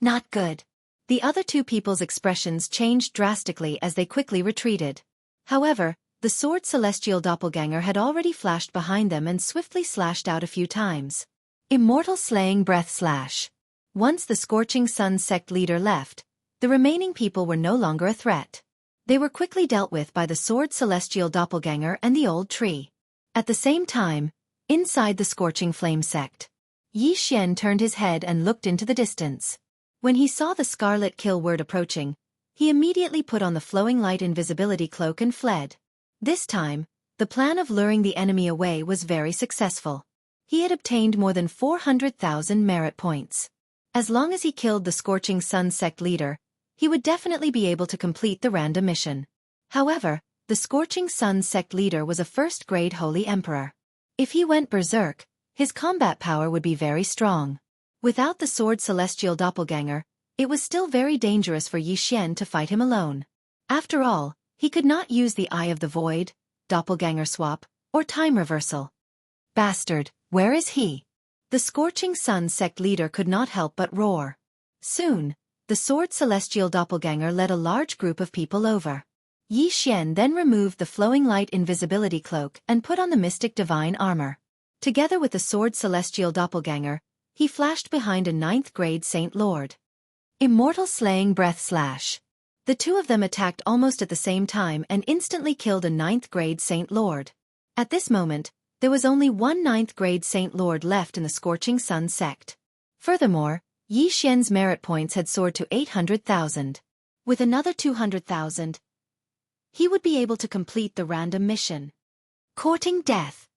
Not good. The other two people's expressions changed drastically as they quickly retreated. However, the sword celestial doppelganger had already flashed behind them and swiftly slashed out a few times. Immortal slaying breath slash. Once the Scorching Sun sect leader left, the remaining people were no longer a threat. They were quickly dealt with by the sword celestial doppelganger and the old tree. At the same time, inside the Scorching Flame sect, Yi Xian turned his head and looked into the distance. When he saw the scarlet kill word approaching, he immediately put on the flowing light invisibility cloak and fled. This time, the plan of luring the enemy away was very successful. He had obtained more than 400,000 merit points. As long as he killed the Scorching Sun sect leader, he would definitely be able to complete the random mission. However, the Scorching Sun sect leader was a first-grade Holy Emperor. If he went berserk, his combat power would be very strong. Without the sword celestial doppelganger, it was still very dangerous for Yi Xian to fight him alone. After all, he could not use the Eye of the Void, doppelganger swap, or time reversal. Bastard, where is he? The Scorching Sun sect leader could not help but roar. Soon, the sword celestial doppelganger led a large group of people over. Yi Xian then removed the flowing light invisibility cloak and put on the mystic divine armor. Together with the sword celestial doppelganger, he flashed behind a 9th-grade Saint Lord. Immortal slaying breath slash. The two of them attacked almost at the same time and instantly killed a 9th-grade Saint Lord. At this moment, there was only one 9th-grade Saint Lord left in the Scorching Sun sect. Furthermore, Yi Xian's merit points had soared to 800,000. With another 200,000, he would be able to complete the random mission. Courting Death.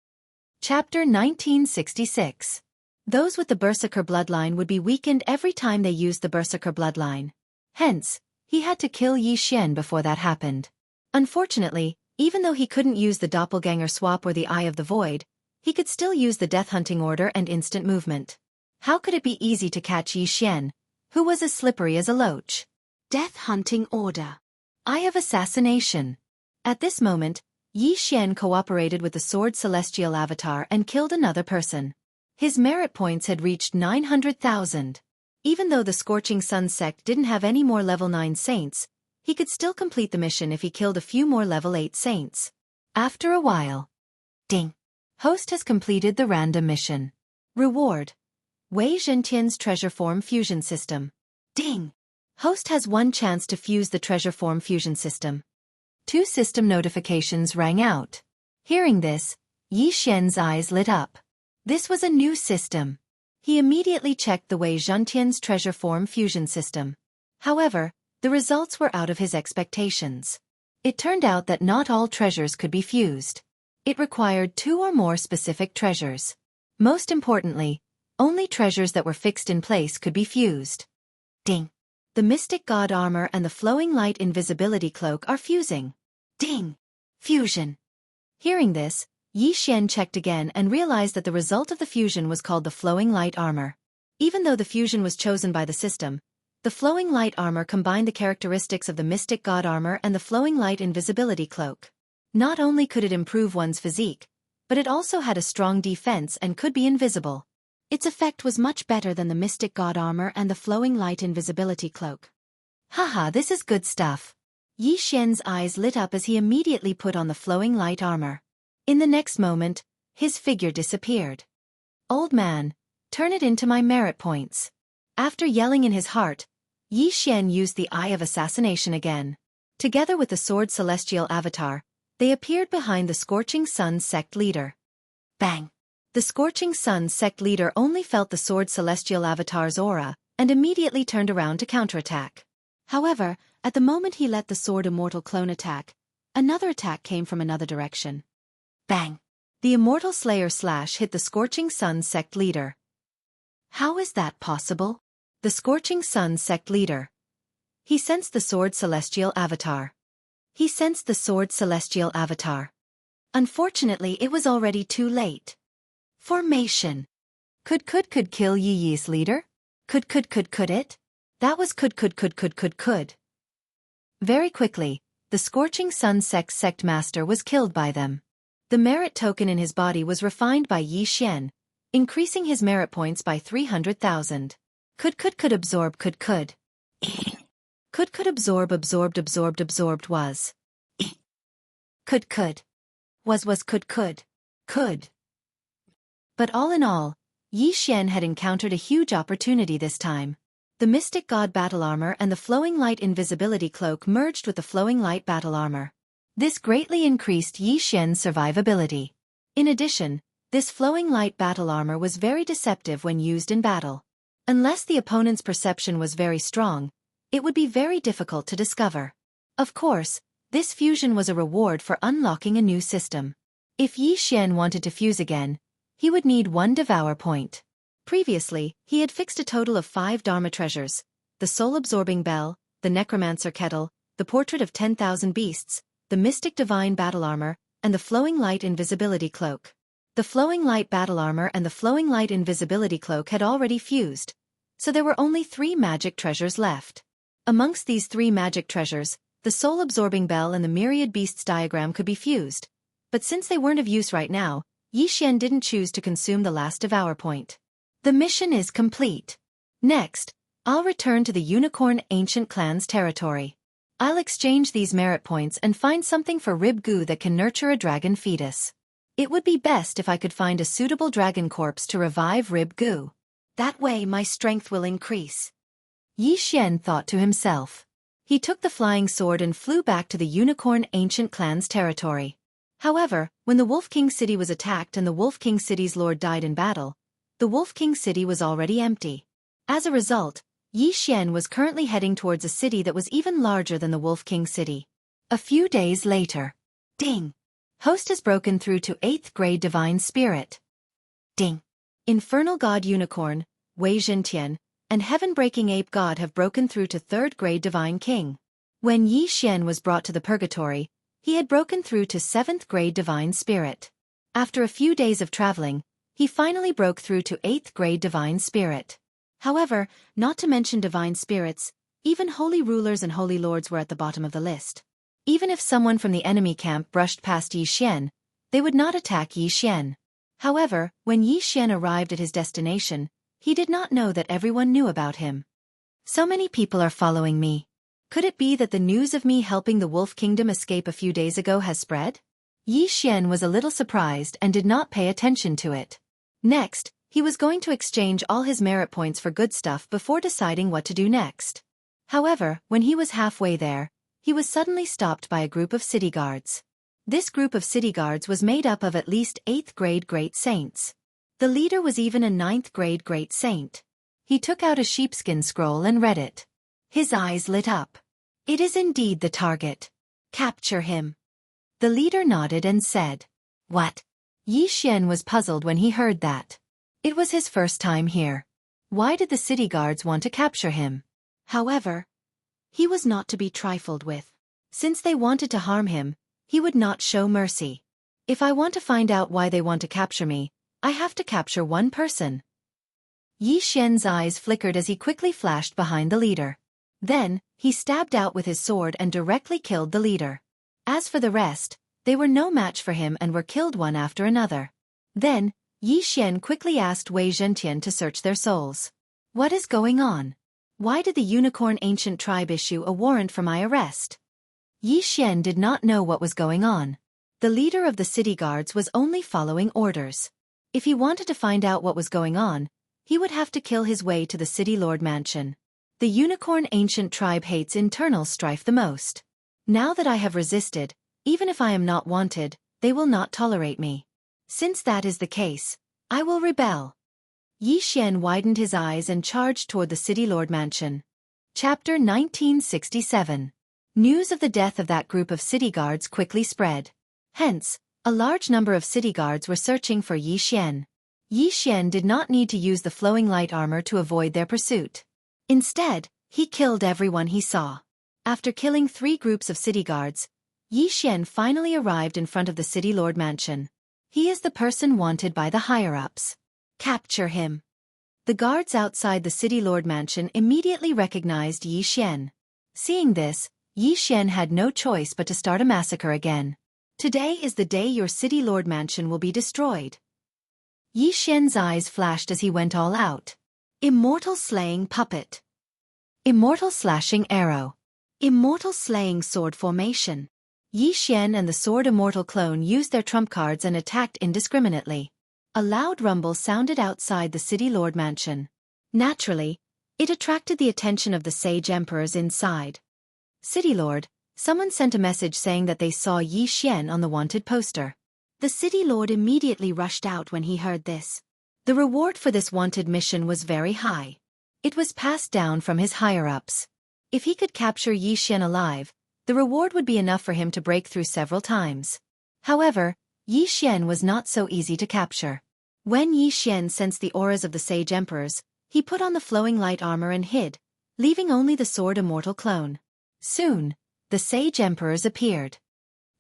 Chapter 1966. Those with the Berserker bloodline would be weakened every time they used the Berserker bloodline. Hence, he had to kill Yi Xian before that happened. Unfortunately, even though he couldn't use the doppelganger swap or the Eye of the Void, he could still use the Death Hunting Order and instant movement. How could it be easy to catch Yi Xian, who was as slippery as a loach? Death Hunting Order. Eye of Assassination. At this moment, Yi Xian cooperated with the Sword Celestial Avatar and killed another person. His merit points had reached 900,000. Even though the Scorching Sun sect didn't have any more level 9 saints, he could still complete the mission if he killed a few more level 8 saints. After a while. Ding. Host has completed the random mission. Reward. Wei Zhentian's Treasure Form Fusion System. Ding. Host has one chance to fuse the Treasure Form Fusion System. 2 system notifications rang out. Hearing this, Yi Xian's eyes lit up. This was a new system. He immediately checked the Wei Zhentian's Treasure Form Fusion System. However, the results were out of his expectations. It turned out that not all treasures could be fused. It required 2 or more specific treasures. Most importantly, only treasures that were fixed in place could be fused. Ding. The Mystic God Armor and the Flowing Light Invisibility Cloak are fusing. Ding. Fusion. Hearing this, Yi Xian checked again and realized that the result of the fusion was called the Flowing Light Armor. Even though the fusion was chosen by the system, the Flowing Light Armor combined the characteristics of the Mystic God Armor and the Flowing Light Invisibility Cloak. Not only could it improve one's physique, but it also had a strong defense and could be invisible. Its effect was much better than the Mystic God Armor and the Flowing Light Invisibility Cloak. Haha, this is good stuff. Yi Xian's eyes lit up as he immediately put on the Flowing Light Armor. In the next moment, his figure disappeared. Old man, turn it into my merit points. After yelling in his heart, Yi Xian used the Eye of Assassination again. Together with the Sword Celestial Avatar, they appeared behind the Scorching Sun sect leader. Bang! The Scorching Sun sect leader only felt the Sword Celestial Avatar's aura, and immediately turned around to counterattack. However, at the moment he let the Sword Immortal clone attack, another attack came from another direction. Bang! The Immortal Slayer slash hit the Scorching Sun sect leader. How is that possible? The Scorching Sun sect leader. He sensed the Sword Celestial Avatar. He sensed the Sword Celestial Avatar. Unfortunately, it was already too late. Formation. Could kill Yi Yi's leader? Could it? That was could. Very quickly, the Scorching Sun sect master was killed by them. The merit token in his body was refined by Yi Xian, increasing his merit points by 300,000. Could absorb could. Could absorbed was. Could. Was could. But all in all, Yi Xian had encountered a huge opportunity this time. The Mystic God Battle Armor and the Flowing Light Invisibility Cloak merged with the Flowing Light Battle Armor. This greatly increased Yi Xian's survivability. In addition, this Flowing Light Battle Armor was very deceptive when used in battle. Unless the opponent's perception was very strong, it would be very difficult to discover. Of course, this fusion was a reward for unlocking a new system. If Yi Xian wanted to fuse again, he would need 1 Devour point. Previously, he had fixed a total of 5 Dharma treasures: the Soul-Absorbing Bell, the Necromancer Kettle, the Portrait of 10,000 Beasts, the Mystic Divine Battle Armor, and the Flowing Light Invisibility Cloak. The Flowing Light Battle Armor and the Flowing Light Invisibility Cloak had already fused, so there were only 3 magic treasures left. Amongst these 3 magic treasures, the Soul-Absorbing Bell and the Myriad Beasts diagram could be fused, but since they weren't of use right now, Yi Xian didn't choose to consume the last Devour point. The mission is complete. Next, I'll return to the Unicorn Ancient Clan's territory. I'll exchange these merit points and find something for Rib Goo that can nurture a dragon fetus. It would be best if I could find a suitable dragon corpse to revive Rib Goo. That way my strength will increase. Yi Xian thought to himself. He took the flying sword and flew back to the Unicorn Ancient Clan's territory. However, when the Wolf King City was attacked and the Wolf King City's lord died in battle, the Wolf King City was already empty. As a result, Yi Xian was currently heading towards a city that was even larger than the Wolf King City. A few days later. Ding! Host has broken through to 8th grade Divine Spirit. Ding! Infernal God Unicorn, Wei Zhentian, and Heaven-Breaking Ape God have broken through to 3rd grade Divine King. When Yi Xian was brought to the Purgatory, he had broken through to 7th grade Divine Spirit. After a few days of traveling, he finally broke through to 8th grade Divine Spirit. However, not to mention Divine Spirits, even Holy Rulers and Holy Lords were at the bottom of the list. Even if someone from the enemy camp brushed past Yi Xian, they would not attack Yi Xian. However, when Yi Xian arrived at his destination, he did not know that everyone knew about him. So many people are following me. Could it be that the news of me helping the Wolf Kingdom escape a few days ago has spread? Yi Xian was a little surprised and did not pay attention to it. Next, he was going to exchange all his merit points for good stuff before deciding what to do next. However, when he was halfway there, he was suddenly stopped by a group of city guards. This group of city guards was made up of at least 8th grade Great Saints. The leader was even a 9th grade Great Saint. He took out a sheepskin scroll and read it. His eyes lit up. It is indeed the target. Capture him. The leader nodded and said, "What?" Yi Xian was puzzled when he heard that. It was his first time here. Why did the city guards want to capture him? However, he was not to be trifled with. Since they wanted to harm him, he would not show mercy. If I want to find out why they want to capture me, I have to capture one person. Yi Xian's eyes flickered as he quickly flashed behind the leader. Then, he stabbed out with his sword and directly killed the leader. As for the rest, they were no match for him and were killed one after another. Then, Yi Xian quickly asked Wei Zhentian to search their souls. What is going on? Why did the Unicorn Ancient Tribe issue a warrant for my arrest? Yi Xian did not know what was going on. The leader of the city guards was only following orders. If he wanted to find out what was going on, he would have to kill his way to the city lord mansion. The unicorn ancient tribe hates internal strife the most. Now that I have resisted, even if I am not wanted, they will not tolerate me. Since that is the case, I will rebel. Yi Xian widened his eyes and charged toward the city lord mansion. Chapter 1967. News of the death of that group of city guards quickly spread. Hence, a large number of city guards were searching for Yi Xian. Yi Xian did not need to use the flowing light armor to avoid their pursuit. Instead, he killed everyone he saw. After killing 3 groups of city guards, Yi Xian finally arrived in front of the city lord mansion. He is the person wanted by the higher-ups. Capture him. The guards outside the city lord mansion immediately recognized Yi Xian. Seeing this, Yi Xian had no choice but to start a massacre again. Today is the day your city lord mansion will be destroyed. Yi Xian's eyes flashed as he went all out. Immortal slaying puppet. Immortal slashing arrow. Immortal slaying sword formation. Yi Xian and the sword immortal clone used their trump cards and attacked indiscriminately. A loud rumble sounded outside the city lord mansion. Naturally, it attracted the attention of the sage emperors inside. City lord, someone sent a message saying that they saw Yi Xian on the wanted poster. The city lord immediately rushed out when he heard this. The reward for this wanted mission was very high. It was passed down from his higher-ups. If he could capture Yi Xian alive, the reward would be enough for him to break through several times. However, Yi Xian was not so easy to capture. When Yi Xian sensed the auras of the sage emperors, he put on the flowing light armor and hid, leaving only the sword immortal clone. Soon, the sage emperors appeared.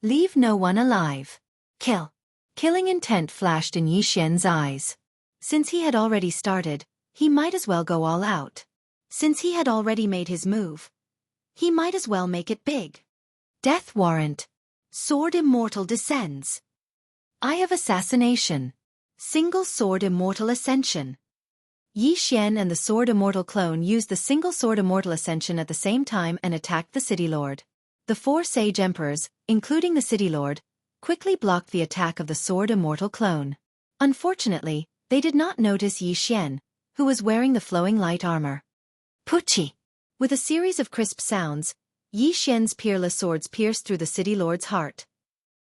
Leave no one alive. Kill. Killing intent flashed in Yi Xian's eyes. Since he had already started, he might as well go all out. Since he had already made his move, he might as well make it big. Death warrant. Sword immortal descends. Eye of assassination. Single sword immortal ascension. Yi Xian and the sword immortal clone used the single sword immortal ascension at the same time and attacked the city lord. The 4 sage emperors, including the city lord, quickly blocked the attack of the sword immortal clone. Unfortunately, they did not notice Yi Xian, who was wearing the flowing light armor. Puchi! With a series of crisp sounds, Yi Xian's peerless swords pierced through the city lord's heart.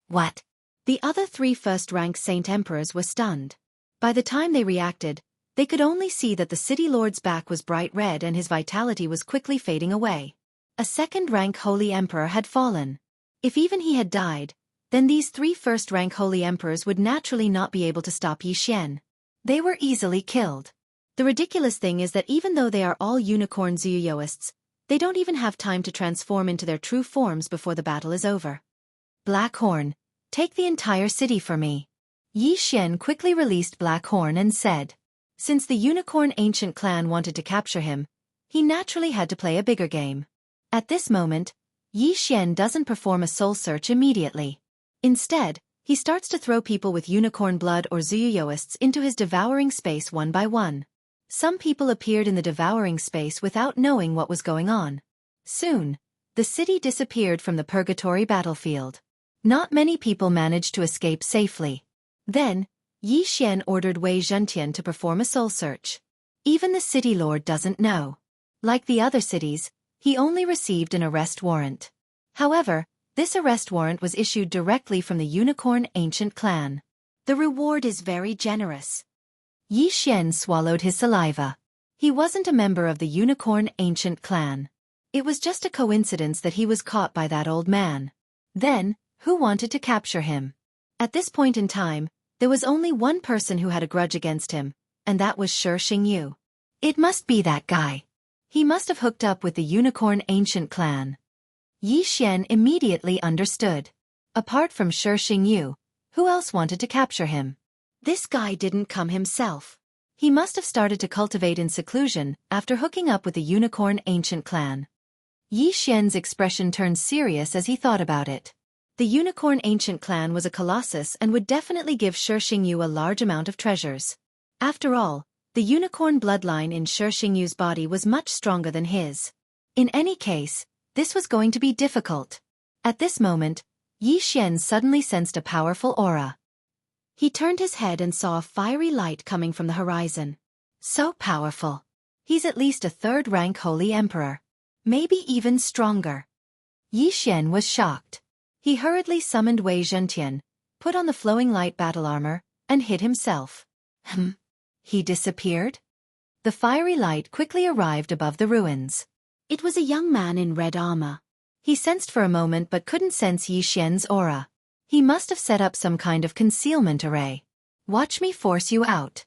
What? The other 3 first-rank saint emperors were stunned. By the time they reacted, they could only see that the city lord's back was bright red and his vitality was quickly fading away. A second-rank holy emperor had fallen. If even he had died, then these 3 first-rank holy emperors would naturally not be able to stop Yi Xian. They were easily killed. The ridiculous thing is that even though they are all unicorn Zuyoists, they don't even have time to transform into their true forms before the battle is over. Blackhorn, take the entire city for me. Yi Xian quickly released Blackhorn and said. Since the unicorn ancient clan wanted to capture him, he naturally had to play a bigger game. At this moment, Yi Xian doesn't perform a soul search immediately. Instead, he starts to throw people with unicorn blood or Zuyoists into his devouring space one by one. Some people appeared in the devouring space without knowing what was going on. Soon, the city disappeared from the purgatory battlefield. Not many people managed to escape safely. Then, Yi Xian ordered Wei Zhentian to perform a soul search. Even the city lord doesn't know. Like the other cities, he only received an arrest warrant. However, this arrest warrant was issued directly from the unicorn ancient clan. The reward is very generous. Yi Xian swallowed his saliva. He wasn't a member of the unicorn ancient clan. It was just a coincidence that he was caught by that old man. Then, who wanted to capture him? At this point in time, there was only one person who had a grudge against him, and that was Xianxia. It must be that guy. He must have hooked up with the unicorn ancient clan. Yi Xian immediately understood. Apart from Xianxia, who else wanted to capture him? This guy didn't come himself. He must have started to cultivate in seclusion after hooking up with the unicorn ancient clan. Yi Xian's expression turned serious as he thought about it. The unicorn ancient clan was a colossus and would definitely give Xianxia a large amount of treasures. After all, the unicorn bloodline in Xianxia's body was much stronger than his. In any case, this was going to be difficult. At this moment, Yi Xian suddenly sensed a powerful aura. He turned his head and saw a fiery light coming from the horizon. So powerful. He's at least a third-rank holy emperor. Maybe even stronger. Yi Xian was shocked. He hurriedly summoned Wei Zhentian, put on the flowing light battle armor, and hid himself. He disappeared? The fiery light quickly arrived above the ruins. It was a young man in red armor. He sensed for a moment but couldn't sense Yi Xian's aura. He must have set up some kind of concealment array. Watch me force you out.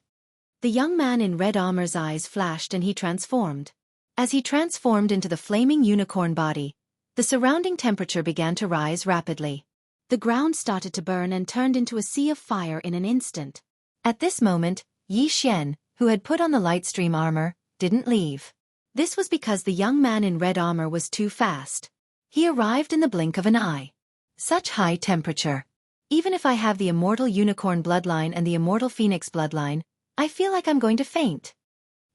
The young man in red armor's eyes flashed and he transformed. As he transformed into the flaming unicorn body, the surrounding temperature began to rise rapidly. The ground started to burn and turned into a sea of fire in an instant. At this moment, Yi Xian, who had put on the lightstream armor, didn't leave. This was because the young man in red armor was too fast. He arrived in the blink of an eye. Such high temperature. Even if I have the immortal unicorn bloodline and the immortal phoenix bloodline, I feel like I'm going to faint.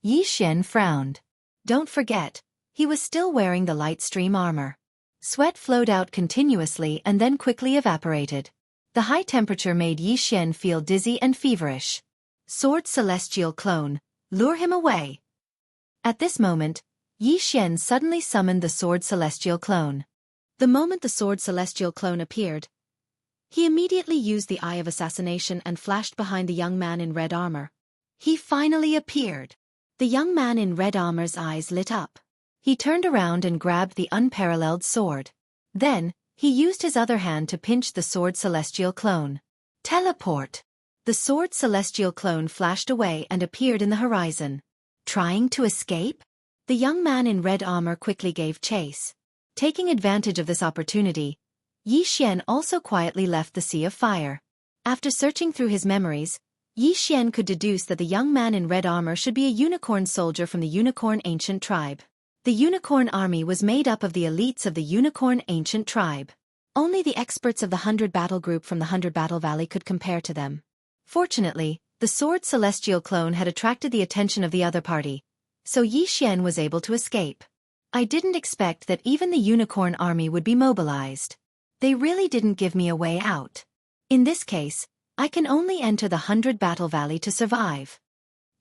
Yi Xian frowned. Don't forget, he was still wearing the lightstream armor. Sweat flowed out continuously and then quickly evaporated. The high temperature made Yi Xian feel dizzy and feverish. Sword Celestial Clone, lure him away. At this moment, Yi Xian suddenly summoned the Sword Celestial Clone. The moment the Sword Celestial Clone appeared, he immediately used the Eye of Assassination and flashed behind the young man in red armor. He finally appeared. The young man in red armor's eyes lit up. He turned around and grabbed the unparalleled sword. Then, he used his other hand to pinch the Sword Celestial Clone. Teleport! The Sword Celestial Clone flashed away and appeared in the horizon. Trying to escape? The young man in red armor quickly gave chase. Taking advantage of this opportunity, Yi Xian also quietly left the Sea of Fire. After searching through his memories, Yi Xian could deduce that the young man in red armor should be a unicorn soldier from the Unicorn Ancient Tribe. The Unicorn Army was made up of the elites of the Unicorn Ancient Tribe. Only the experts of the 100 Battle Group from the 100 Battle Valley could compare to them. Fortunately, the Sword Celestial Clone had attracted the attention of the other party, so Yi Xian was able to escape. I didn't expect that even the Unicorn Army would be mobilized. They really didn't give me a way out. In this case, I can only enter the 100 Battle Valley to survive.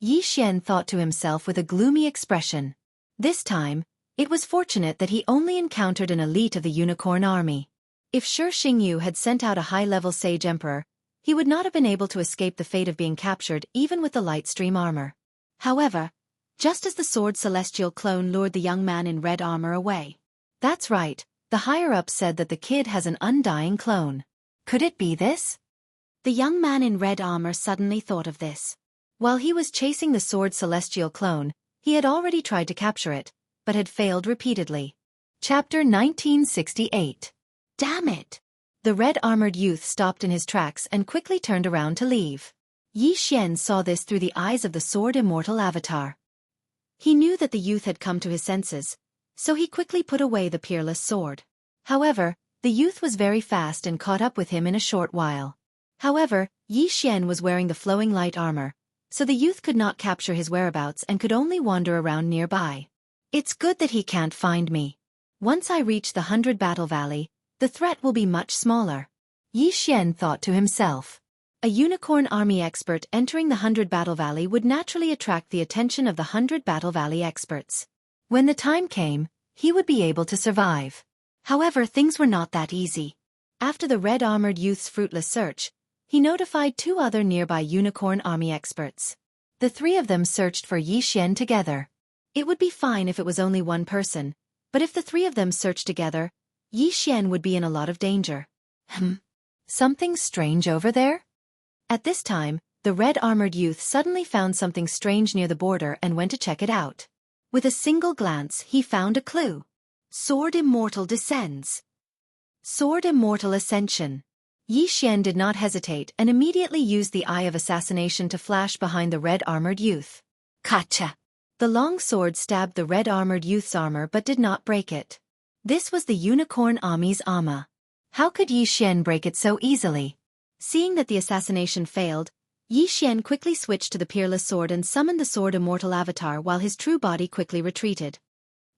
Yi Xian thought to himself with a gloomy expression. This time, it was fortunate that he only encountered an elite of the Unicorn Army. If Xianxia had sent out a high-level Sage Emperor, he would not have been able to escape the fate of being captured even with the Lightstream armor. However, just as the Sword Celestial Clone lured the young man in red armor away. That's right, the higher-ups said that the kid has an undying clone. Could it be this? The young man in red armor suddenly thought of this. While he was chasing the Sword Celestial Clone, he had already tried to capture it, but had failed repeatedly. Chapter 1968. Damn it! The red-armored youth stopped in his tracks and quickly turned around to leave. Yi Xian saw this through the eyes of the Sword Immortal Avatar. He knew that the youth had come to his senses, so he quickly put away the peerless sword. However, the youth was very fast and caught up with him in a short while. However, Yi Xian was wearing the flowing light armor, so the youth could not capture his whereabouts and could only wander around nearby. It's good that he can't find me. Once I reach the 100 Battle Valley, the threat will be much smaller. Yi Xian thought to himself. A Unicorn Army expert entering the 100 Battle Valley would naturally attract the attention of the 100 Battle Valley experts. When the time came, he would be able to survive. However, things were not that easy. After the red-armored youth's fruitless search, he notified 2 other nearby Unicorn Army experts. The 3 of them searched for Yi Xian together. It would be fine if it was only one person, but if the 3 of them searched together, Yi Xian would be in a lot of danger. Something strange over there? At this time, the red-armored youth suddenly found something strange near the border and went to check it out. With a single glance, he found a clue. Sword Immortal descends. Sword Immortal Ascension. Yi Xian did not hesitate and immediately used the Eye of Assassination to flash behind the red-armored youth. Kacha! The long sword stabbed the red-armored youth's armor but did not break it. This was the Unicorn Army's armor. How could Yi Xian break it so easily? Seeing that the assassination failed, Yi Xian quickly switched to the peerless sword and summoned the Sword Immortal Avatar while his true body quickly retreated.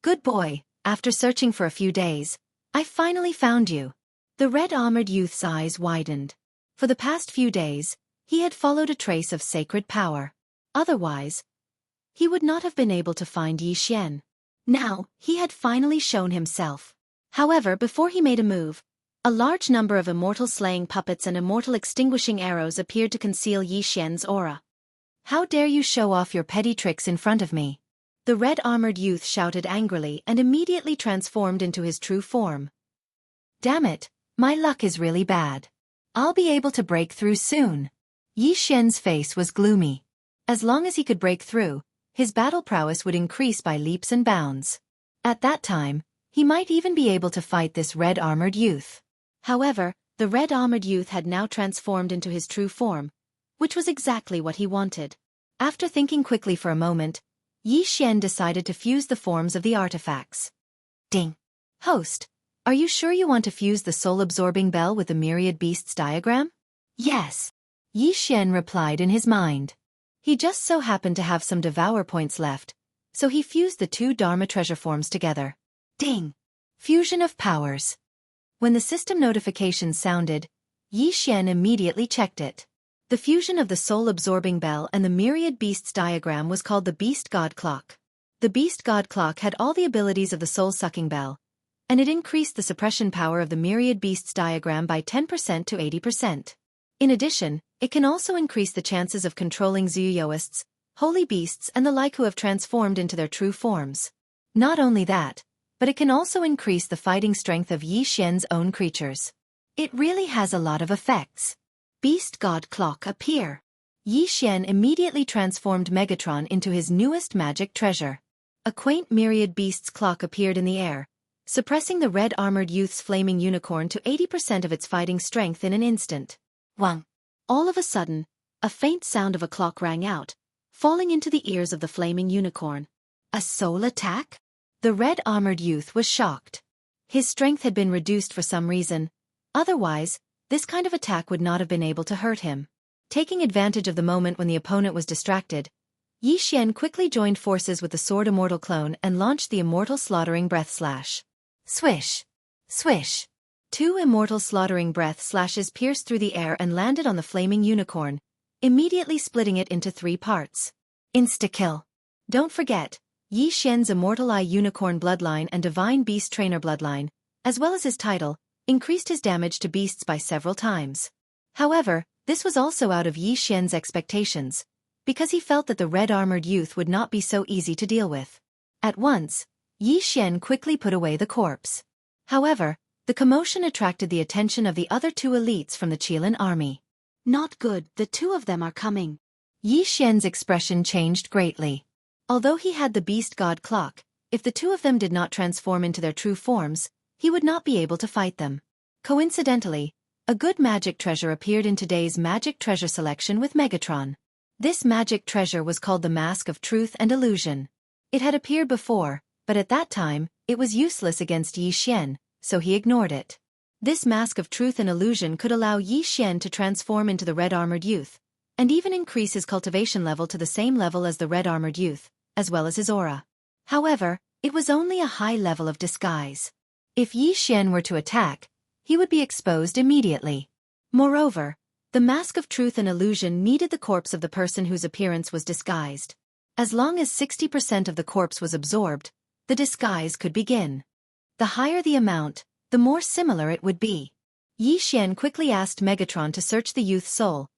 Good boy, after searching for a few days, I finally found you. The red-armored youth's eyes widened. For the past few days, He had followed a trace of sacred power. Otherwise, he would not have been able to find Yi Xian. Now, he had finally shown himself. However, before he made a move, a large number of immortal slaying puppets and immortal extinguishing arrows appeared to conceal Yi Xian's aura. "How dare you show off your petty tricks in front of me?" The red-armored youth shouted angrily and immediately transformed into his true form. "Damn it, my luck is really bad. I'll be able to break through soon." Yi Xian's face was gloomy. As long as he could break through, his battle prowess would increase by leaps and bounds. At that time, he might even be able to fight this red-armored youth. However, the red-armored youth had now transformed into his true form, which was exactly what he wanted. After thinking quickly for a moment, Yi Xian decided to fuse the forms of the artifacts. Ding! "Host, are you sure you want to fuse the soul-absorbing bell with the myriad beasts diagram?" "Yes," Yi Xian replied in his mind. He just so happened to have some devour points left, so he fused the two Dharma treasure forms together. Ding! Fusion of powers. When the system notification sounded, Yi Xian immediately checked it. The fusion of the soul-absorbing bell and the myriad beasts diagram was called the Beast God Clock. The Beast God Clock had all the abilities of the soul-sucking bell, and it increased the suppression power of the myriad beasts diagram by 10% to 80%. In addition, it can also increase the chances of controlling Zuyuoists, holy beasts and the like who have transformed into their true forms. Not only that, but it can also increase the fighting strength of Yi Xian's own creatures. It really has a lot of effects. Beast God Clock appear. Yi Xian immediately transformed Megatron into his newest magic treasure. A quaint myriad beasts clock appeared in the air, suppressing the red-armored youth's flaming unicorn to 80% of its fighting strength in an instant. Wang! All of a sudden, a faint sound of a clock rang out, falling into the ears of the flaming unicorn. A soul attack? The red-armored youth was shocked. His strength had been reduced for some reason. Otherwise, this kind of attack would not have been able to hurt him. Taking advantage of the moment when the opponent was distracted, Yi Xian quickly joined forces with the Sword Immortal clone and launched the Immortal Slaughtering Breath Slash. Swish! Swish! Two immortal slaughtering breath slashes pierced through the air and landed on the flaming unicorn, immediately splitting it into 3 parts. Insta-kill. Don't forget, Yi Xian's Immortal Eye Unicorn bloodline and Divine Beast Trainer bloodline, as well as his title, increased his damage to beasts by several times. However, this was also out of Yi Xian's expectations, because he felt that the red-armored youth would not be so easy to deal with. At once, Yi Xian quickly put away the corpse. However, the commotion attracted the attention of the other 2 elites from the Qilin army. "Not good, the 2 of them are coming." Yi Xian's expression changed greatly. Although he had the Beast God Clock, if the 2 of them did not transform into their true forms, he would not be able to fight them. Coincidentally, a good magic treasure appeared in today's magic treasure selection with Megatron. This magic treasure was called the Mask of Truth and Illusion. It had appeared before, but at that time, it was useless against Yi Xian, so he ignored it. This Mask of Truth and Illusion could allow Yi Xian to transform into the red-armored youth, and even increase his cultivation level to the same level as the red-armored youth, as well as his aura. However, it was only a high level of disguise. If Yi Xian were to attack, he would be exposed immediately. Moreover, the Mask of Truth and Illusion needed the corpse of the person whose appearance was disguised. As long as 60% of the corpse was absorbed, the disguise could begin. The higher the amount, the more similar it would be. Yi Xian quickly asked Megatron to search the youth's soul,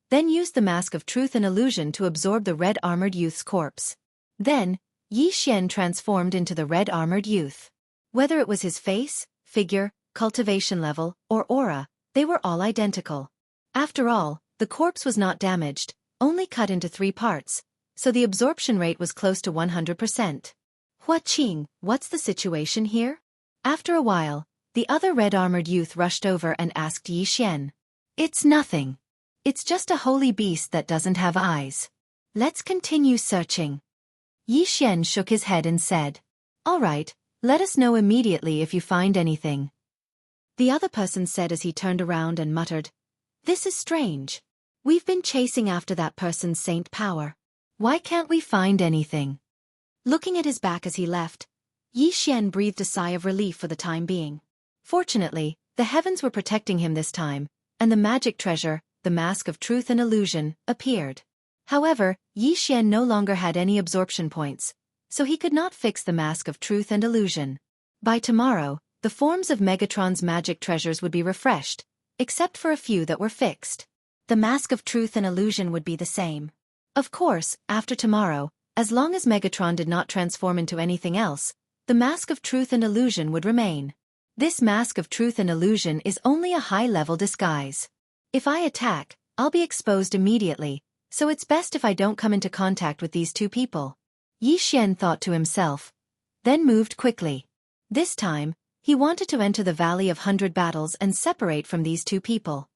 then used the Mask of Truth and Illusion to absorb the red-armored youth's corpse. Then, Yi Xian transformed into the red-armored youth. Whether it was his face, figure, cultivation level, or aura, they were all identical. After all, the corpse was not damaged, only cut into 3 parts, so the absorption rate was close to 100%. Hua Qing, what's the situation here? After a while, the other red-armored youth rushed over and asked Yi Xian. It's nothing. It's just a holy beast that doesn't have eyes. Let's continue searching. Yi Xian shook his head and said, All right, let us know immediately if you find anything. The other person said as he turned around and muttered, This is strange. We've been chasing after that person's saint power. Why can't we find anything? Looking at his back as he left, Yi Xian breathed a sigh of relief for the time being. Fortunately, the heavens were protecting him this time, and the magic treasure, the mask of truth and illusion, appeared. However, Yi Xian no longer had any absorption points, so he could not fix the mask of truth and illusion. By tomorrow, the forms of Megatron's magic treasures would be refreshed, except for a few that were fixed. The mask of truth and illusion would be the same. Of course, after tomorrow, as long as Megatron did not transform into anything else, the mask of truth and illusion would remain. This mask of truth and illusion is only a high-level disguise. If I attack, I'll be exposed immediately, so it's best if I don't come into contact with these two people. Yi Xian thought to himself, then moved quickly. This time, he wanted to enter the Valley of 100 Battles and separate from these two people.